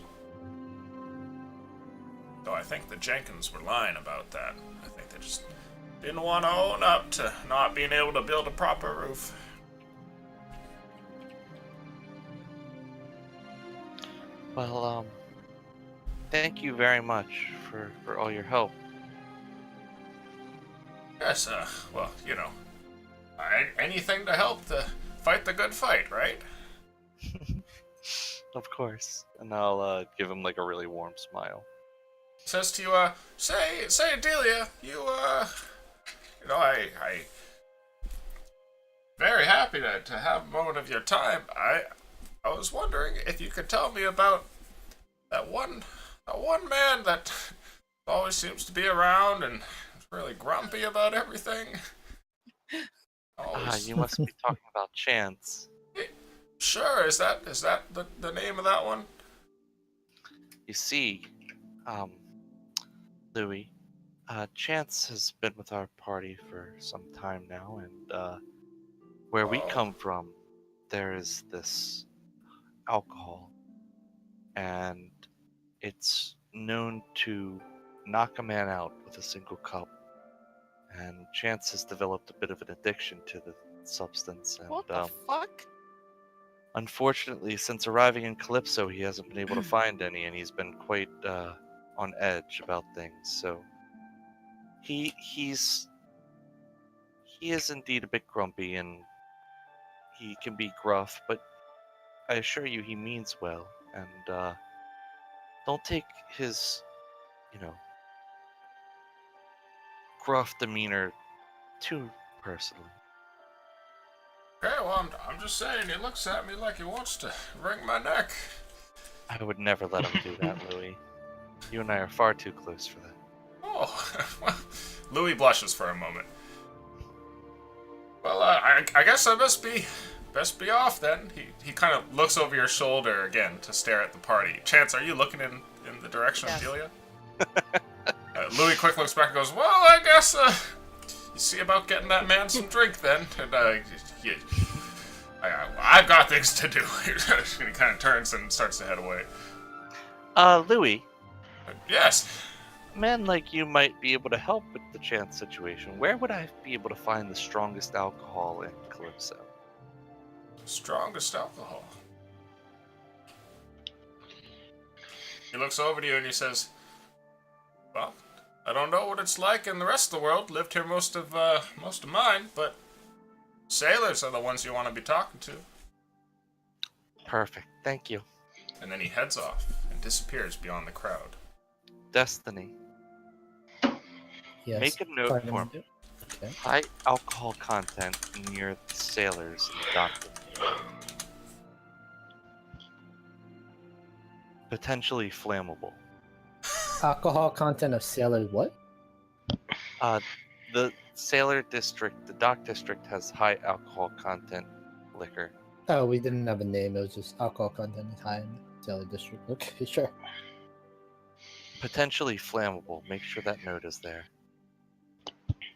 Though I think the Jenkins were lying about that. I think they just didn't want to own up to not being able to build a proper roof. Well, thank you very much for all your help. Yes, well, anything to help fight the good fight, right? Of course. And I'll give him like a really warm smile. Says to you, say, Delia, I very happy to have a moment of your time. I was wondering if you could tell me about that one man that always seems to be around and is really grumpy about everything. You must be talking about Chance. Sure, is that the name of that one? You see, Louis, Chance has been with our party for some time now, and where we come from, there is this alcohol, and it's known to knock a man out with a single cup. And Chance has developed a bit of an addiction to the substance, and What the fuck? unfortunately, since arriving in Calypso, he hasn't been able to find any, and he's been quite on edge about things. So he is indeed a bit grumpy, and he can be gruff, but I assure you he means well, and don't take his, gruff demeanor too personally. Okay, well, I'm just saying, he looks at me like he wants to wring my neck. I would never let him do that, Louis. You and I are far too close for that. Oh, well, Louis blushes for a moment. Well, I guess I best be off then. He kind of looks over your shoulder again to stare at the party. Chance, are you looking in the direction of Delia? Louis quick looks back and goes, well, I guess, you see about getting that man some drink then. And, I've got things to do. And he kind of turns and starts to head away. Louis, Yes. a man like you might be able to help with the Chance situation. Where would I be able to find the strongest alcohol in Calypso? Strongest alcohol. He looks over to you and he says, well, I don't know what it's like in the rest of the world. Lived here most of mine, but sailors are the ones you want to be talking to. Perfect, thank you. And then he heads off and disappears beyond the crowd. Destiny, Yes. make a note Pardon for me. me. Okay. High alcohol content near the sailors and the doctor. Potentially flammable. Alcohol content of sailors. What? The sailor district, the dock district, has high alcohol content liquor. Oh, we didn't have a name. It was just alcohol content is high in the sailor district. Okay, sure. potentially flammable. Make sure that note is there.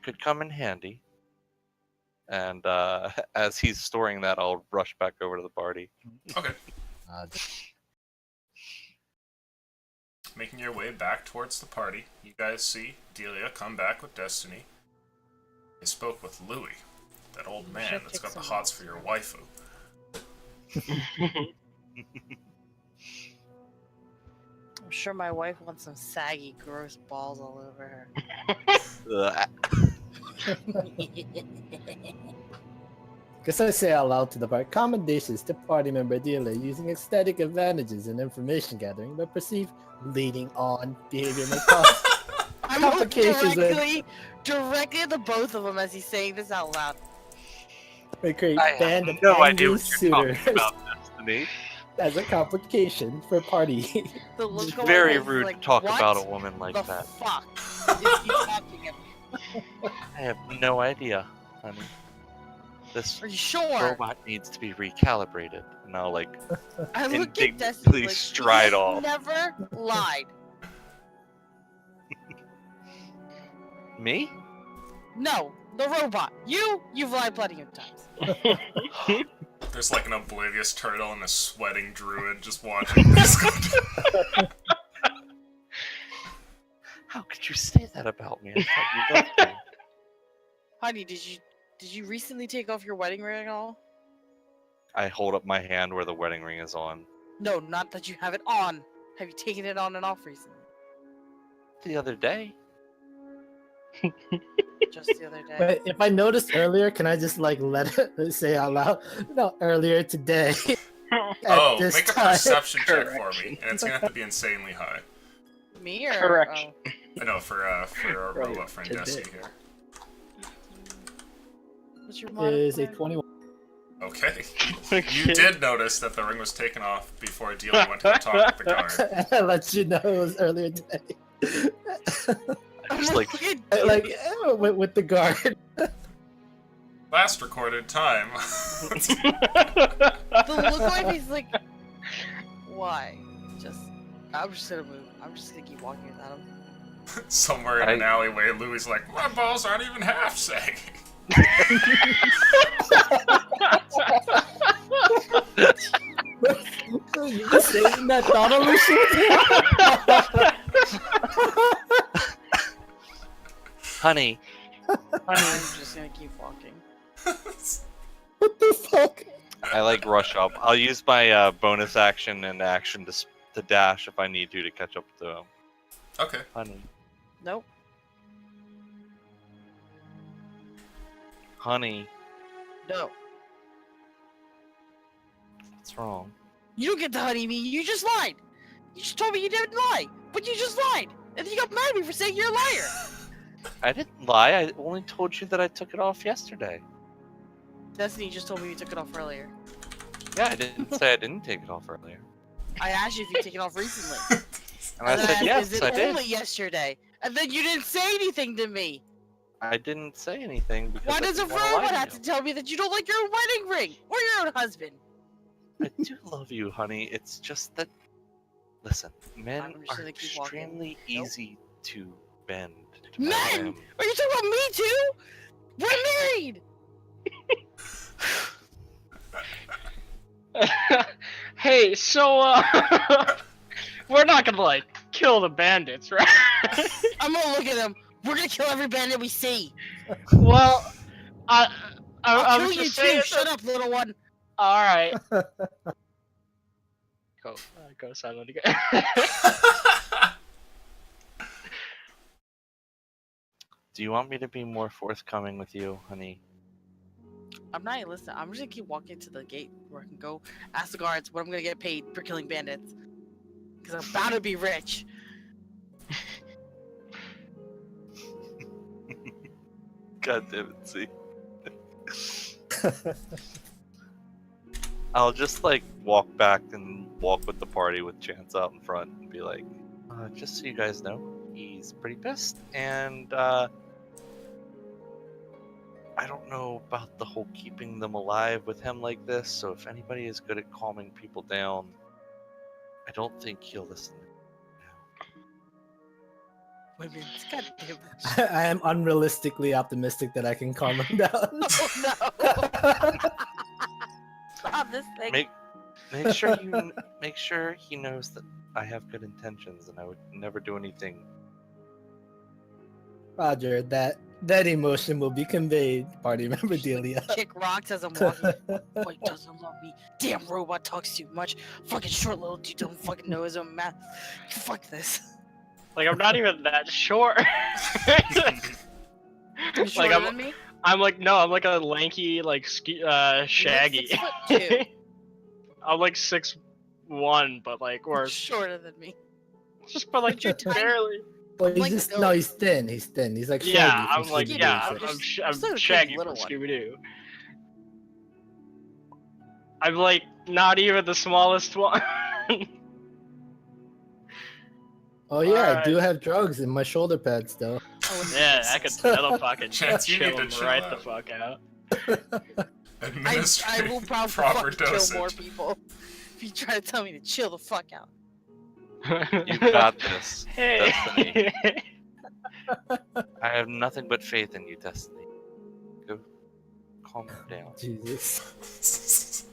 Could come in handy. And as he's storing that, I'll rush back over to the party. Okay. Uh, Making your way back towards the party, you guys see Delia come back with Destiny. They spoke with Louis, that old man Should that's take got the some hots for your waifu. I'm sure my wife wants some saggy, gross balls all over her. Ugh. Guess I say out loud to the party, commendations to party member Dealer using aesthetic advantages in information gathering, but perceived leading on behavior may cause I'm complications directly at the both of them as he's saying this out loud. may create I band have of no angry idea what you're suitors talking about, Destiny. as a complication for party. The look It's on very my face is rude like, to talk what about a woman like the that. fuck is he talking about? I have no idea, honey. This Are you sure? robot needs to be recalibrated. And I'll like I look at indignantly Destiny like, stride he off. never lied. Me? No, the robot. You've lied plenty of times. There's like an oblivious turtle and a sweating druid just watching this. How could you say that about me? I thought you loved me. Honey, did you recently take off your wedding ring at all? I hold up my hand where the wedding ring is on. No, not that you have it on. Have you taken it on and off recently? The other day. Just the other day. But if I noticed earlier, can I just like let it say out loud? No, earlier today. at Oh, this make a time. perception check for Correction. me, and it's gonna have to be insanely high. Me or Correction. I know for our Right, robot friend today. Destiny here. What's your Is a modifier? 21. Okay. You did notice that the ring was taken off before Delia went to go talk with the guard. I let you know it was earlier today. I just like like with the guard. Last recorded time. The look on my face is like, why? I'm just gonna move. I'm just gonna keep walking without him. Somewhere in an alleyway, Louis like, my balls aren't even half saggy. You just saying that thought illusion? honey. I'm just gonna keep walking. What the fuck? I like rush up. I'll use my bonus action and action to dash if I need to catch up to him. Okay. Honey. Nope. Honey. No. What's wrong? You don't get to honey me. You just lied. You just told me you didn't lie, but you just lied, and then you got mad at me for saying you're a liar. I didn't lie. I only told you that I took it off yesterday. Destiny just told me you took it off earlier. Yeah, I didn't say I didn't take it off earlier. I asked you if you took it off recently. And I then said asked, yes, is it I did. only yesterday? And then you didn't say anything to me. I didn't say anything because Why I does a didn't wanna lie robot to have you. to tell me that you don't like your own wedding ring or your own husband? I do love you, honey. It's just that, listen, men I'm just are gonna keep walking. extremely Nope. easy to bend. To my Men? whim. Are you talking about me too? We're married. Hey, so we're not gonna like kill the bandits, right? I'm gonna look at them. We're gonna kill every bandit we see. Well, I I'll was kill you just too. saying. Shut up, little one. All right. Go silent again. Do you want me to be more forthcoming with you, honey? I'm not listening. I'm just gonna keep walking to the gate where I can go ask the guards what I'm gonna get paid for killing bandits. Cause I'm about to be rich. God damn it, see. I'll just like walk back and walk with the party with Chance out in front and be like, just so you guys know, he's pretty pissed, and I don't know about the whole keeping them alive with him like this, so if anybody is good at calming people down, I don't think he'll listen. women. God damn it. I am unrealistically optimistic that I can calm him down. Oh no! Stop this thing. Make sure make sure he knows that I have good intentions and I would never do anything. Roger, that emotion will be conveyed. Party member Delia. Kick rocks as I'm walking. Boy doesn't love me. Damn robot talks too much. Fucking short little dude don't fucking know his own math. Fuck this. Like, I'm not even that short. You shorter I'm- than me? I'm like, no, I'm like a lanky, like, Shaggy. You're like 6'2". I'm like 6'1", but like, or Shorter than me. just, but like, You're tiny. barely. But he's like just the no, goat. he's thin. He's thin. He's like Shaggy Yeah, from I'm like, Scooby-Doo, yeah, so- I'm still a Shaggy little from one. Scooby Doo. I'm like not even the smallest one. Oh yeah, I Alright. do have drugs in my shoulder pads though. Yeah, that'll fucking Chance, you chill need to him chill right out. the fuck out. Administer I will probably proper fucking dosage. kill more people if you try to tell me to chill the fuck out. You got this, Hey. Destiny. I have nothing but faith in you, Destiny. Go calm down. Jesus.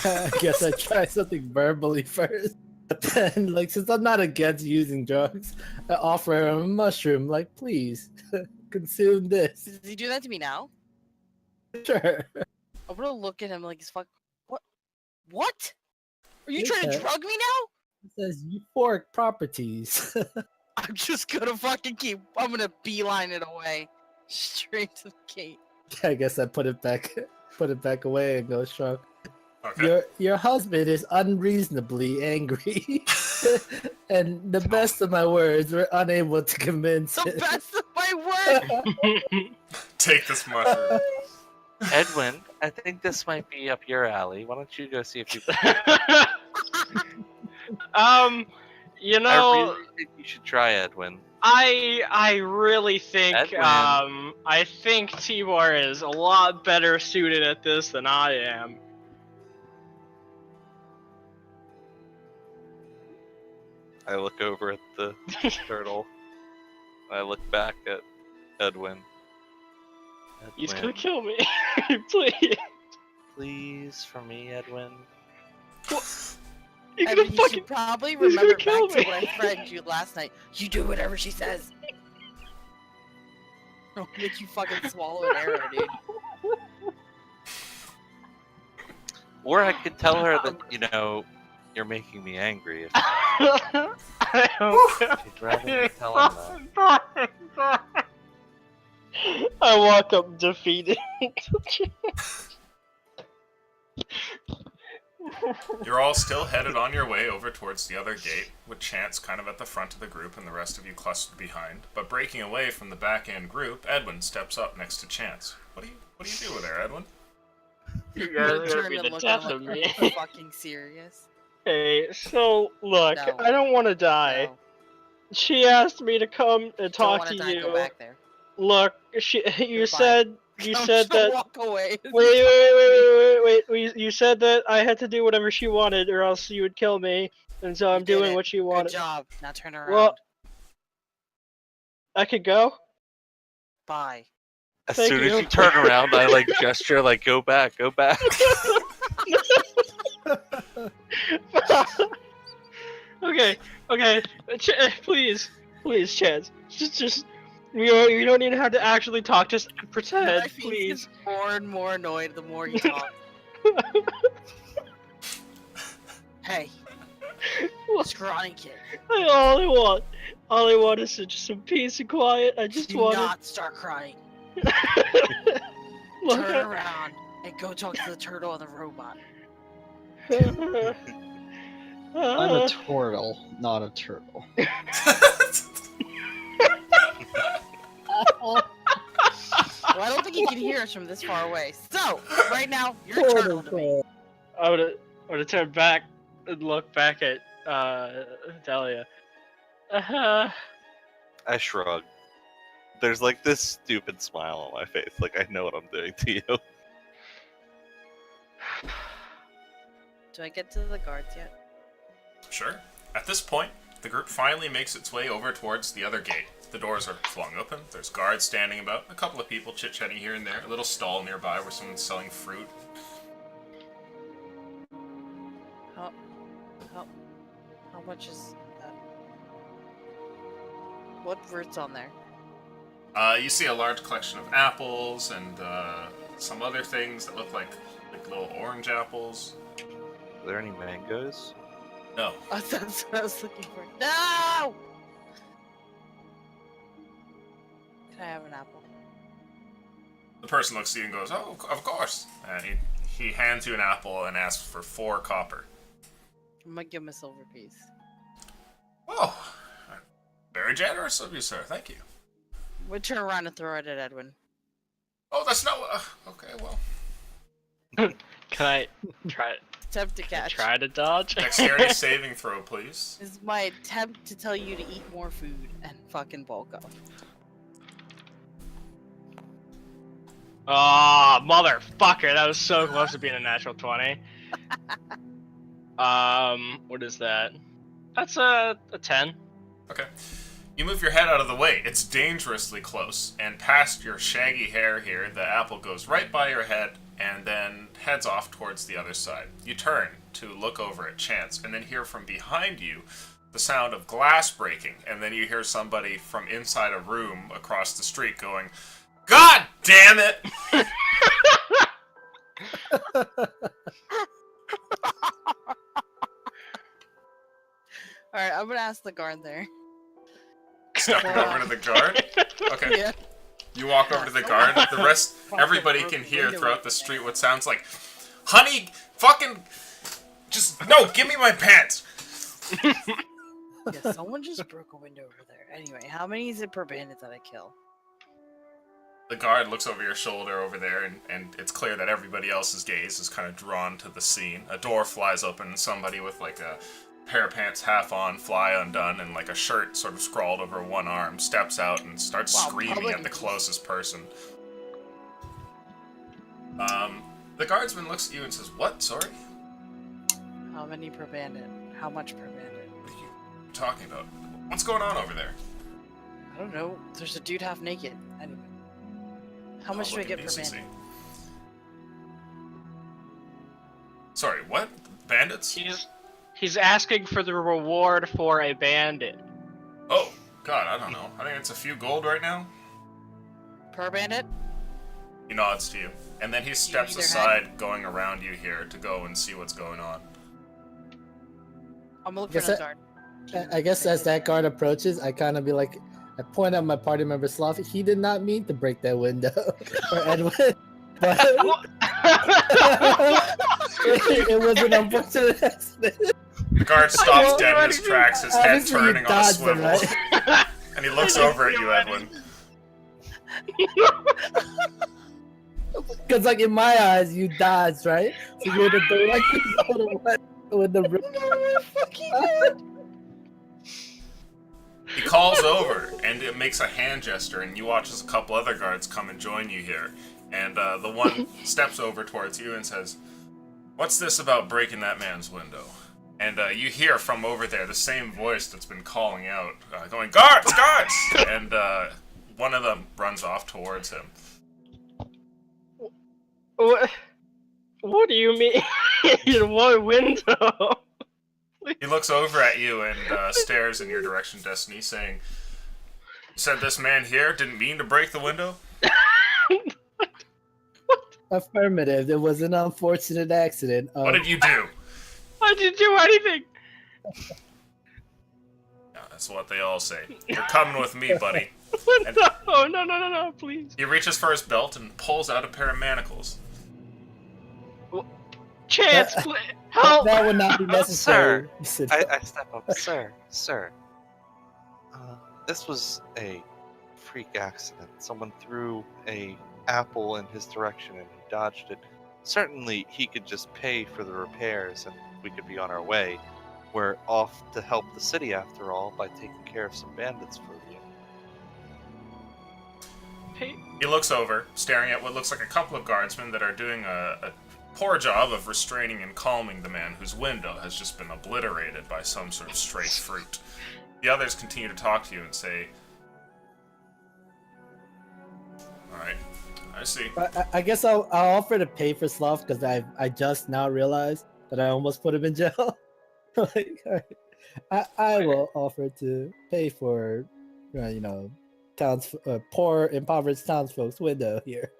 I guess I try something verbally first. But then, like, since I'm not against using drugs, I offer him a mushroom. Like, please, consume this. Does he do that to me now? Sure. I'm gonna look at him like he's fuck. What? What? Are you Yes, trying to sir. drug me now? It says euphoric properties. I'm just gonna fucking keep. I'm gonna beeline it away, straight to the gate. I guess I put it back away and go shrug. Okay. Your husband is unreasonably angry, and the best of my words were unable to convince The him. best of my word. Take this mushroom. Edwin, I think this might be up your alley. Why don't you go see if you? You I know, really think you should try Edwin. I really think Edwin. I think Tibor is a lot better suited at this than I am. I look over at the turtle. I look back at Edwin. He's Edwin, gonna kill me. Please. please, for me, Edwin. He's I gonna mean, you fucking should probably he's gonna remember back kill to me. what I threatened you last night. You do whatever she says. I'll make you fucking swallow an arrow, dude. Or I could tell her that, you know, you're making me angry. If I don't care. you'd rather me tell him that. I walk up defeated. You're all still headed on your way over towards the other gate, with Chance kind of at the front of the group and the rest of you clustered behind. But breaking away from the back end group, Edwin steps up next to Chance. What do you do there, Edwin? You I'm guys gonna are gonna turn be and the look death at of him me. like, "Are you fucking serious? Hey, so look, No. I don't want to die. No, She asked me to come and don't talk wanna to die, go you. back there. Look, you Goodbye. said I'm said just gonna that. walk away. Wait. You said that I had to do whatever she wanted, or else you would kill me, and so I'm You did doing it. what she Good wanted. job. Now turn around. Well- I could go. Bye. As Thank soon you. as you turn around, I like gesture, like go back, go back. Okay. Please, Chance. Just you don't even have to actually talk. Just My pretend, face please. gets more and more annoyed the more you talk. Hey, scrawny kid. All I want is just some peace and quiet. I just Do want not start crying. Look Turn at- around and go talk to the turtle and the robot. I'm a turtle, not a turtle. Well, I don't think he can hear us from this far away. So, right now, you're a turtle to me. I would turn back and look back at Delia. I shrug. There's like this stupid smile on my face, like I know what I'm doing to you. Do I get to the guards yet? Sure. At this point, the group finally makes its way over towards the other gate. The doors are flung open. There's guards standing about. A couple of people chit-chatting here and there. A little stall nearby where someone's selling fruit. How much is that? What fruit's on there? You see a large collection of apples and some other things that look like little orange apples. Are there any mangoes? No. Oh, that's what I was looking for. No! Can I have an apple? The person looks at you and goes, "Oh, of course." And he hands you an apple and asks for 4 copper. I'm gonna give him a silver piece. Oh, very generous of you, sir. Thank you. We'll turn around and throw it at Edwin. Oh, that's not. Okay, well. Can I try Attempt to catch. try to dodge? Dexterity saving throw, please. This is my attempt to tell you to eat more food and fucking bulk up. Oh, motherfucker! That was so close to being a natural 20. What is that? That's a 10. Okay. You move your head out of the way. It's dangerously close, and past your shaggy hair here, the apple goes right by your head and then heads off towards the other side. You turn to look over at Chance, and then hear from behind you the sound of glass breaking, and then you hear somebody from inside a room across the street going, "God damn it!" Alright, I'm gonna ask the guard there. Stepping over to the guard. Okay. Yeah. You walk over to the guard. The rest, everybody can hear throughout the street what sounds like, "Honey, fucking, just, no, give me my pants." Yeah, someone just broke a window over there. Anyway, how many is it per bandit that I kill? The guard looks over your shoulder over there, and it's clear that everybody else's gaze is kind of drawn to the scene. A door flies open, and somebody with like a pair of pants half on, fly undone, and like a shirt sort of scrawled over one arm, steps out and starts Wow, screaming public at the abuse. closest person. The guardsman looks at you and says, "What? Sorry? How many per bandit? How much per bandit? What are you talking about? What's going on over there?" I don't know. There's a dude half naked. Anyway. How much do I Public get per indecency. bandit? Sorry, what? Bandits? He's asking for the reward for a bandit. Oh, God, I don't know. I think it's a few gold right now. Per bandit? He nods to you, and then he steps either aside, going around you here to go and see what's going on. I'm gonna look for Guess another guard. I guess as that guard approaches, I kind of be like, I point at my party member Sloth. He did not mean to break that window for Edwin, but it was an unfortunate accident. The guard stops dead in his tracks, his head Obviously, you turning on a dodged him, swivel, right? and he looks over at you, Edwin. Because like in my eyes, you dodged, right? So you're the direct with the He calls over, and it makes a hand gesture, and you watch as a couple other guards come and join you here. And the one steps over towards you and says, "What's this about breaking that man's window?" And you hear from over there the same voice that's been calling out, going, "Guards, guards!" And one of them runs off towards him. What do you mean? In what window? He looks over at you and stares in your direction, Destiny, saying, "You said this man here didn't mean to break the window?" affirmative. It was an unfortunate accident. What did you do? I didn't do anything. Yeah, that's what they all say. You're coming with me, buddy. And- No, please. He reaches for his belt and pulls out a pair of manacles. Chance, That- please, help. That would not be necessary. I step up. Sir. This was a freak accident. Someone threw a apple in his direction and he dodged it. Certainly, he could just pay for the repairs and we could be on our way. We're off to help the city after all by taking care of some bandits for you. Hey, He looks over, staring at what looks like a couple of guardsmen that are doing a poor job of restraining and calming the man whose window has just been obliterated by some sort of stray fruit. The others continue to talk to you and say, "Alright, I see." I guess I'll offer to pay for Sloth because I just now realized that I almost put him in jail. Like, I will offer to pay for, poor impoverished townsfolk's window here.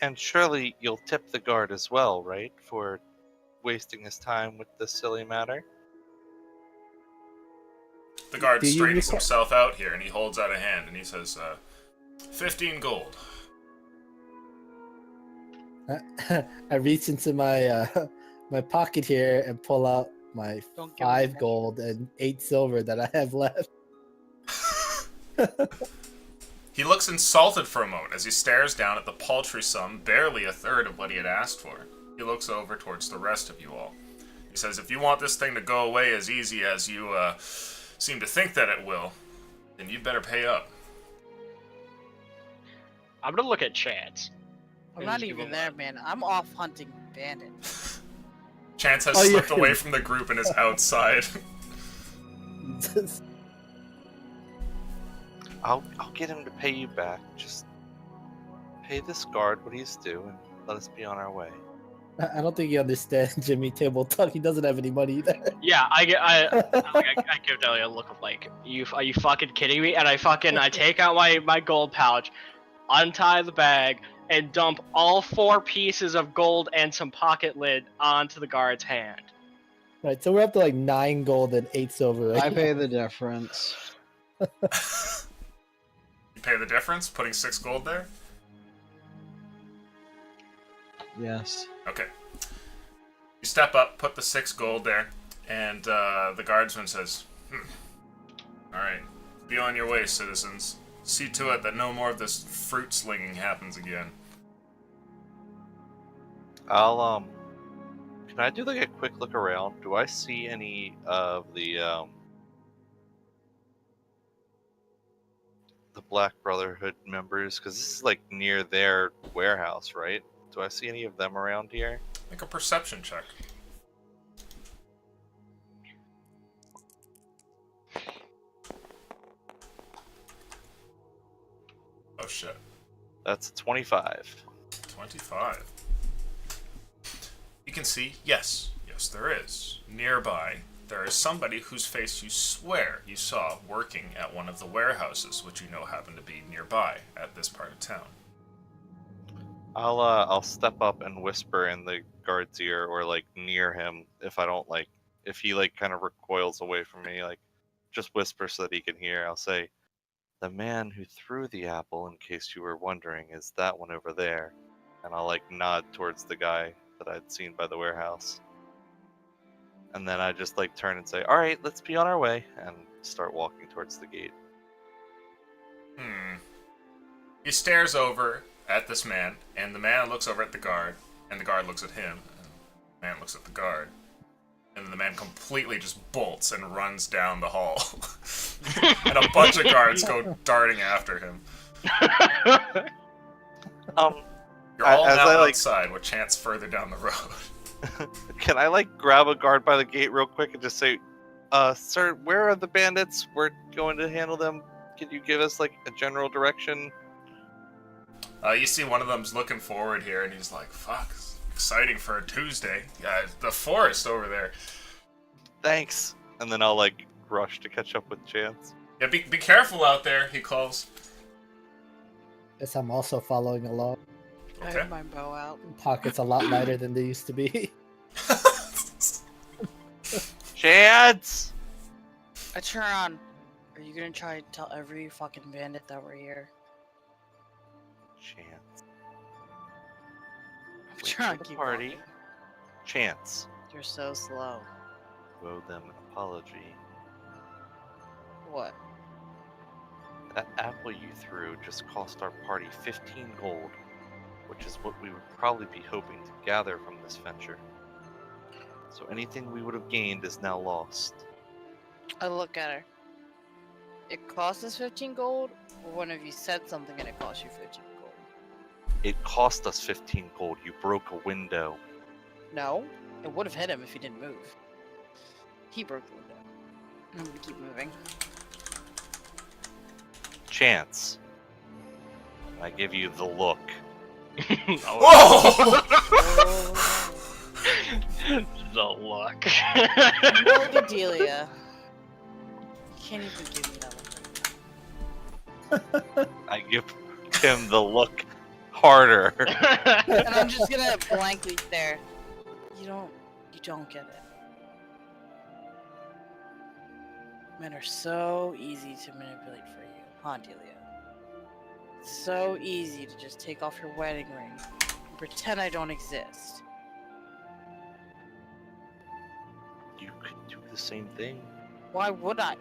And surely you'll tip the guard as well, right? For wasting his time with this silly matter? The guard Do you straightens requ- himself out here and he holds out a hand and he says, 15 gold. I reach into my my pocket here and pull out my Don't give him 5 money. gold and 8 silver that I have left. He looks insulted for a moment as he stares down at the paltry sum, barely a third of what he had asked for. He looks over towards the rest of you all. He says, if you want this thing to go away as easy as you seem to think that it will, then you'd better pay up. I'm gonna look at Chance. I'm and not just give even him there, a- man. I'm off hunting bandits. Chance has Oh, slipped you're- away from the group and is outside. I'll get him to pay you back. Just pay this guard what he's due and let us be on our way. I don't think you understand Jimmy Table Talk. He doesn't have any money either. Yeah, I give Delia a look of like, are you fucking kidding me? And I take out my gold pouch, untie the bag, and dump all 4 pieces of gold and some pocket lid onto the guard's hand. Right, so we're up to like 9 gold and 8 silver. Right I now. pay the difference. You pay the difference, putting 6 gold there? Yes. Okay. You step up, put the 6 gold there, and the guardsman says, Alright, be on your way, citizens. See to it that no more of this fruit slinging happens again. I'll can I do like a quick look around? Do I see any of the Black Brotherhood members? Because this is like near their warehouse, right? Do I see any of them around here? Make a perception check. Oh shit. That's a 25. 25. You can see, yes, there is. Nearby, there is somebody whose face you swear you saw working at one of the warehouses, which you know happen to be nearby at this part of town. I'll step up and whisper in the guard's ear or like near him if he like kind of recoils away from me, like just whisper so that he can hear. I'll say, the man who threw the apple, in case you were wondering, is that one over there. And I'll like nod towards the guy that I'd seen by the warehouse. And then I just like turn and say, all right, let's be on our way, and start walking towards the gate. He stares over at this man, and the man looks over at the guard, and the guard looks at him, and the man looks at the guard. And the man completely just bolts and runs down the hall. And a bunch of guards go darting after him. You're all as now I, like- outside with Chance further down the road. Can I like grab a guard by the gate real quick and just say, sir, where are the bandits? We're going to handle them. Can you give us like a general direction? You see one of them's looking forward here, and he's like, fuck, it's exciting for a Tuesday. Yeah, the forest over there. Thanks. And then I'll like rush to catch up with Chance. Yeah, be careful out there, he calls. Guess I'm also following along. I Okay. have my bow out. Pockets a lot lighter than they used to be. Chance! I turn on. Are you gonna try and tell every fucking bandit that we're here? Chance. I'm Wait trying for to the keep party. walking. Chance. You're so slow. Owe them an apology. What? That apple you threw just cost our party 15 gold, which is what we would probably be hoping to gather from this venture. So anything we would have gained is now lost. I look at her. It cost us 15 gold, or one of you said something and it cost you 15 gold? It cost us 15 gold. You broke a window. No, it would have hit him if he didn't move. He broke the window. I'm gonna keep moving. Chance. I give you the look. Whoa! The luck. No, Bedelia. You can't even give me that one. I give him the look harder. And I'm just gonna blankly stare. You don't get it. Men are so easy to manipulate for you, huh, Delia? It's so easy to just take off your wedding ring and pretend I don't exist. You could do the same thing Why would I?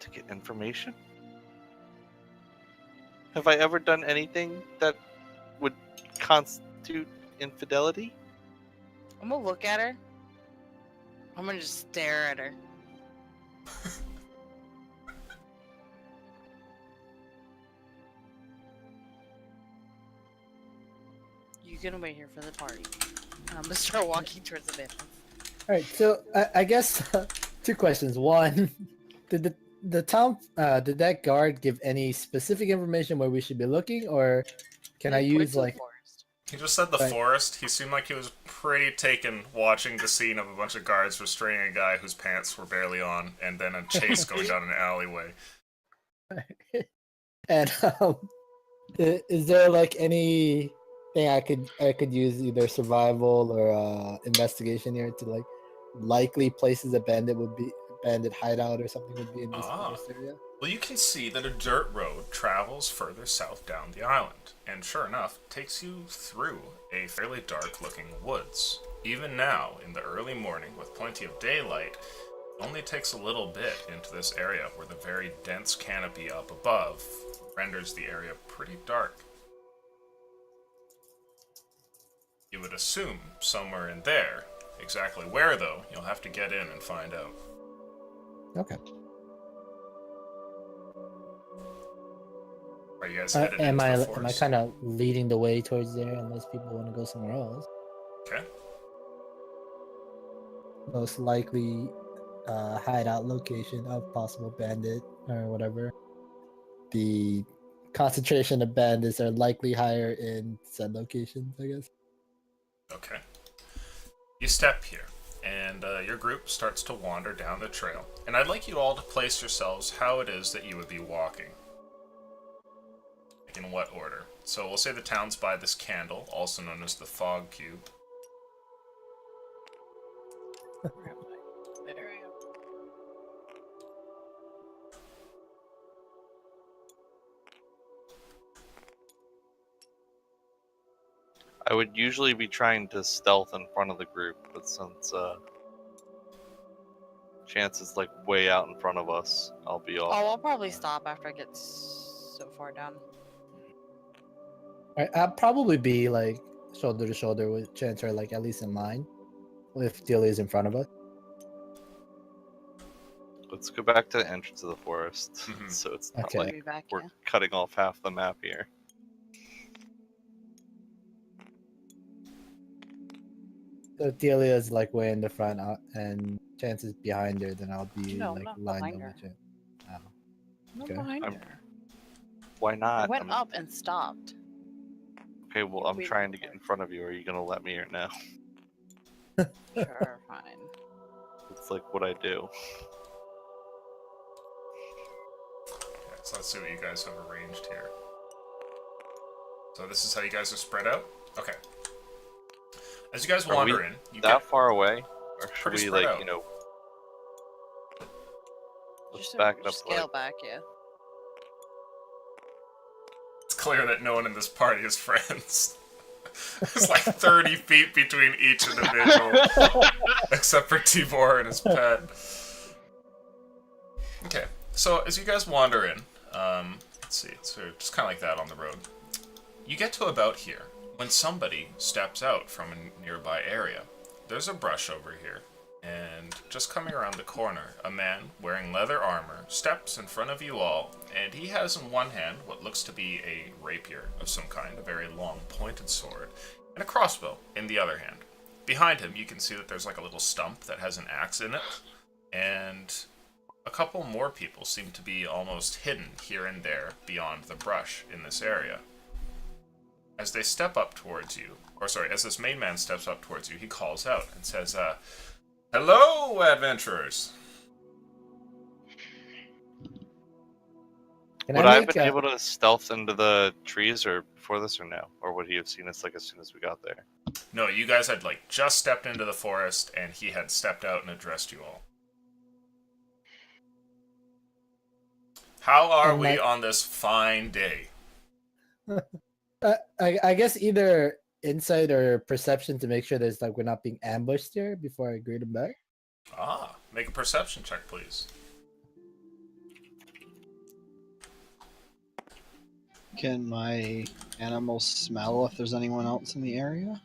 to get information. Have I ever done anything that would constitute infidelity? I'm gonna look at her. I'm gonna just stare at her. You can wait here for the party. And I'm gonna start walking towards the van. All right, so I guess two questions. One, did the town did that guard give any specific information where we should be looking, or can I They point use to the like? forest. He just said the Right. forest. He seemed like he was pretty taken watching the scene of a bunch of guards restraining a guy whose pants were barely on, and then a chase going down an alleyway. And is there like anything I could use, either survival or investigation here, to like likely places a bandit hideout or something would be in this forest area? Well, you can see that a dirt road travels further south down the island, and sure enough, takes you through a fairly dark-looking woods. Even now, in the early morning, with plenty of daylight, it only takes a little bit into this area where the very dense canopy up above renders the area pretty dark. You would assume somewhere in there. Exactly where, though, you'll have to get in and find out. Okay. Are you guys headed Am into I the am I forest? kind of leading the way towards there unless people want to go somewhere else? Okay. Most likely hideout location of possible bandit or whatever. The concentration of bandits are likely higher in said locations, I guess. Okay. You step here, and your group starts to wander down the trail. And I'd like you all to place yourselves how it is that you would be walking. Like in what order? So we'll say the town's by this candle, also known as the fog cube. There I am. I would usually be trying to stealth in front of the group, but since Chance is like way out in front of us, I'll be off. Oh, I'll probably stop after I get so far down. I'll probably be like shoulder to shoulder with Chance, or like at least in line, if Delia is in front of us. Let's go back to the entrance of the forest, Mhm. so it's not Okay. I'll like be back, we're yeah. cutting off half the map here. So Delia is like way in the front, and Chance is behind her. Then I'll be No, like not lined behind up her. with Chance. Oh. I'm Okay. behind I'm- her. Why I not? went up and stopped. Okay, well, I'm Wait trying to for get her. in front of you. Are you gonna let me or no? Sure, fine. It's like what I do. Okay, so let's see what you guys have arranged here. So this is how you guys are spread out? Okay. As you guys Are wander we in, you That get... far away, or should Pretty we spread like out. you know? Let's Just back it up. just Like, scale back, yeah. It's clear that no one in this party is friends. There's like 30 feet between each individual, except for Tibor and his pet. Okay, so as you guys wander in, let's see, so just kind of like that on the road. You get to about here, when somebody steps out from a nearby area. There's a brush over here, And just coming around the corner, a man wearing leather armor steps in front of you all, and he has in one hand what looks to be a rapier of some kind, a very long pointed sword, and a crossbow in the other hand. Behind him, you can see that there's like a little stump that has an axe in it, and a couple more people seem to be almost hidden here and there beyond the brush in this area. As they step up towards you, as this main man steps up towards you, he calls out and says, "Hello, adventurers!" Can Would I I have make been a- able to stealth into the trees or before this or no? Or would he have seen us like as soon as we got there? No, you guys had like just stepped into the forest, and he had stepped out and addressed you all. How are And we like- on this fine day? I guess either insight or perception to make sure there's like we're not being ambushed here before I greet him back. Make a perception check, please. Can my animals smell if there's anyone else in the area?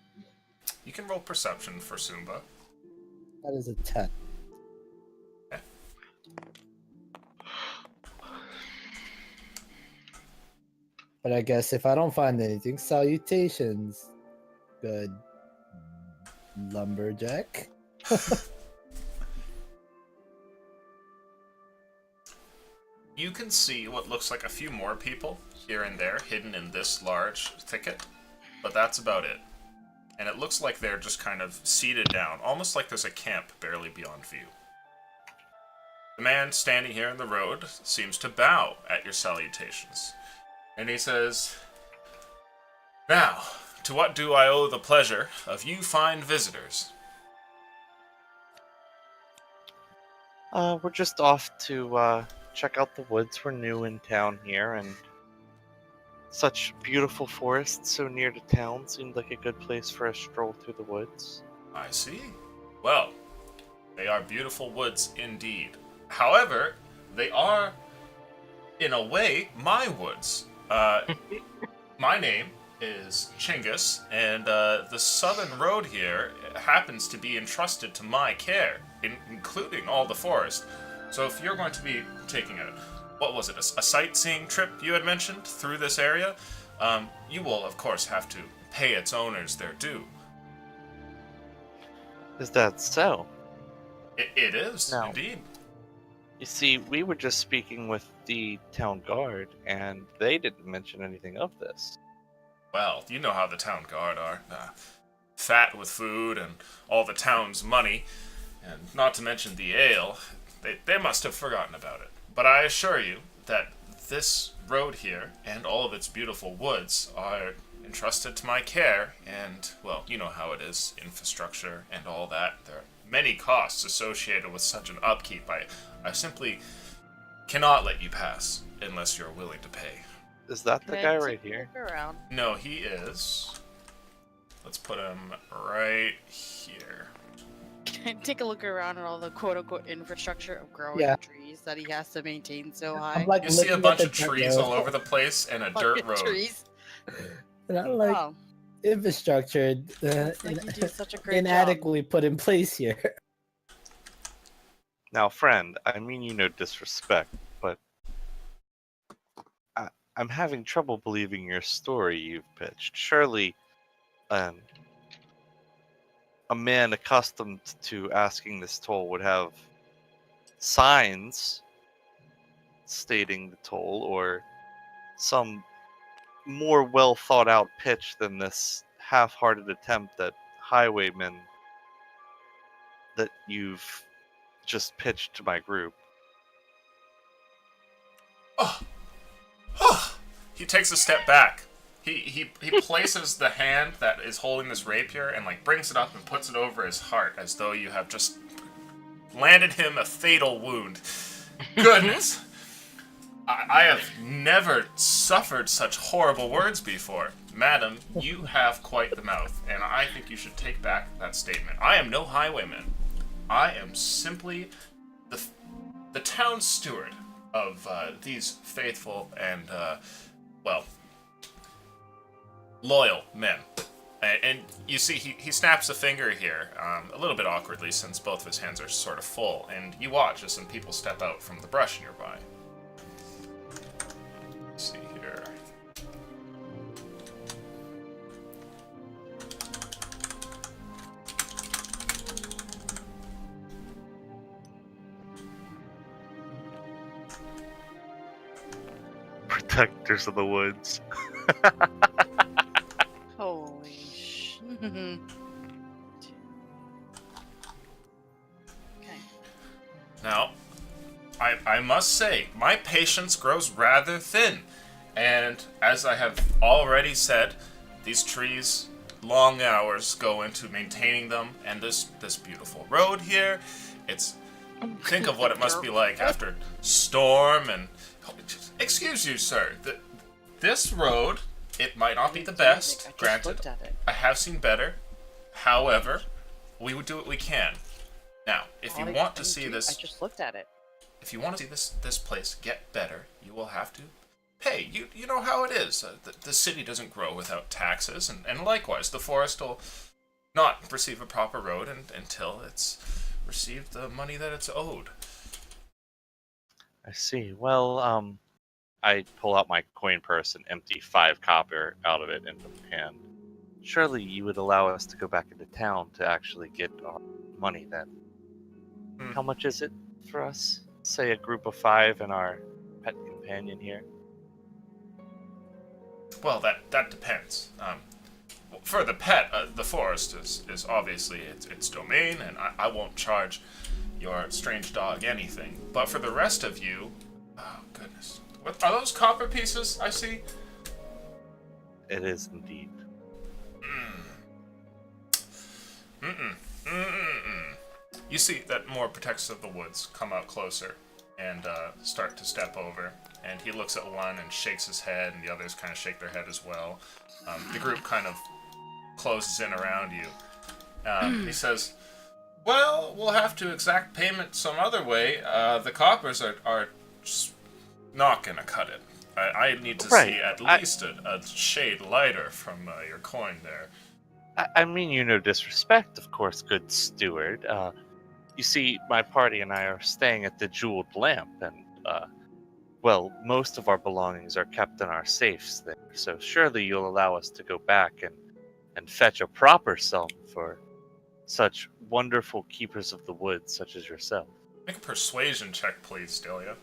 You can roll perception for Sumba. That is a 10. But I guess if I don't find anything, salutations, good lumberjack. You can see what looks like a few more people here and there hidden in this large thicket, but that's about it. And it looks like they're just kind of seated down, almost like there's a camp barely beyond view. The man standing here in the road seems to bow at your salutations. And he says, "Now, to what do I owe the pleasure of you fine visitors?" We're just off to check out the woods. We're new in town here, and such beautiful forests so near to town seemed like a good place for a stroll through the woods. I see. Well, they are beautiful woods indeed. However, they are, in a way, my woods. My name is Chinggis, and the southern road here happens to be entrusted to my care, including all the forest. So if you're going to be taking a sightseeing trip you had mentioned through this area, you will, of course, have to pay its owners their due. Is that so? It is, No. indeed. You see, we were just speaking with the town guard, and they didn't mention anything of this. Well, you know how the town guard are. Fat with food and all the town's money, and not to mention the ale. They must have forgotten about it. But I assure you that this road here and all of its beautiful woods are entrusted to my care, and, well, you know how it is, infrastructure and all that. There are many costs associated with such an upkeep. I simply cannot let you pass unless you're willing to pay. Is that the Can I guy take right a here? look around? No, he is. Let's put him right here. Can I take a look around at all the quote-unquote infrastructure of growing Yeah. trees that he has to maintain so high? I'm like You see a looking bunch at of the dirt trees road, all over the place and a dirt Fucking road. Trees. and I'm like Wow, infrastructure it's like you do such a great job. inadequately put in place here. Now, friend, I mean you no disrespect, but I'm having trouble believing your story you've pitched. Surely, a man accustomed to asking this toll would have signs stating the toll, or some more well thought out pitch than this half-hearted attempt at highwaymen that you've just pitched to my group. He takes a step back. He places the hand that is holding this rapier and like brings it up and puts it over his heart as though you have just landed him a fatal wound. Goodness. I have never suffered such horrible words before. Madam, you have quite the mouth, and I think you should take back that statement. I am no highwayman. I am simply the town steward of these faithful and, well, loyal men. And you see he snaps a finger here, a little bit awkwardly since both of his hands are sort of full, and you watch as some people step out from the brush nearby. Let's see here. Protectors of the woods. Holy sh. Okay. Now, I must say, my patience grows rather thin. And as I have already said, these trees, long hours go into maintaining them, and this beautiful road here, think of what it must be like after storm and... Excuse you, sir. This road, it might not be the best, granted. I have seen better. However, we would do what we can. Now, if you want to see this... I just looked at it. If you want to see this place get better, you will have to pay. You know how it is. The city doesn't grow without taxes, and likewise, the forest will not receive a proper road until it's received the money that it's owed. I see. Well, I pull out my coin purse and empty 5 copper out of it into my hand. Surely you would allow us to go back into town to actually get our money then. How much is it for us? Say a group of 5 and our pet companion here. Well, that depends. For the pet, the forest is obviously its domain, and I won't charge your strange dog anything. But for the rest of you, oh goodness, what are those copper pieces I see? It is indeed. You see that more protectors of the woods come out closer and start to step over. And he looks at one and shakes his head, and the others kind of shake their head as well. The group kind of closes in around you. He says, well, we'll have to exact payment some other way. The coppers are just not going to cut it. I need to see at least a shade lighter from your coin there. I mean you no disrespect, of course, good steward. You see, my party and I are staying at the Jeweled Lamp, and, well, most of our belongings are kept in our safes there, so surely you'll allow us to go back and fetch a proper sum for such wonderful keepers of the woods such as yourself. Make a persuasion check, please, Delia.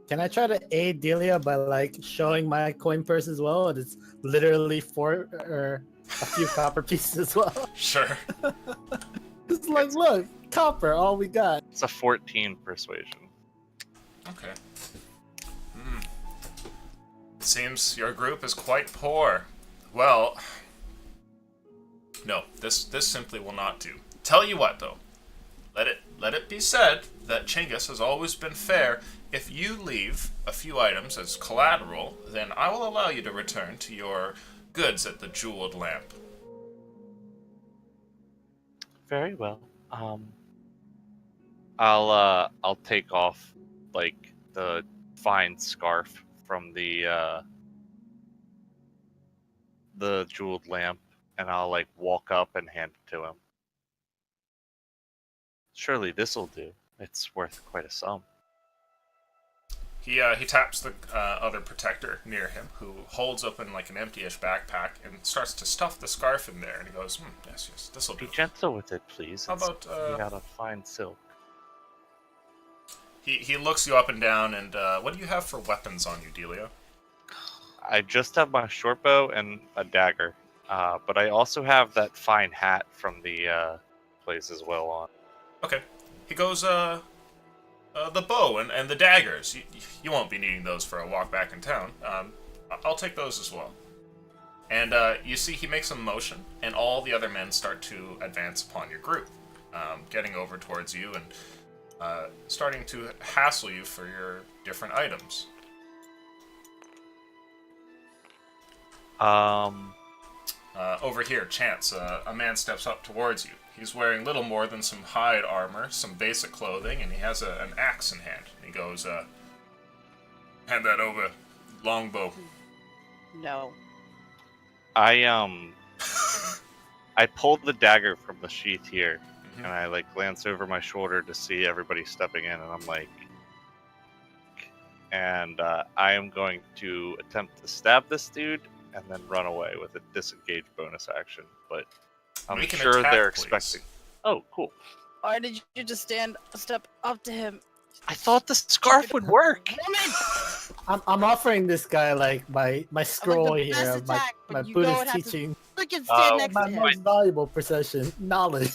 Can I try to aid Delia by like showing my coin purse as well? And it's literally 4 or a few copper pieces as well. Sure. It's like, look, copper, all we got. It's a 14 persuasion. Okay. It seems your group is quite poor. Well, no, this simply will not do. Tell you what, though. Let it be said that Chinggis has always been fair. If you leave a few items as collateral, then I will allow you to return to your goods at the Jeweled Lamp. Very well. I'll take off like the fine scarf from the Jeweled Lamp, and I'll like walk up and hand it to him. Surely this'll do. It's worth quite a sum. He taps the other protector near him, who holds open like an empty-ish backpack and starts to stuff the scarf in there. And he goes, yes, this'll do. Be gentle with it, please. How It's about, made out of fine silk. He looks you up and down, and what do you have for weapons on you, Delia? I just have my short bow and a dagger, but I also have that fine hat from the place as well on. Okay. He goes, the bow and the daggers. You won't be needing those for a walk back in town. I'll take those as well. And you see he makes a motion, and all the other men start to advance upon your group, getting over towards you and starting to hassle you for your different items. Over here, Chance, a man steps up towards you. He's wearing little more than some hide armor, some basic clothing, and he has an axe in hand. He goes, hand that over, longbow. No. I I pulled the dagger from the sheath here, Mhm. and I like glance over my shoulder to see everybody stepping in, and I'm like, I am going to attempt to stab this dude and then run away with a disengage bonus action. But I'm Make an sure attack, they're please. expecting. Oh, cool. Why did you just step up to him? I thought the scarf would work. Woman! I'm offering this guy like my scroll the here best of my, attack, but my you go Buddhist and have to teaching, Freaking stand Oh, next my to him. most valuable possession, knowledge.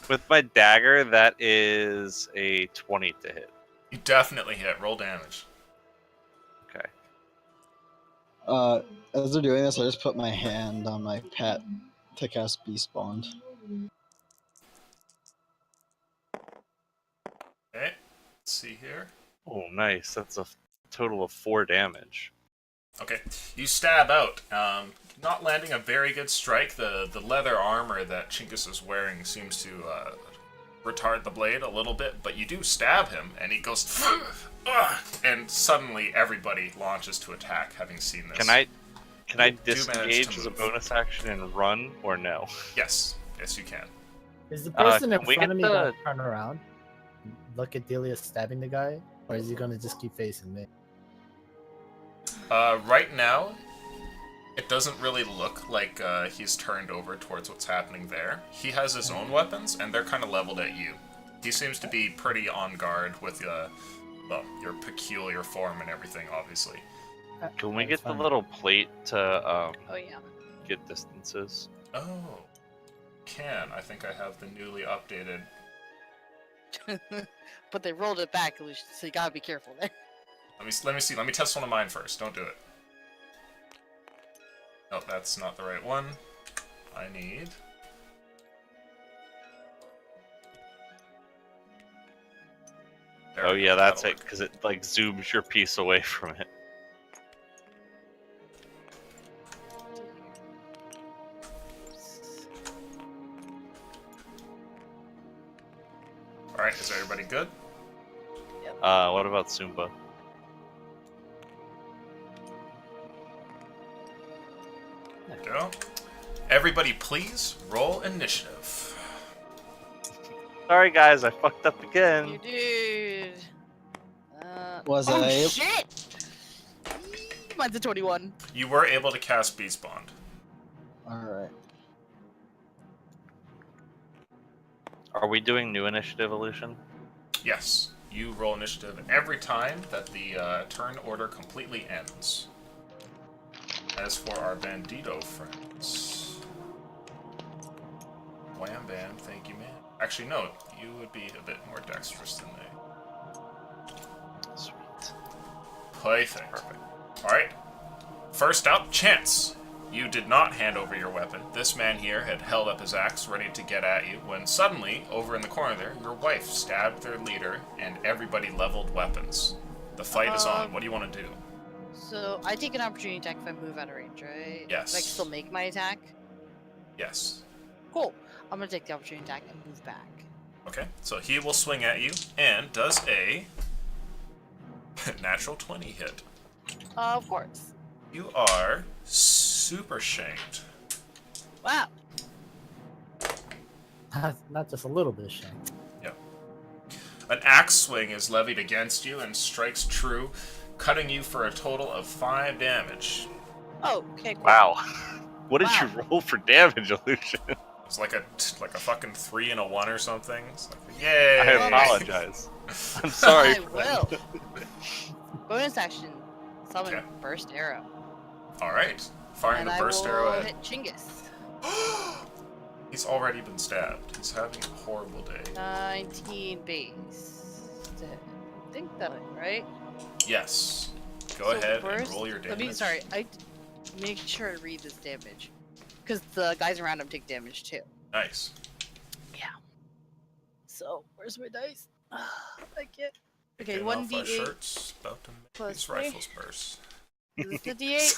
With my dagger, that is a 20 to hit. You definitely hit. Roll damage. Okay. As they're doing this, I just put my hand on my pet to cast Beast Bond. Okay. Let's see here. Oh, nice. That's a total of 4 damage. Okay, you stab out, not landing a very good strike. The leather armor that Chingus is wearing seems to retard the blade a little bit, but you do stab him, and he goes, and suddenly everybody launches to attack, having seen this. Can I Do manage disengage to as a move. bonus action and run, or no? Yes, you can. Is the person in can we front of me get gonna the- turn around, look at Delia stabbing the guy, or is he gonna just keep facing me? Right now, it doesn't really look like he's turned over towards what's happening there. He has his own weapons, and they're kind of leveled at you. He seems to be pretty on guard with well, your peculiar form and everything, obviously. Can we That's get the fine. little plate to Oh yeah. get distances? Oh, I think I have the newly updated. But they rolled it back, Lucian, so you gotta be careful there. Let me see. Let me test one of mine first. Don't do it. Nope, that's not the right one. I need. There Oh we yeah, go, that's that'll it, because it like zooms your piece away from it. work. All right, is everybody good? What about Zumba? There we go. Everybody, please roll initiative. Sorry guys, I fucked up You again. dude. Was oh I- shit! Mine's a 21. You were able to cast Beast Bond. Alright. Are we doing new initiative, Illusion? Yes, you roll initiative every time that the turn order completely ends. As for our Bandito friends, wham bam, thank you, man. Actually, no, you would be a bit more dexterous than they. Sweet. Perfect. Alright. First up, Chance. You did not hand over your weapon. This man here had held up his axe, ready to get at you, when suddenly, over in the corner there, your wife stabbed their leader, and everybody leveled weapons. The fight is on. What do you want to do? So I take an opportunity attack if I move out of range, right? Yes. But I can still make my attack. Yes. Cool. I'm gonna take the opportunity attack and move back. Okay, so he will swing at you, and does a natural 20 hit. Of course. You are super shanked. Wow. Not just a little bit of shame. An axe swing is levied against you and strikes true, cutting you for a total of 5 damage. Oh, okay, cool. Wow. What did Wow. you roll for damage, Illusion? It's like a fucking 3 and a 1 or something. It's like, yay! I apologize. I'm sorry. I friend. will. Bonus action. Summon Okay. burst arrow. All right, firing And the I burst will arrow at. hit Chinggis. He's already been stabbed. He's having a horrible day. 19 base. I think that right? Yes. Go So ahead and burst- roll your Let me, damage. sorry, I make sure to read this damage. Because the guys around him take damage too. Nice. So, where's my dice? I can't. Okay, Getting off our 1d8 shirts, about to make plus these 3. rifles burst. is 58.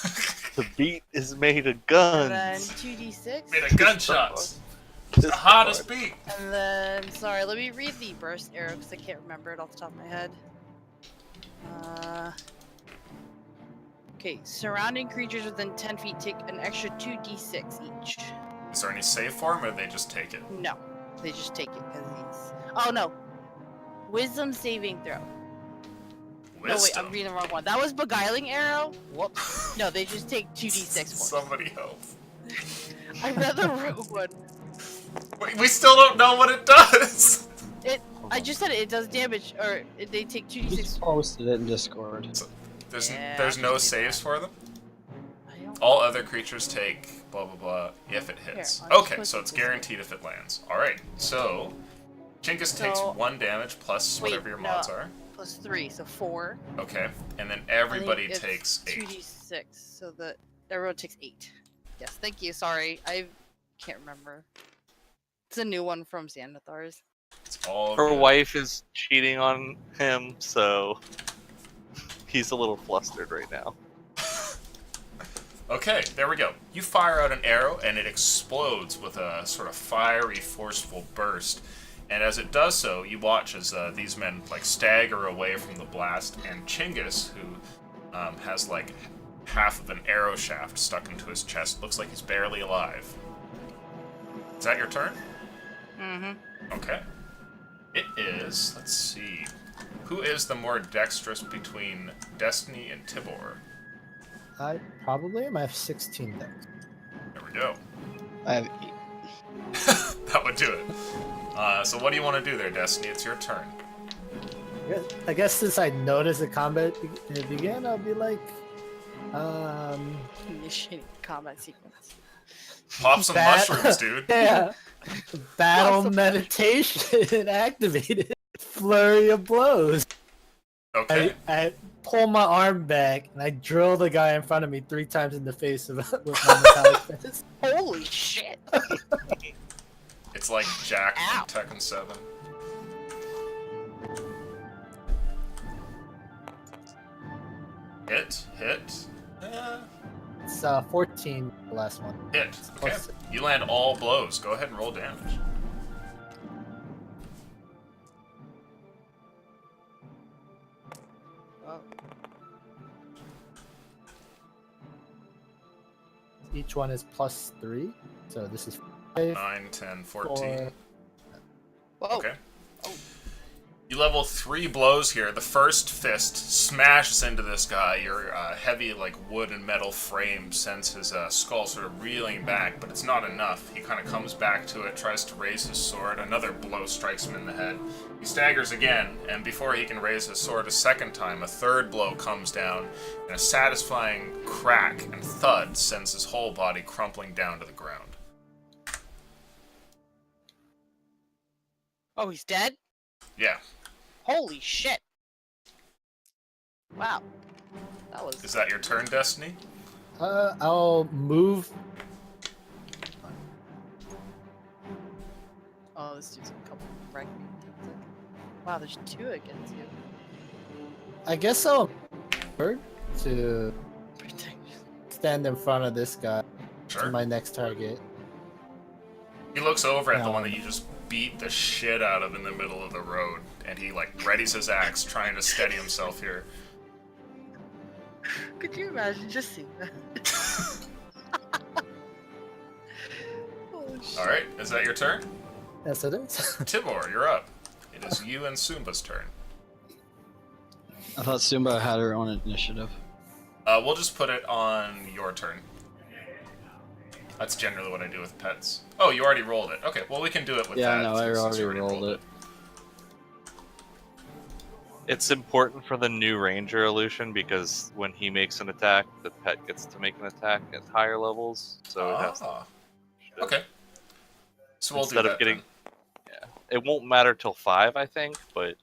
The beat is made of And guns. then 2d6. Made of gunshots. This The hottest part. beat. And then, sorry, let me read the burst arrow because I can't remember it off the top of my head. Okay, surrounding creatures within 10 feet take an extra 2d6 each. Is there any save for him, or they just take it? No, they just take it because he's. Oh no, wisdom saving throw. Wisdom. No wait, I'm reading the wrong one. That was beguiling arrow. Whoops. No, they just take 2d6 points. Somebody help. I read the wrong one. Wait, we still don't know what it does! I just said it does damage, or they take You 2d6. just posted it in Discord. There's Yeah, there's I no can do saves that. for them? I don't- All other creatures take blah blah blah if it hits. Here, I'll just Okay, put so it's this guaranteed if it lands. Alright, so Chinkus takes So- 1 damage plus Wait, whatever your no. mods are. Plus 3, so 4. Okay, and then I think everybody it's takes 8. 2d6, so that everyone takes 8. Yes, thank you. Sorry, I can't remember. It's a new one from Xanathar's. It's all Her good. wife is cheating on him, so he's a little flustered right now. Okay, there we go. You fire out an arrow, and it explodes with a sort of fiery, forceful burst. And as it does so, you watch as these men like stagger away from the blast, and Chingus, who has like half of an arrow shaft stuck into his chest, looks like he's barely alive. Is that your turn? Mm-hmm. Okay. It is. Let's see. Who is the more dexterous between Destiny and Tibor? I probably am. I have 16 dex. There we go. I have That would do it. So what do you want to do there, Destiny? It's your turn. I guess since I noticed the combat began, I'll be like, Initiating combat sequence. Pop some That- mushrooms, dude. yeah, battle Awesome. meditation activated. Flurry of blows. Okay. I pull my arm back and I drill the guy in front of me 3 times in the face with my metallic fist. Holy shit! It's like Jack Ow. from Tekken 7. Hit. It's 14, the last one. Hit. Okay. Plus- You land all blows. Go ahead and roll damage. Oh. Each one is +3, so this is 5, 9, 10, 14. 4. Whoa. Okay. Oh. You level 3 blows here. The first fist smashes into this guy. Your heavy, like, wood and metal frame sends his skull sort of reeling back, but it's not enough. He kind of comes back to it, tries to raise his sword. Another blow strikes him in the head. He staggers again, and before he can raise his sword a second time, a third blow comes down, and a satisfying crack and thud sends his whole body crumpling down to the ground. Oh, he's dead? Yeah. Holy shit! Wow. That was. Is that your turn, Destiny? I'll move. Oh, this dude's a couple right. Wow, there's 2 against you. I guess I'll bird to Protect. stand in front of this guy to Sure. my next target. He looks over at the one that you just beat the shit out of in the middle of the road, and he like readies his axe, trying to steady himself here. Could you imagine just seeing that? Holy shit. All right, is that your turn? Yes, it is. Tibor, you're up. It is you and Sumba's turn. I thought Sumba had her own initiative. We'll just put it on your turn. That's generally what I do with pets. Oh, you already rolled it. Okay, well we can do it with Yeah, that. no, I since already you rolled it. It's important for the new ranger illusion because when he makes an attack, the pet gets to make an attack at higher levels. So it has to, Ah, okay. So we'll do Instead of that getting- then. it won't matter till 5, I think, but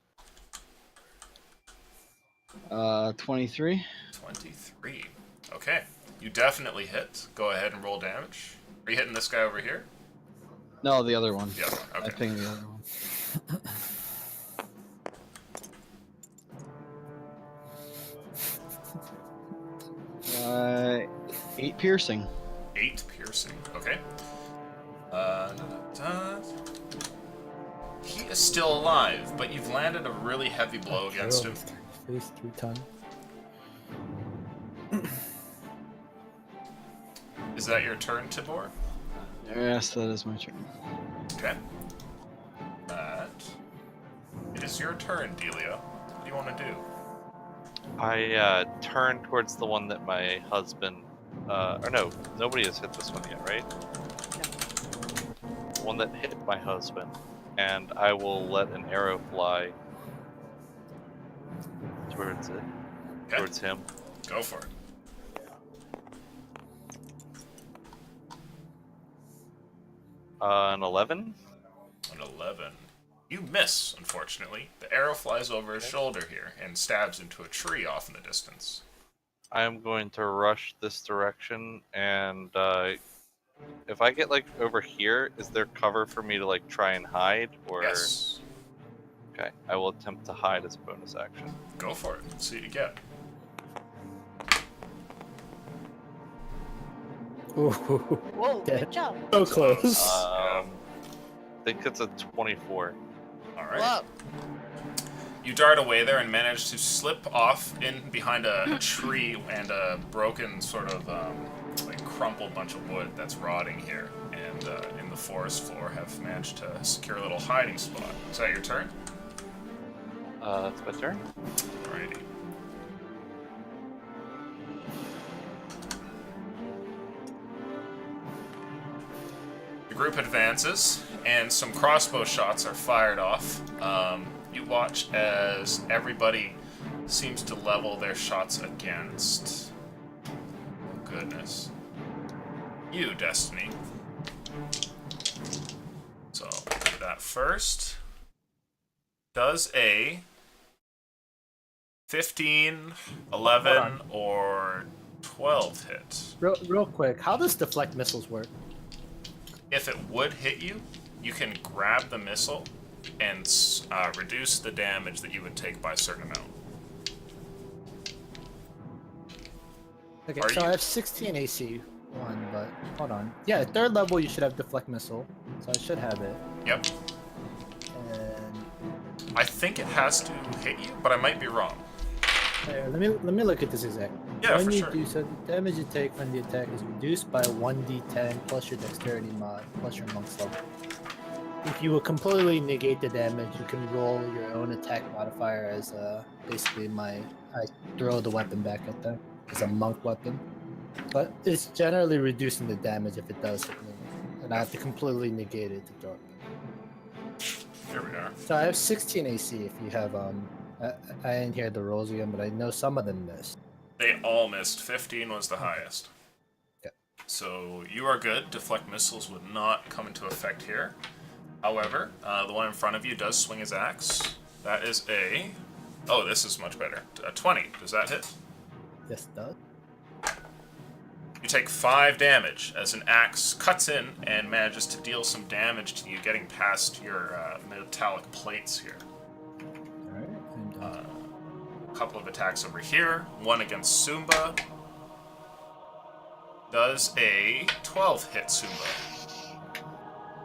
23. 23. Okay, you definitely hit. Go ahead and roll damage. Are you hitting this guy over here? No, the other one. The other one. I Okay. think the other one. 8 piercing. 8 piercing. Okay. Da, da. He is still alive, but you've landed a really heavy blow against him. Face 3 times. Is that your turn, Tibor? Yes, that is my turn. Okay. It is your turn, Delia. What do you want to do? I turn towards the one that my husband. Or no, nobody has hit this one yet, right? The one that hit my husband, and I will let an arrow fly towards it, Okay. towards him. Go for it. An 11. An 11. You miss, unfortunately. The arrow flies over his shoulder here and stabs into a tree off in the distance. I am going to rush this direction, and if I get like over here, is there cover for me to like try and hide, or? Yes. Okay, I will attempt to hide as a bonus action. Go for it. See what you get. Ooh, Whoa, Yeah. good job. so close. I think it's a 24. Alright. Whoa. You dart away there and manage to slip off in behind a tree and a broken sort of like crumpled bunch of wood that's rotting here. And in the forest floor have managed to secure a little hiding spot. Is that your turn? That's my turn. Alrighty. The group advances, and some crossbow shots are fired off. You watch as everybody seems to level their shots against. Oh, goodness. You, Destiny. So, do that first. Does a 15, 11, or 12 hit? Real quick, how does deflect missiles work? If it would hit you, you can grab the missile and reduce the damage that you would take by a certain amount. Okay, Are so you- I have 16 AC one, but hold on. Yeah, third level you should have deflect missile, so I should have it. Yep. And I think it has to hit you, but I might be wrong. here, let me look at this exact. Yeah, when for you sure. do so, the damage you take when the attack is reduced by 1d10 plus your dexterity mod plus your monk's level. If you will completely negate the damage, you can roll your own attack modifier as basically I throw the weapon back at them as a monk weapon. But it's generally reducing the damage if it does hit me, and I have to completely negate it to throw it. Here we are. So I have 16 AC. If you have I didn't hear the rolls again, but I know some of them missed. They all missed. 15 was the highest. Okay. So you are good. Deflect missiles would not come into effect here. However, the one in front of you does swing his axe. That is a... Oh, this is much better. A 20. Does that hit? Yes, it does. You take 5 damage as an axe cuts in and manages to deal some damage to you, getting past your metallic plates here. All right. And, A couple of attacks over here. One against Sumba. Does a 12 hit Sumba?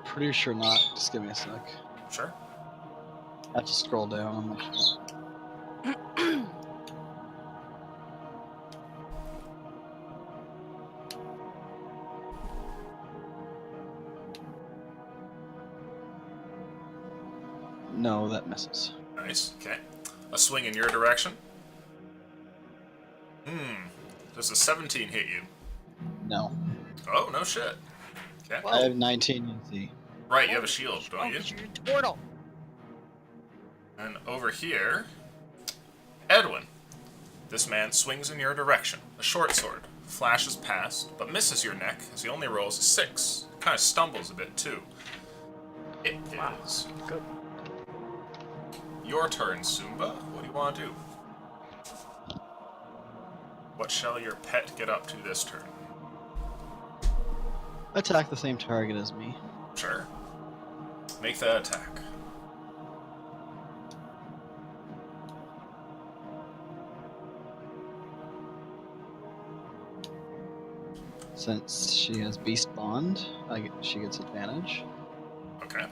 Pretty sure not. Just give me a sec. Sure. I have to scroll down on my sheet. No, that misses. Nice. Okay. A swing in your direction. Does a 17 hit you? No. Oh, no shit. Okay. I have 19 AC. Right, you have a shield, Oh, don't you? you're a turtle. And over here, Edwin. This man swings in your direction. A short sword flashes past, but misses your neck as he only rolls a 6. Kind of stumbles a bit too. It is Good. your turn, Sumba. What do you want to do? What shall your pet get up to this turn? Attack the same target as me. Sure. Make that attack. Since she has Beast Bond, she gets advantage. Okay.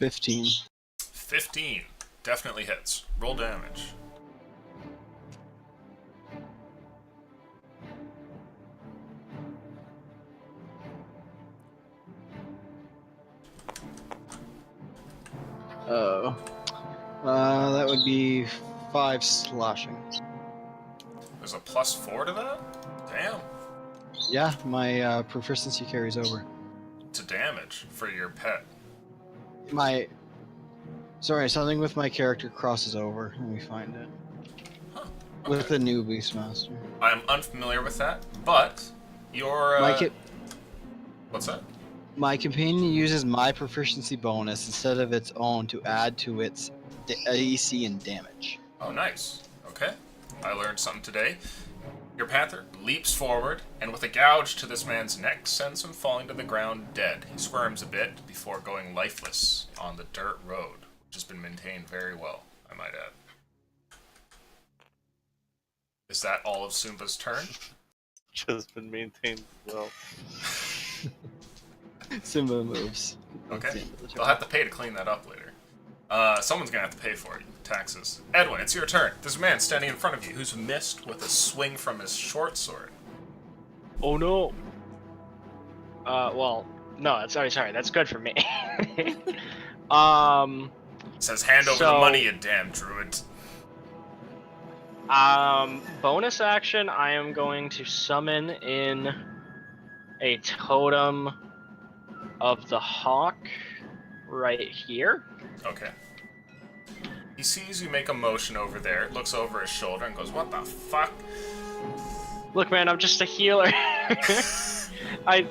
15. 15. Definitely hits. Roll damage. Oh. That would be 5 slashing. There's a +4 to that? Damn. Yeah, my proficiency carries over. To damage for your pet. Sorry, something with my character crosses over. Let me find it. Huh. With Okay. the new Beastmaster. I'm unfamiliar with that, but your what's that? My companion uses my proficiency bonus instead of its own to add to its AC and damage. Oh, nice. Okay. I learned something today. Your panther leaps forward, and with a gouge to this man's neck, sends him falling to the ground dead. He squirms a bit before going lifeless on the dirt road, which has been maintained very well, I might add. Is that all of Sumba's turn? Just been maintained well. Simba moves. That's Okay. the end of the turn. They'll have to pay to clean that up later. Someone's gonna have to pay for it. Taxes. Edwin, it's your turn. There's a man standing in front of you who's missed with a swing from his short sword. Oh no. Well, no, sorry, that's good for me. It says, hand over the So- money, you damn druid. Bonus action, I am going to summon in a totem of the hawk right here. Okay. He sees you make a motion over there, looks over his shoulder, and goes, what the fuck? Look, man, I'm just a healer. I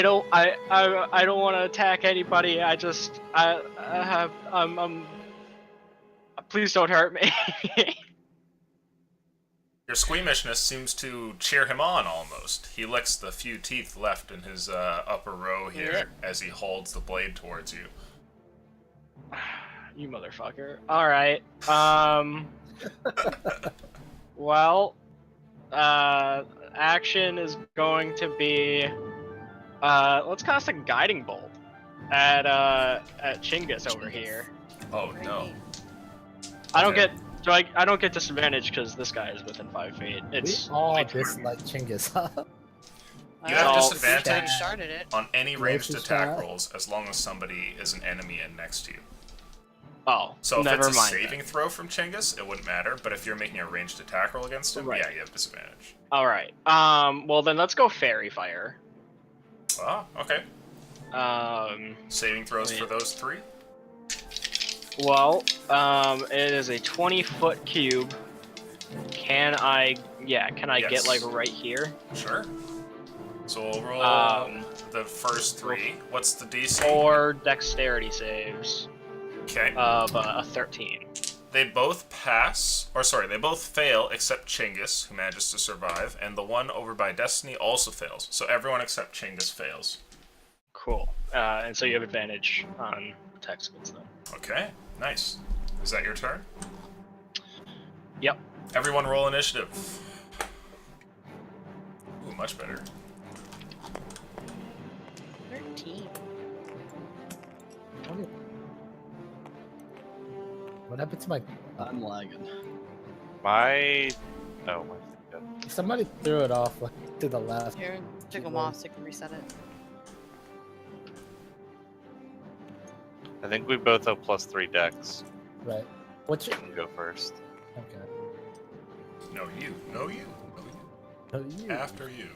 don't want to attack anybody. Please don't hurt me. Your squeamishness seems to cheer him on almost. He licks the few teeth left in his upper row here as he holds the blade towards you. You motherfucker. Alright. Well, action is going to be, let's cast a guiding bolt at Chingus over here. Oh no. I don't Okay. get, I don't get disadvantage because this guy is within 5 feet. It's We all way too- dislike Chinggis, huh? You have Oh, disadvantage Started it. on any ranged Roach's attack shot. rolls as long as somebody is an enemy and next to you. Oh, So if never it's a mind. saving throw from Chingus, it wouldn't matter, but if you're making a ranged attack roll against him, Right. yeah, you have disadvantage. All right. Well then let's go fairy fire. Oh, okay. Saving throws for Wait. those 3? Well, it is a 20-foot cube. Can I Yes. get like right here? Sure. So we'll roll the first 3. What's the DC? 4 dexterity saves Okay. of a 13. They both pass, or sorry, they both fail except Chingus, who manages to survive, and the one over by Destiny also fails. So everyone except Chingus fails. Cool. And so you have advantage on attacks against them. Okay, nice. Is that your turn? Yep. Everyone roll initiative. Ooh, much better. 13. What happened to my? I'm lagging. My Somebody threw it off like to the left. Here, took them off so I can reset it. I think we both have +3 decks. Right. What's your? You can go first. Okay. No, you. No, you. No, you. Oh, you. After you.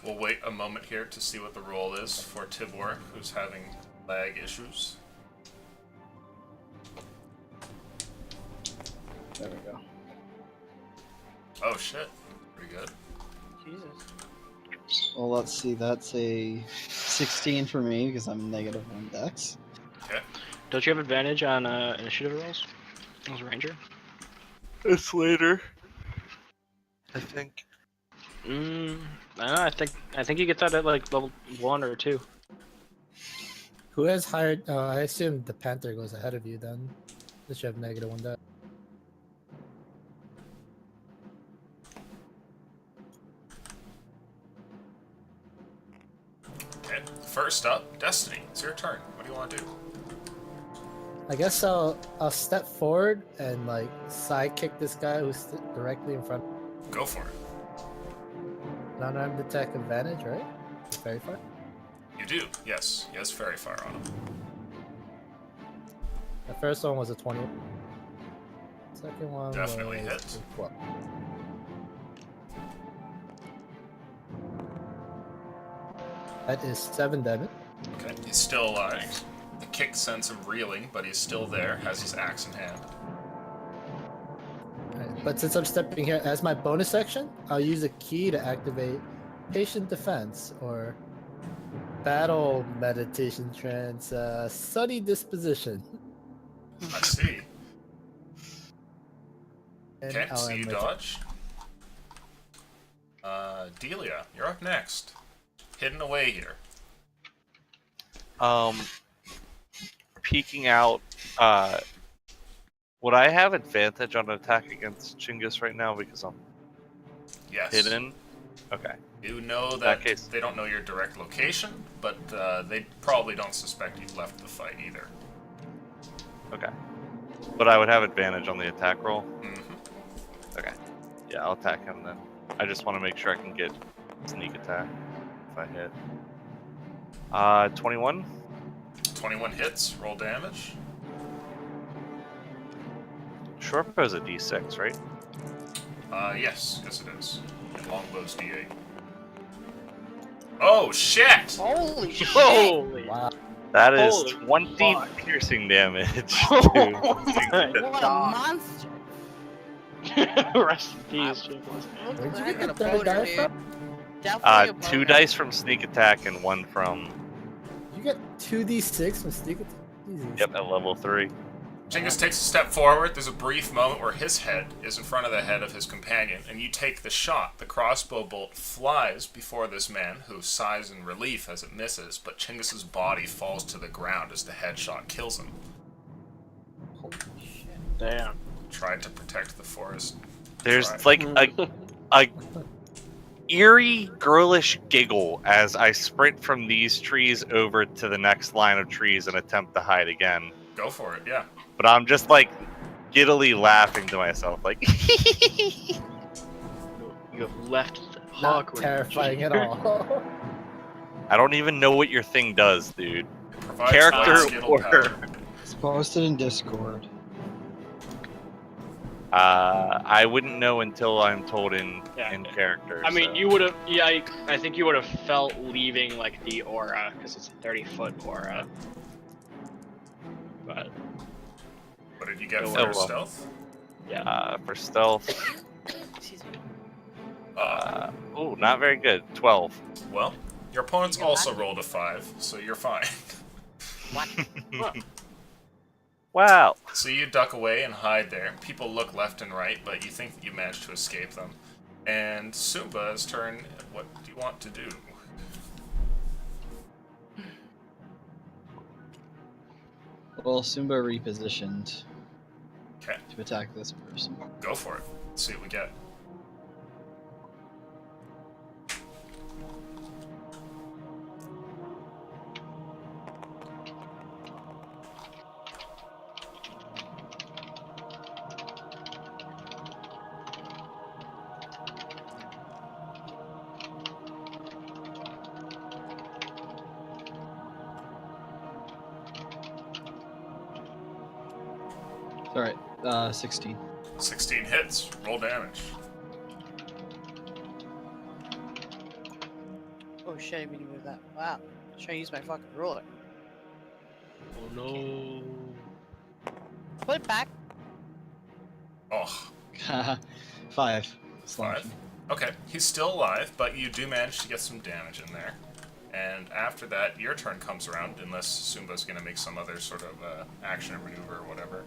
We'll wait a moment here to see what the roll is for Tibor, who's having lag issues. There we go. Oh shit. Pretty good. Jesus. Well, let's see. That's a 16 for me because I'm -1 dex. Okay. Don't you have advantage on initiative rolls? As a ranger? It's later. I think. I don't know, I think you get that at like level 1 or 2. Who has hired? I assume the Panther goes ahead of you then. Does you have -1 deck? Okay. First up, Destiny. It's your turn. What do you want to do? I guess I'll step forward and like sidekick this guy who's directly in front. Go for it. Non-armed attack advantage, right? Very far. You do, yes. He has fairy fire on him. The first one was a 20. Second one Definitely was hits. a 12. That is 7 damage. Okay, he's still alive. The kick sends him reeling, but he's still there, has his axe in hand. Right, but since I'm stepping here as my bonus action, I'll use a key to activate Patient Defense or Battle Meditation Trance, Sunny Disposition. I see. And Okay, I'll so end you my turn. dodge. Delia, you're up next. Hidden away here. Peeking out. Would I have advantage on an attack against Chinggis right now because I'm Yes. hidden? Okay. You know that that case- they don't know your direct location, but they probably don't suspect you left the fight either. Okay. But I would have advantage on the attack roll. Mm-hmm. Okay. Yeah, I'll attack him then. I just want to make sure I can get sneak attack if I hit. 21. 21 hits, roll damage. Short bow's a d6, right? Yes it is. And longbow's d8. Oh, shit! Holy shit! Holy! Wow. That is Holy 20 fuck. piercing damage. Oh dude. my What a God. monster! Rest in peace, Chickless. Look, Where'd you I get got the a third boner, die dude. from? Definitely a 2 boner. dice from sneak attack and 1 from You get 2d6 from sneak attack? Jesus. yep at level 3. Jingus takes a step forward. There's a brief moment where his head is in front of the head of his companion, and you take the shot. The crossbow bolt flies before this man, who sighs in relief as it misses, but Chingus's body falls to the ground as the headshot kills him. Damn. Tried to protect the forest. There's Right. like a eerie girlish giggle as I sprint from these trees over to the next line of trees and attempt to hide again. Go for it, yeah. But I'm just like giddily laughing to myself, like You have left Not Hogwarts. terrifying at all. I don't even know what your thing does, dude. It provides Character light skittle or- power. It's posted in Discord. I wouldn't know until I'm told in Yeah. character. I mean, so. you would have. Yeah, I think you would have felt leaving like the aura because it's a 30-foot aura. But What did you get Oh, for well. stealth? yeah, For stealth, Excuse me. oh, not very good. 12. Well, your opponent's You got also that? rolled a 5, so you're fine. Wow. So you duck away and hide there. People look left and right, but you think that you managed to escape them. And Sumba's turn. What do you want to do? Well, Sumba repositioned Okay, to attack this person. go for it. Let's see what we get. Alright, 16. 16 hits. Roll damage. Oh shit, I didn't mean to move that. Wow. I'm trying to use my fucking ruler. oh no. Put it back. Oh, 5. 5. Okay, he's still alive, but you do manage to get some damage in there. And after that, your turn comes around, unless Sumba's going to make some other sort of action or maneuver or whatever.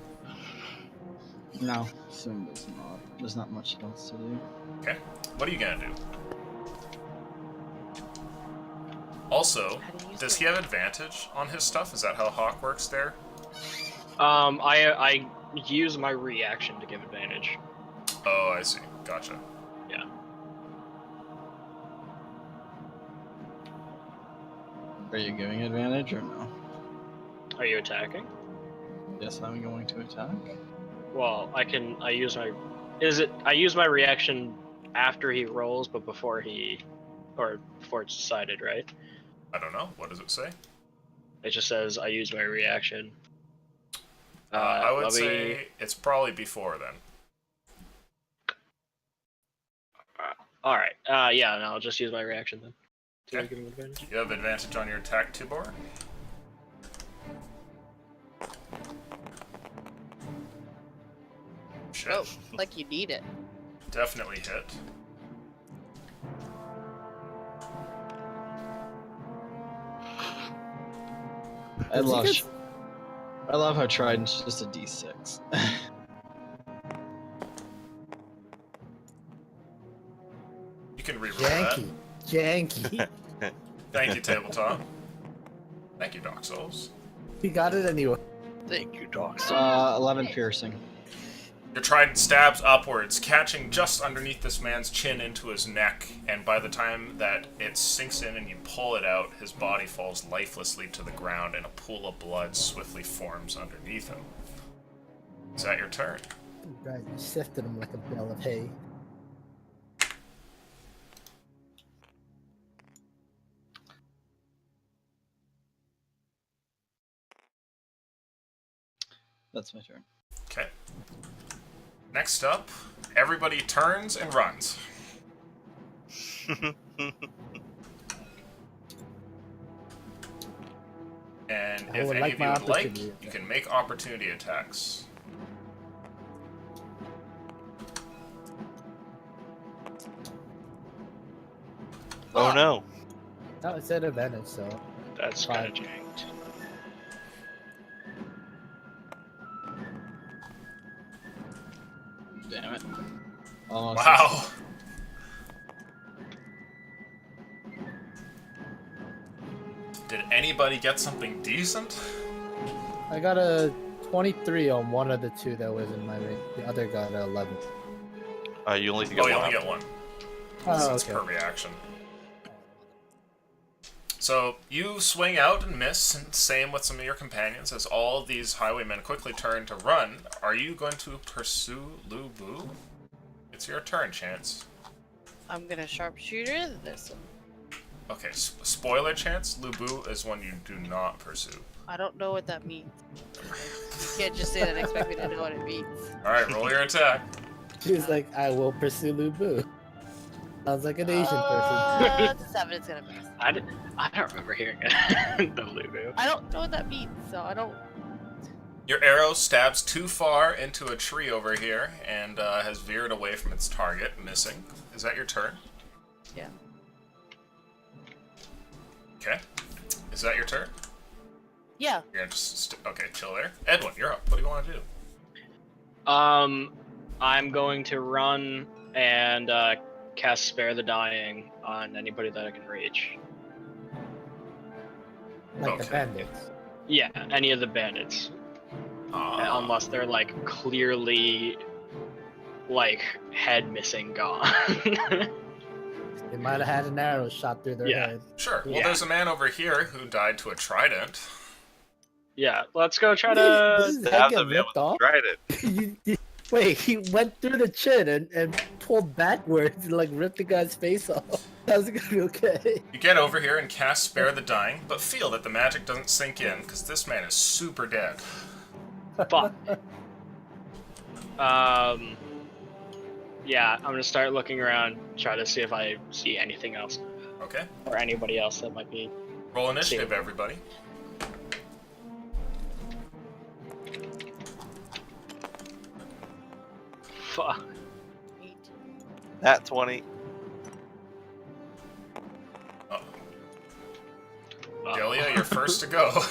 No, Sumba's not. There's not much else to do. Okay, what are you going to do? Also, How do you use does it? he have advantage on his stuff? Is that how Hawk works there? I use my reaction to give advantage. Oh, I see. Gotcha. Yeah. Are you giving advantage or no? Are you attacking? Yes, I'm going to attack. Well, I use my reaction after he rolls, but before it's decided, right? I don't know. What does it say? It just says I use my reaction. I would let me- say it's probably before then. All right. Yeah, no, I'll just use my reaction then. Do I Okay. give him advantage? You have advantage on your attack, Tibor. Shit. Oh, like you need it. Definitely hit. I love how Trident's just a D6. You can reroll that. Janky. Thank you, Tabletop. Thank you, Dark Souls. He got it anyway. Thank you, Doc. 11 piercing. Your trident stabs upwards, catching just underneath this man's chin into his neck, and by the time that it sinks in and you pull it out, his body falls lifelessly to the ground and a pool of blood swiftly forms underneath him. Is that your turn? Right, you sifted him like a bale of hay. That's my turn. Okay. Next up, everybody turns and runs. And I if would any like of you my would like, opportunity you can make opportunity attacks. Oh no. No, it said advantage, so That's Fine. kind of janked. Damn it. Almost. Wow. Did anybody get something decent? I got a 23 on one of the two that was in my range. The other got an 11. You only get Oh, you one. only get one. Oh, It's okay. per reaction. So you swing out and miss, and same with some of your companions, as all of these highwaymen quickly turn to run. Are you going to pursue Lu Bu? It's your turn, Chance. I'm gonna sharpshooter this one. Okay, spoiler, Chance. Lu Bu is one you do not pursue. I don't know what that means. You can't just say that and expect me to know what it means. Alright, roll your attack. She's like, I will pursue Lubu. Sounds like an Asian person. It's a 7, it's gonna miss. I don't remember hearing it. The Lubu. I don't know what that means, so I don't. Your arrow stabs too far into a tree over here and has veered away from its target, missing. Is that your turn? Yeah. Okay. Is that your turn? Yeah. You're gonna just okay, chill there. Edwin, you're up. What do you want to do? I'm going to run and cast Spare the Dying on anybody that I can reach. Like the Okay. bandits. Yeah, any of the bandits. Unless they're like clearly like head missing gone. They might have had an arrow shot through their Yeah. head. Sure. Well, Yeah. there's a man over here who died to a trident. Yeah, let's go try Did to. his head Stab get the man ripped with off? the trident. Wait, he went through the chin and pulled backwards and like ripped the guy's face off. How's it gonna be okay? You get over here and cast Spare the Dying, but feel that the magic doesn't sink in because this man is super dead. Fuck. Yeah, I'm gonna start looking around, try to see if I see anything else Okay. or anybody else that might be. Roll initiative, everybody. Fuck. 8. Nat 20. Delia, you're first to go.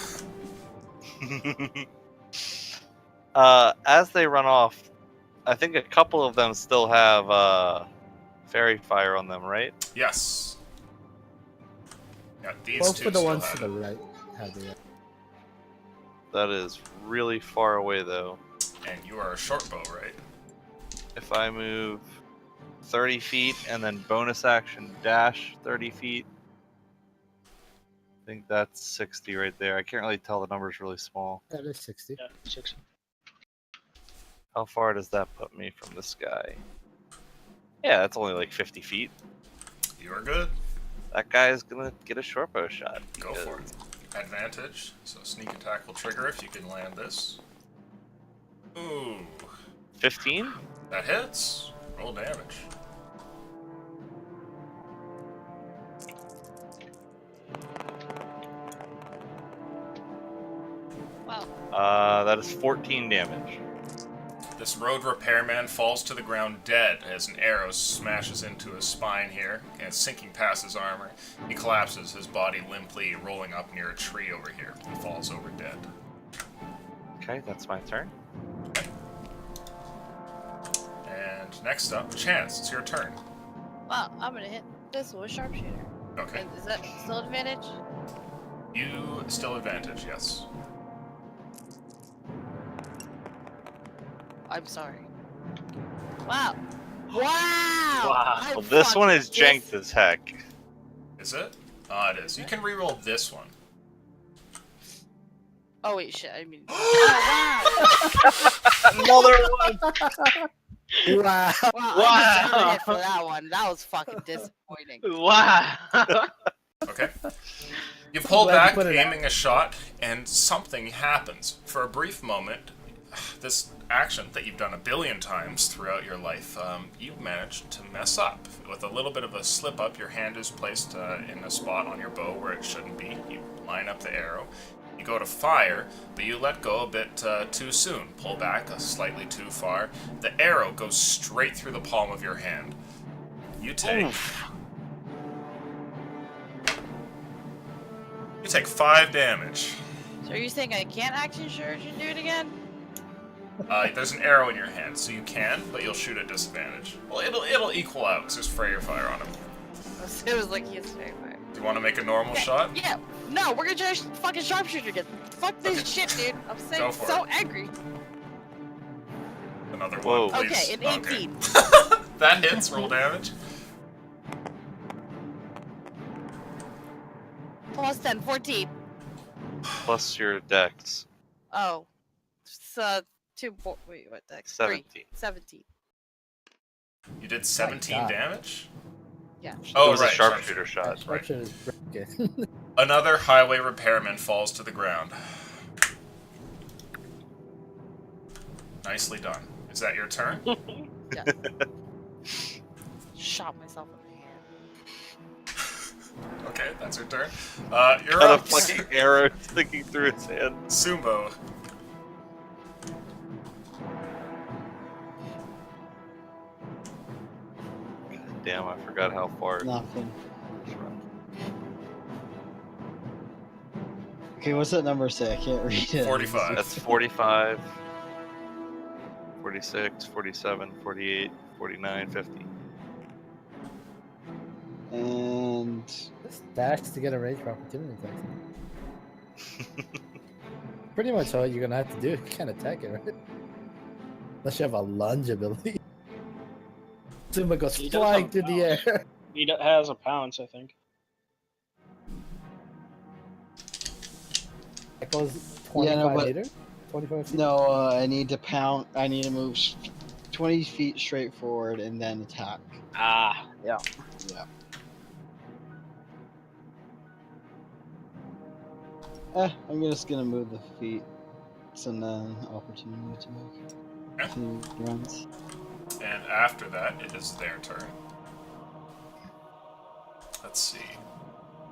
As they run off, I think a couple of them still have fairy fire on them, right? Yes. Yeah, these Both two for the still ones have to it. the right have the That is really far away, though. And you are a short bow, right? If I move 30 feet and then bonus action dash 30 feet, I think that's 60 right there. I can't really tell. The number's really small. That is 60. Yeah, 6. How far does that put me from this guy? Yeah, that's only like 50 feet. You are good. That guy is gonna get a short bow shot. Go for it. Advantage. So sneak attack will trigger if you can land this. Ooh. 15? That hits. Roll damage. Wow. That is 14 damage. This road repairman falls to the ground dead as an arrow smashes into his spine here and sinking past his armor. He collapses, his body limply rolling up near a tree over here and falls over dead. Okay, that's my turn. And next up, Chance, it's your turn. Wow, I'm gonna hit this with sharpshooter. Okay. And is that still advantage? You still advantage, yes. I'm sorry. Wow. Wow! Wow. I Well, this one is fucking janked as heck. Is it? It is. You can reroll this one. Oh wait, shit. I mean. Oh, Another one! Wow. wow. Wow. I deserved it for that one. That was fucking disappointing. Wow. Okay. You pull Glad you back, put it out. aiming a shot, and something happens. For a brief moment, this action that you've done a billion times throughout your life, you've managed to mess up. With a little bit of a slip up, your hand is placed in a spot on your bow where it shouldn't be. You line up the arrow. You go to fire, but you let go a bit too soon. Pull back slightly too far. The arrow goes straight through the palm of your hand. You take... You take 5 damage. So are you saying I can't action surge and do it again? There's an arrow in your hand, so you can, but you'll shoot at disadvantage. Well, it'll equal out, because there's Freya fire on him. It was like he's very fire. Do you want to make a normal shot? Yeah. No, we're gonna try fucking sharpshooter again. Fuck this shit, dude. I'm Go saying for so it. angry. Another Whoa. one, please. Okay, an 18. That hits, roll damage. Plus 10, 14. Plus your dex. Oh. So, wait, what the heck? 17. 17. You did 17 God. damage? Yeah. Oh, it was right, a sharpshooter shot. Right. Structure is broken. Another highway repairman falls to the ground. Nicely done. Is that your turn? Yeah. Shot myself in the hand. Okay, that's your turn. You're Got a up. fucking arrow sticking through his hand. Sumbo. Damn, I forgot how far. Nothing. Okay, what's that number say? I can't read it. 45. That's 45, 46, 47, 48, 49, 50. And Just dash to get a range for opportunity attack. Pretty much all you're gonna have to do. You can't attack it, right? Unless you have a lunge ability. Zuma goes He does flying have through the air. He has a pounce, I think. It goes 25 Yeah, no, but- meter? 25 feet? no, I need to pound. I need to move 20 feet straight forward and then attack. Ah, yeah. Yeah. I'm just gonna move the feet. It's an opportunity to make Okay. 2 runs. And after that, it is their turn. Let's see.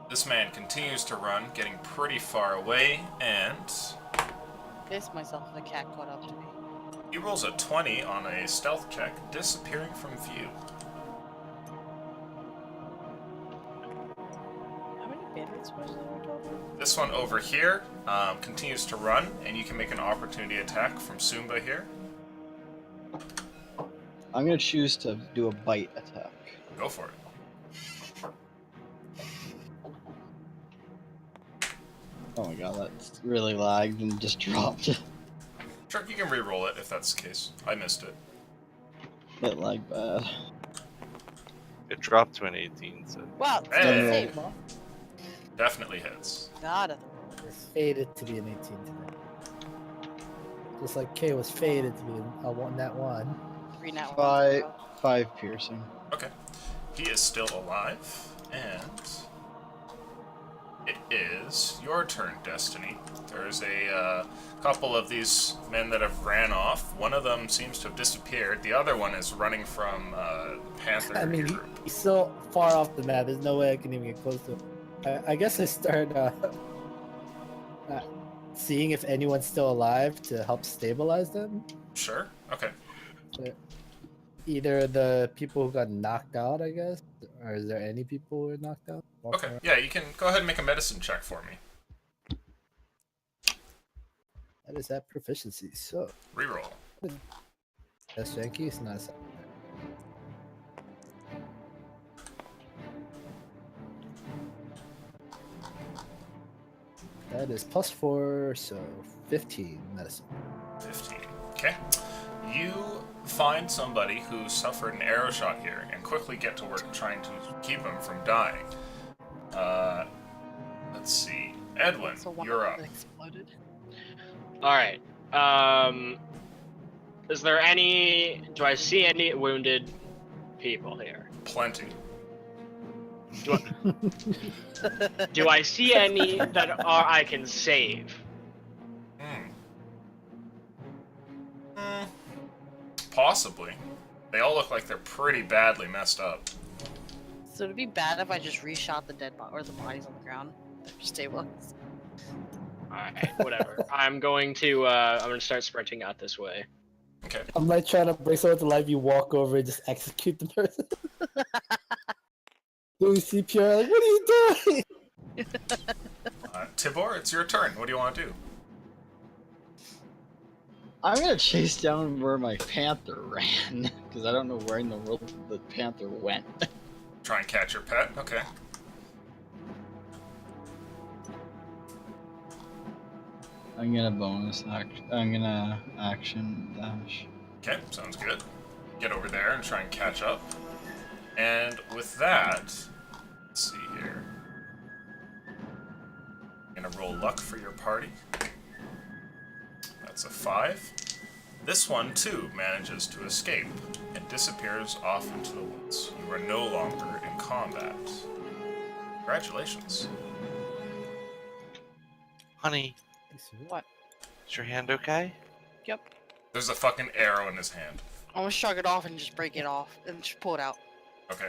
This man continues to run, getting pretty far away, and Pissed myself if the cat caught up to me. he rolls a 20 on a stealth check, disappearing from view. How many bandits was there in total? This one over here continues to run, and you can make an opportunity attack from Sumba here. I'm gonna choose to do a bite attack. Go for it. Oh my god, that's really lagged and just dropped. Sure, you can re-roll it if that's the case. I missed it. It lagged bad. It dropped to an 18, so. Wow, Hey. save. Definitely hits. God. It's fated to be an 18 today. Just like K was fated to be a one that one. 3 nat ones in a Five, row. 5 piercing. Okay. He is still alive, and it is your turn, Destiny. There's a couple of these men that have ran off. One of them seems to have disappeared. The other one is running from the Panther I mean, group. he's so far off the map. There's no way I can even get close to him. I guess I start seeing if anyone's still alive to help stabilize them. Sure. Okay. Either the people who got knocked out, I guess, or is there any people who were knocked out? Okay. Yeah, you can go ahead and make a medicine check for me. That is that proficiency. So Reroll. that's janky. It's not. A that is +4, so 15 medicine. 15. Okay. You find somebody who suffered an arrow shot here and quickly get to work trying to keep him from dying. Let's see. Edwin, So one you're of up. them exploded. All right. Is there any? Do I see any wounded people here? Plenty. Do I see any that I can save? Possibly. They all look like they're pretty badly messed up. So it'd be bad if I just reshot the dead or the bodies on the ground. They're stable. All right, whatever. I'm going to start sprinting out this way. Okay. I'm like trying to bring someone to life. You walk over and just execute the person. Doing CPR, like, what are you doing? Tibor, it's your turn. What do you want to do? I'm gonna chase down where my panther ran, because I don't know where in the world the panther went. Try and catch your pet? Okay. I'm gonna bonus act. I'm gonna action dash. Okay, sounds good. Get over there and try and catch up. And with that, let's see here. I'm gonna roll luck for your party. That's a 5. This one, too, manages to escape and disappears off into the woods. You are no longer in combat. Congratulations. Honey, What? is your hand okay? Yep. There's a fucking arrow in his hand. I'm gonna shrug it off and just break it off and just pull it out. Okay.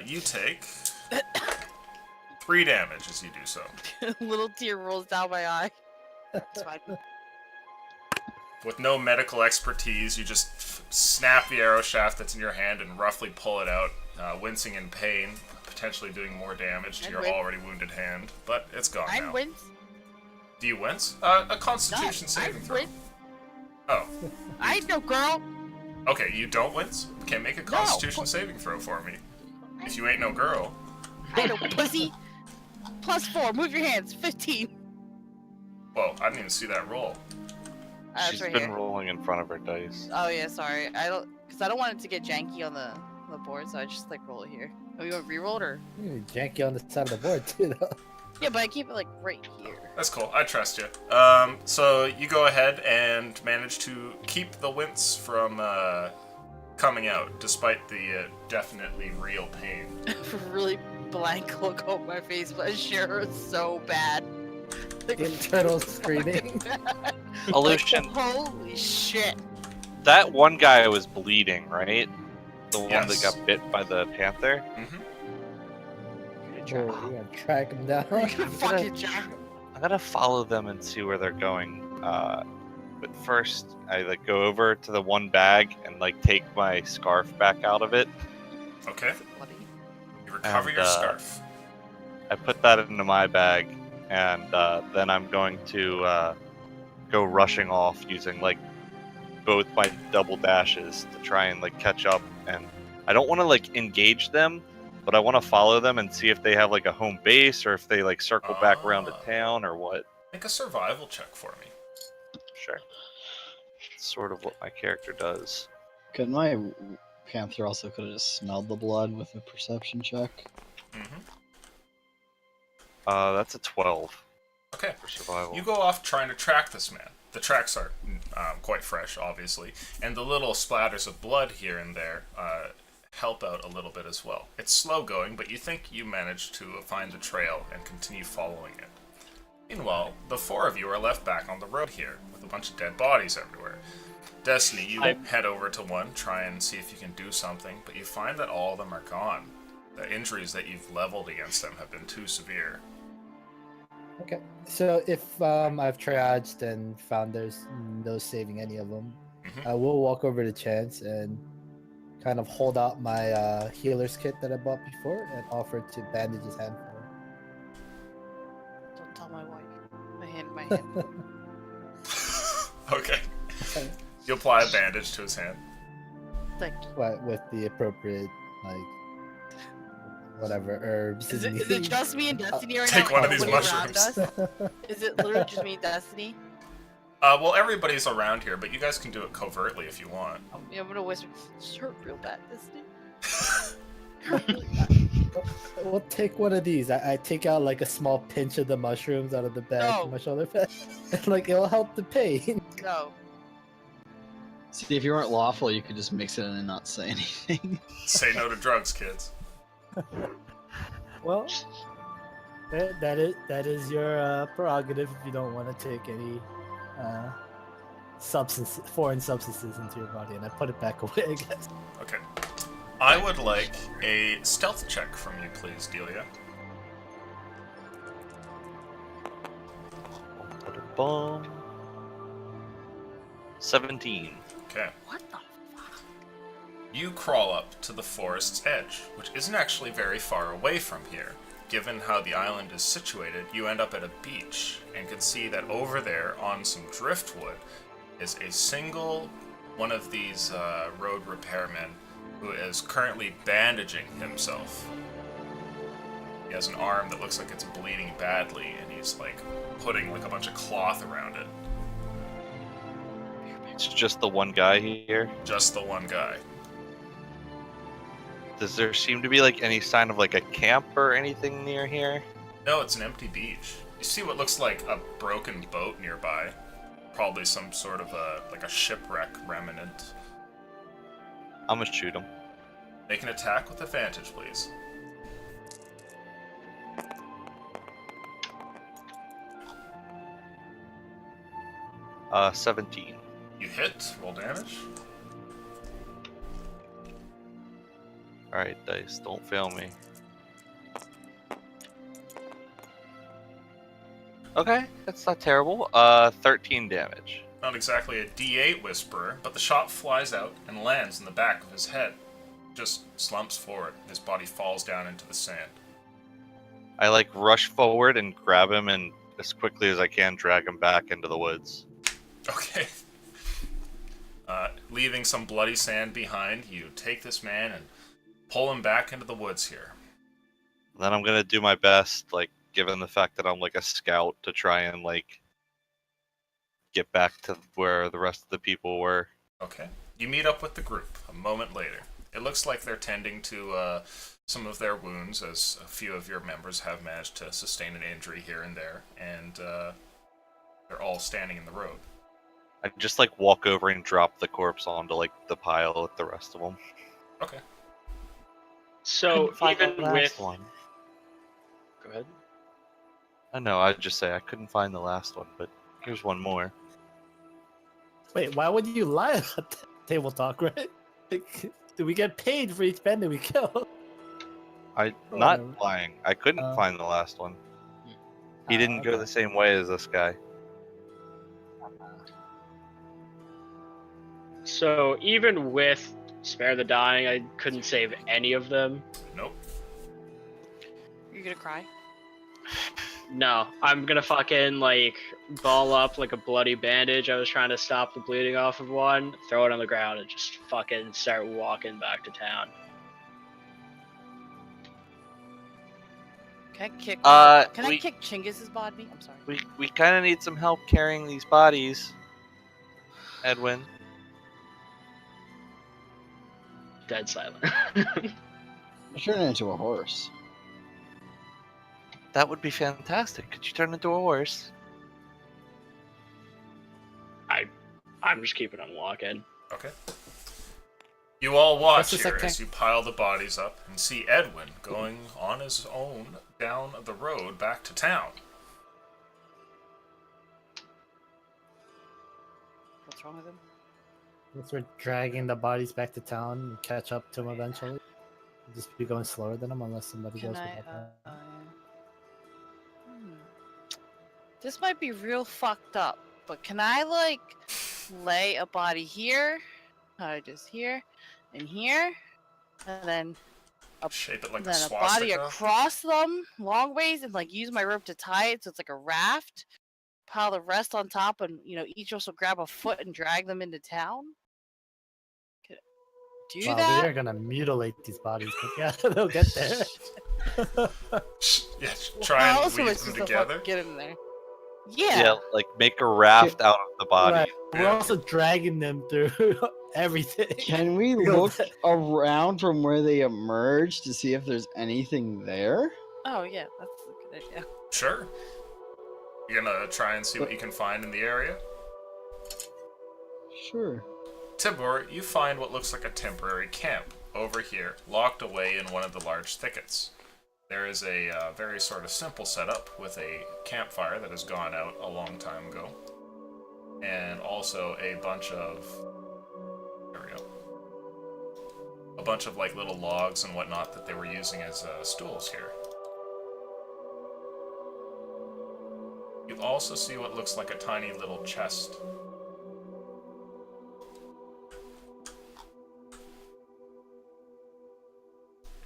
You take 3 damage as you do so. Little tear rolls down my eye. It's fine. With no medical expertise, you just snap the arrow shaft that's in your hand and roughly pull it out, wincing in pain, potentially doing more damage to And your wince. already wounded hand. But it's gone I now. wince. Do you wince? A Constitution No, saving I throw. wince. Oh, I know, girl. okay. You don't wince? Okay, make a Constitution saving throw for me. If you ain't no girl. I know, pussy. +4. Move your hands. 15. Whoa, I didn't even see that roll. That's She's right been here. rolling in front of her dice. Oh yeah, sorry. I don't, cause I don't want it to get janky on the board, so I just like roll it here. Oh, you want reroll or? You're janky on the side of the board too, though. Yeah, but I keep it like right here. That's cool. I trust you. So you go ahead and manage to keep the wince from coming out, despite the definitely real pain. Really blank look on my face, but it sure hurts so bad. Like, Internal screaming. Illusion. Holy shit! That one guy was bleeding, right? The one that Yes. got bit by the panther? Mm-hmm. You're gonna track him down. You're gonna fucking jack. I'm gonna follow them and see where they're going. But first, I like go over to the one bag and like take my scarf back out of it. Okay. Bloody. You recover And, your scarf. I put that into my bag, and then I'm going to go rushing off using like both my double dashes to try and like catch up. And I don't want to like engage them, but I want to follow them and see if they have like a home base or if they like circle back around to Ah. town or what. Make a survival check for me. Sure. It's sort of what my character does. Could my panther also could have just smelled the blood with a perception check? Mm-hmm. That's a 12 Okay. for survival. You go off trying to track this man. The tracks are quite fresh, obviously, and the little splatters of blood here and there help out a little bit as well. It's slow going, but you think you managed to find the trail and continue following it. Meanwhile, the four of you are left back on the road here, with a bunch of dead bodies everywhere. Destiny, you head over to one, try and see if you can do something, but you find that all of them are gone. The injuries that you've leveled against them have been too severe. Okay. So if I've triaged and found there's no saving any of them, Mhm. I will walk over to Chance and kind of hold out my healer's kit that I bought before and offer to bandage his hand for him. Don't tell my wife. My hand. Okay. You apply a bandage to his hand. Thank you. What, with the appropriate, like, whatever herbs. Is and it just me and Destiny right Take now? one of these Nobody around mushrooms. us? Is it literally just me and Destiny? Well, everybody's around here, but you guys can do it covertly if you want. Yeah, I'm gonna whisper. This hurt real bad, Destiny. We'll take one of these. I take out like a small pinch of the mushrooms out of the bag No. from my shoulder pad. And like it'll help the pain. No. See, if you weren't lawful, you could just mix it in and not say anything. Say no to drugs, kids. Well, that is your prerogative if you don't want to take any foreign substances into your body, and I put it back away, I guess. Okay. I would like a stealth check from you, please, Delia. Boom. 17. Okay. What the fuck? You crawl up to the forest's edge, which isn't actually very far away from here. Given how the island is situated, you end up at a beach and can see that over there on some driftwood is a single one of these road repairmen who is currently bandaging himself. He has an arm that looks like it's bleeding badly, and he's like putting like a bunch of cloth around it. It's just the one guy here. Just the one guy. Does there seem to be like any sign of like a camp or anything near here? No, it's an empty beach. You see what looks like a broken boat nearby. Probably some sort of a shipwreck remnant. I'm gonna shoot him. Make an attack with advantage, please. Uh, 17. You hit, roll damage. Alright, dice, don't fail me. Okay, that's not terrible. 13 damage. Not exactly a D8 whisperer, but the shot flies out and lands in the back of his head. Just slumps forward, and his body falls down into the sand. I like rush forward and grab him and as quickly as I can drag him back into the woods. Okay. Leaving some bloody sand behind, you take this man and pull him back into the woods here. Then I'm gonna do my best, like, given the fact that I'm like a scout, to try and like get back to where the rest of the people were. Okay. You meet up with the group a moment later. It looks like they're tending to some of their wounds, as a few of your members have managed to sustain an injury here and there, and they're all standing in the road. I just like walk over and drop the corpse onto like the pile with the rest of them. Okay. So Find the even last with one. go ahead. I know, I'd just say I couldn't find the last one, but here's one more. Wait, why would you lie about that? Table talk, right? Like, do we get paid for each bandit we kill? I'm not Oh. lying. I couldn't find the last one. He didn't go okay. the same way as this guy. So even with Spare the Dying, I couldn't save any of them. Nope. You're gonna cry? No, I'm gonna fucking like ball up like a bloody bandage. I was trying to stop the bleeding off of one, throw it on the ground, and just fucking start walking back to town. Can I kick? Can I we- kick Chinggis's body? I'm sorry. We kind of need some help carrying these bodies, Edwin. Dead silent. Turn it into a horse. That would be fantastic. Could you turn into a horse? I'm just keeping on walking. Okay. You all watch Just a here second. as you pile the bodies up and see Edwin going on his own down the road back to town. What's wrong with him? Once we're dragging the bodies back to town and catch up to them eventually. We'll just be going slower than them unless somebody Can goes I? without that. This might be real fucked up, but can I like lay a body here, just here, and here, and then Shape it like a then a body swastika. across them long ways, and like use my rope to tie it so it's like a raft. Pile the rest on top, and each of us will grab a foot and drag them into town. Could I do Wow, that? we are gonna mutilate these bodies, but yeah, they'll get there. Yeah, How try and else am I weave them supposed to together. fucking get in there? Yeah. like make a raft out of the body. Right. We're Yeah. also dragging them through everything. Can we look around from where they emerged to see if there's anything there? Oh yeah, that's a good idea. Sure. You gonna try and see what you can find in the area? Sure. Tibor, you find what looks like a temporary camp over here, locked away in one of the large thickets. There is a very sort of simple setup with a campfire that has gone out a long time ago, and also a bunch of like little logs and whatnot that they were using as stools here. You also see what looks like a tiny little chest.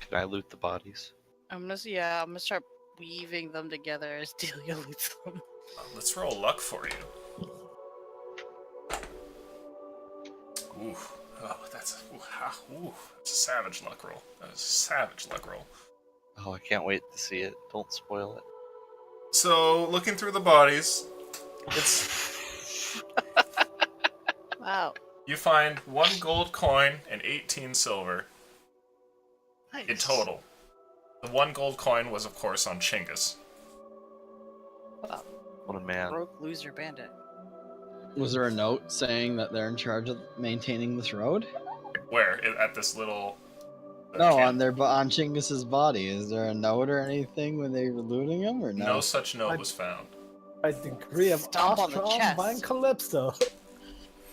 Can I loot the bodies? I'm gonna start weaving them together as Delia loots them. Let's roll luck for you. Ooh. Oh, that's a savage luck roll. That is a savage luck roll. Oh, I can't wait to see it. Don't spoil it. So, looking through the bodies, it's Wow. you find 1 gold coin and 18 silver Nice. in total. The 1 gold coin was, of course, on Chinggis. Wow. What a man. Broke loser bandit. Was there a note saying that they're in charge of maintaining this road? Where? At this little... No, camp? on on Chinggis's body. Is there a note or anything when they were looting him, or no? No such note was found. By degree of Stomp on the Ostrom chest. by Calypso,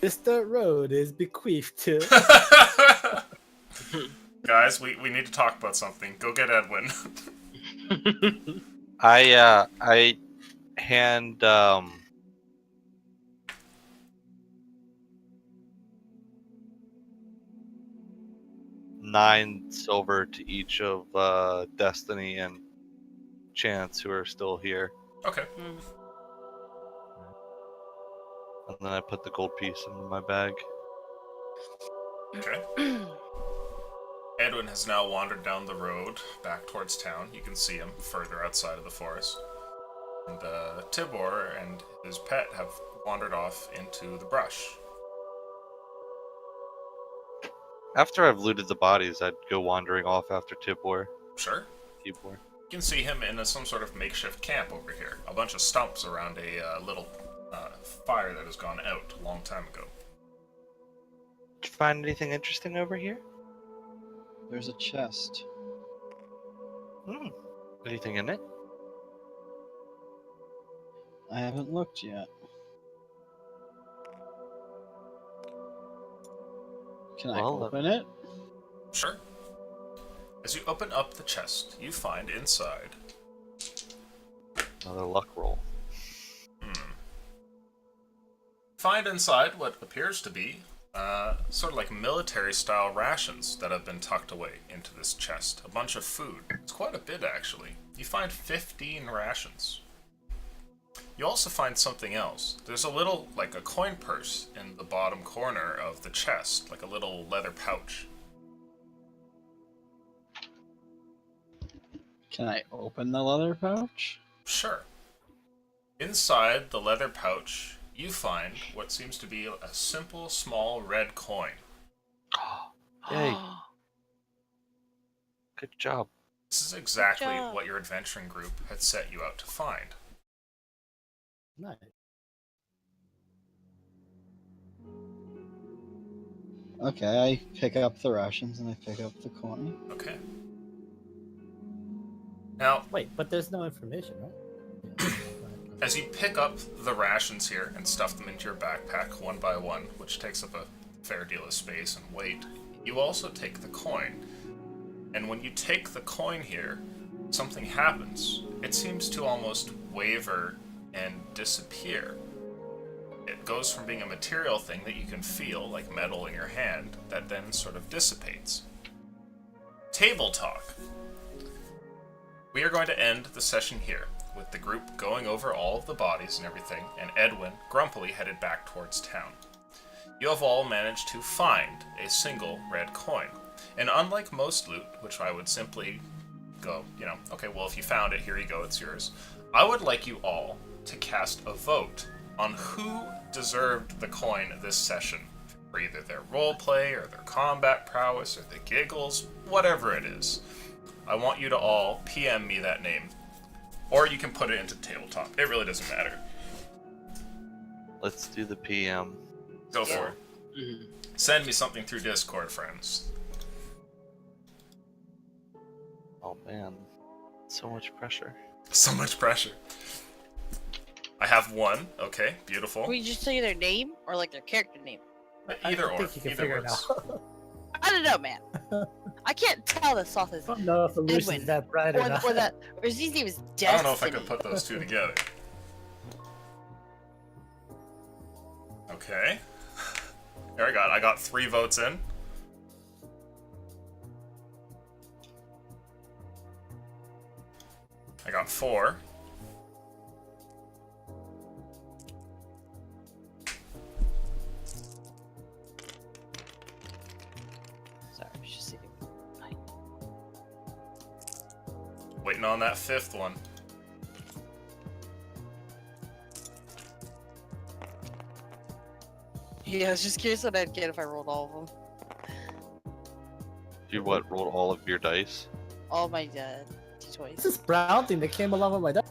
this dirt road is bequeathed to. Guys, we need to talk about something. Go get Edwin. I hand 9 silver to each of Destiny and Chance who are still here, Okay. and then I put the gold piece into my bag. Okay. Edwin has now wandered down the road back towards town. You can see him further outside of the forest. And Tibor and his pet have wandered off into the brush. After I've looted the bodies, I'd go wandering off after Tibor. Sure. Tibor. You can see him in some sort of makeshift camp over here. A bunch of stumps around a little fire that has gone out a long time ago. Did you find anything interesting over here? There's a chest. Anything in it? I haven't looked yet. Can I Well, open it? Sure. As you open up the chest, you find inside. Another luck roll. Find inside what appears to be sort of like military-style rations that have been tucked away into this chest. A bunch of food. It's quite a bit, actually. You find 15 rations. You also find something else. There's a little, like a coin purse in the bottom corner of the chest, like a little leather pouch. Can I open the leather pouch? Sure. Inside the leather pouch, you find what seems to be a simple, small red coin. Yay. Good job. This is exactly job. what your adventuring group had set you out to find. Nice. Okay, I pick up the rations and I pick up the coin. Okay. Now, Wait, but there's no information, right? Yeah. as you pick up the rations here and stuff them into your backpack one by one, which takes up a fair deal of space and weight, you also take the coin. And when you take the coin here, something happens. It seems to almost waver and disappear. It goes from being a material thing that you can feel, like metal in your hand, that then sort of dissipates. Table talk. We are going to end the session here, with the group going over all of the bodies and everything, and Edwin grumpily headed back towards town. You have all managed to find a single red coin. And unlike most loot, which I would simply go, okay, well, if you found it, here you go, it's yours. I would like you all to cast a vote on who deserved the coin this session, for either their roleplay or their combat prowess or the giggles, whatever it is. I want you to all PM me that name, or you can put it into tabletop. It really doesn't matter. Let's do the PM. Go for it. Mhm. Send me something through Discord, friends. Oh man, so much pressure. So much pressure. I have one. Okay, beautiful. Can we just tell you their name or like their character name? Either I or. think you can Either figure it works. out. I don't know, man. I can't tell the sauce is I don't know if Lucian's Edwin, that bright or not. or that, or his name is Destiny. I don't know if I could put those two together. Okay. There I got 3 votes in. I got 4. Sorry, I was just sitting. Waiting on that 5th one. Yeah, I was just curious what I'd get if I rolled all of them. You what? Rolled all of your dice? All my It's D20s. this brown thing that came along with my dog.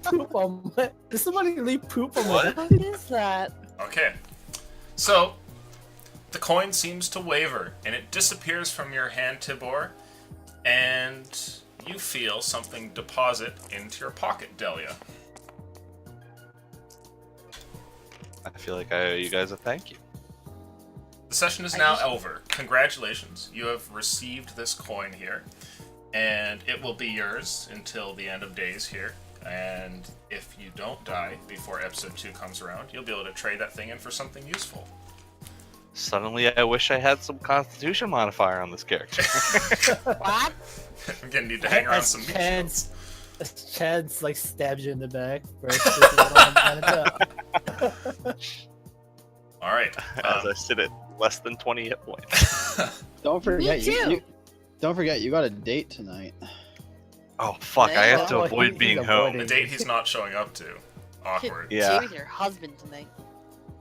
Poop on my... Did somebody leave poop on my What? dog? What is that? Okay. So, the coin seems to waver, and it disappears from your hand, Tibor, and you feel something deposit into your pocket, Delia. I feel like I owe you guys a thank you. The session is I now just- over. Congratulations. You have received this coin here, and it will be yours until the end of days here. And if you don't die before episode 2 comes around, you'll be able to trade that thing in for something useful. Suddenly, I wish I had some Constitution modifier on this character. What? I'm gonna need to hang around As some meat Chad's- shields. as Chad's like stabs you in the back. All right. As I sit at less than 20 hit points. Don't forget, Me too. don't forget, you got a date tonight. Oh fuck! I have to Oh, avoid he's being home. avoiding. the date he's not showing up to. Awkward. Yeah. Date with your husband tonight.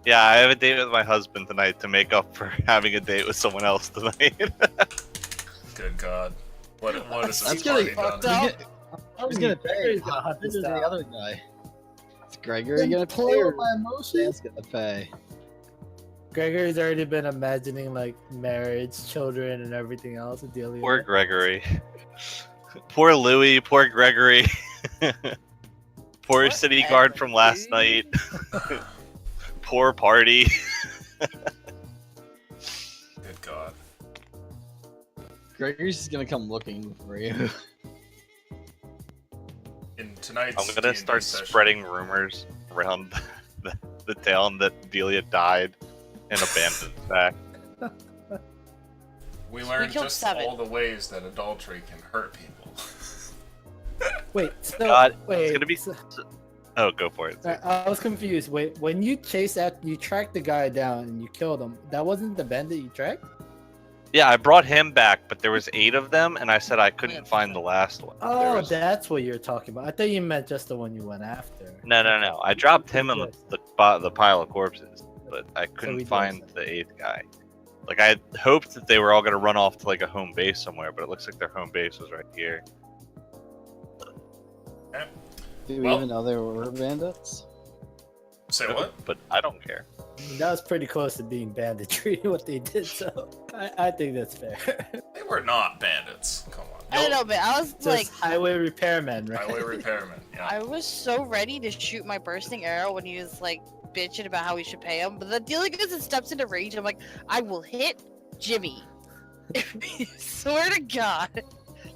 Yeah, I have a date with my husband tonight to make up for having a date with someone else tonight. Good God. What is this That's party gonna done? fucked up. Who's gonna pay? Gregory's gonna hunt This this is the down. other guy. Is Gregory gonna pay or my emotions? Dan's gonna pay? Gregory's already been imagining like marriage, children, and everything else with Delia. Poor Gregory. Poor Louis. Poor Gregory. Poor Poor city guard Edwin, from last dude. night. Poor party. Good God. Gregory's just gonna come looking for you. In tonight's I'm gonna D&D start session, spreading rumors around the town that Delia died and abandoned back. we learned killed just 7. all the ways that adultery can hurt people. Wait, so God, wait. it's gonna be. so- Oh, go for it. I was confused. Wait, when you you tracked the guy down and you killed him. That wasn't the bandit you tracked? Yeah, I brought him back, but there was 8 of them, and I said I couldn't Yeah. find the last one. There Oh, was- that's what you're talking about. I thought you meant just the one you went after. No. I dropped him in the pile of corpses, but I we couldn't did find that. the 8th guy. Like I had hoped that they were all gonna run off to like a home base somewhere, but it looks like their home base was right here. Do we Well- even know they were bandits? Say what? But I don't care. That was pretty close to being banditry, what they did, so I think that's fair. They were not bandits. Come on. I don't know, but I was Just like, highway repairmen, right? Highway repairman. Yeah. I was so ready to shoot my bursting arrow when he was like bitching about how we should pay him. But the deal goes and steps into range. I'm like, I will hit Jimmy. Swear to God.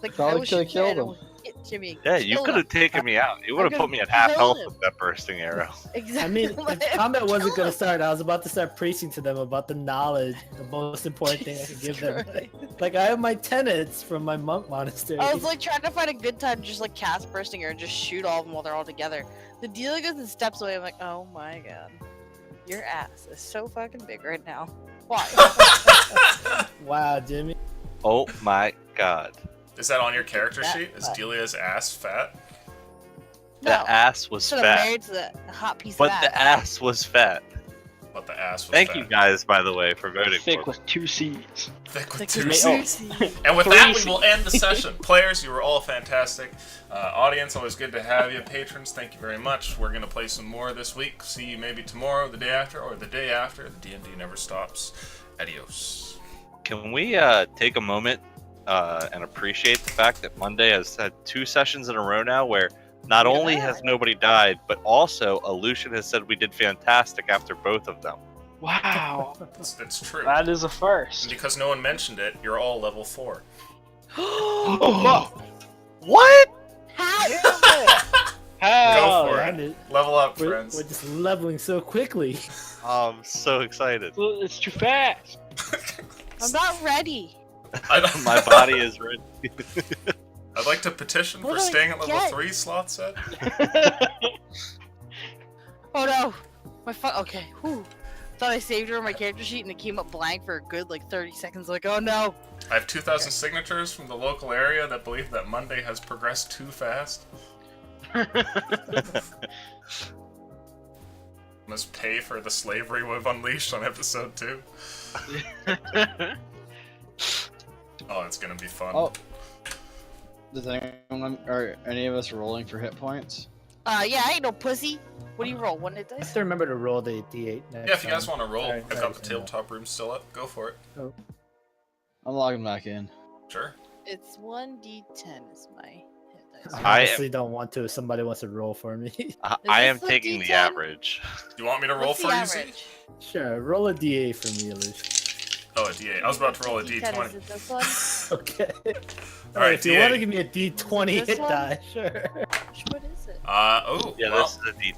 Like, I Probably will coulda shoot my killed arrow him. and Hit Jimmy. and Yeah, you kill could him. have taken me out. You would have could've put me at half killed health him. with that bursting arrow. Exactly. I mean, Like, if combat wasn't kill going to him. start, I was about to start preaching to them about the knowledge, the most important thing I could give them. Christ. Like, I have my tenets from my monk monastery. I was like trying to find a good time to just like cast bursting arrow and just shoot all of them while they're all together. The deal goes and steps away. I'm like, oh my god, your ass is so fucking big right now. Why? Wow, Jimmy. Oh my god. Is that on your character That sheet? Is fat. Delia's ass fat? The No. ass was Should have fat. married to the hot piece But of the ass. ass was fat. But the ass was Thank fat. you guys, by the way, for voting Thick for me. with 2 C's. Thick with Thick two with C's. two C's. C's. And with Three that, we C's. will end the session. Players, you were all fantastic. Audience, always good to have you. Patrons, thank you very much. We're going to play some more this week. See you maybe tomorrow, the day after, or the day after. The D&D never stops. Adios. Can we take a moment and appreciate the fact that Monday has had 2 sessions in a row now where not only has nobody died, but also Aleutian has said we did fantastic after both of them. Wow. It's true. That is a And first. because no one mentioned it, you're all level 4. Oh, What? How? Go for man, it. Level up, We're friends. just leveling so quickly. I'm so excited. it's too fast. I'm not ready. My body is ready. I'd like to petition What for do I staying at level get? 3, Sloth said. Oh no. Okay. Whew. Thought I saved her on my character sheet and it came up blank for a good like 30 seconds. Like, oh no. I have 2,000 signatures from the local area that believe that Monday has progressed too fast. Must pay for the slavery we've unleashed on episode 2. Oh, it's gonna be fun. Oh. Does anyone, are any of us rolling for hit points? Yeah, I ain't no pussy. What do you roll? 1 hit I have dice? to remember to roll the d8 next Yeah, if you guys time. want to roll, Alright, I've got alright, the tabletop room still up. Go for it. I'm logging back in. Sure. It's 1d10 is my hit dice. I I honestly don't want to if somebody wants to roll for me. I am this the taking the D10? average. You want me to roll What's for the you, Z? average? Sure, roll a d8 for me, Aleutian. Oh, a D8. I was about to roll a D10, D20. Is it this one? Okay. Alright, if you want to D8. give me a d20 This hit one? die, sure. What is it? Oh, Yeah, well, this is a D.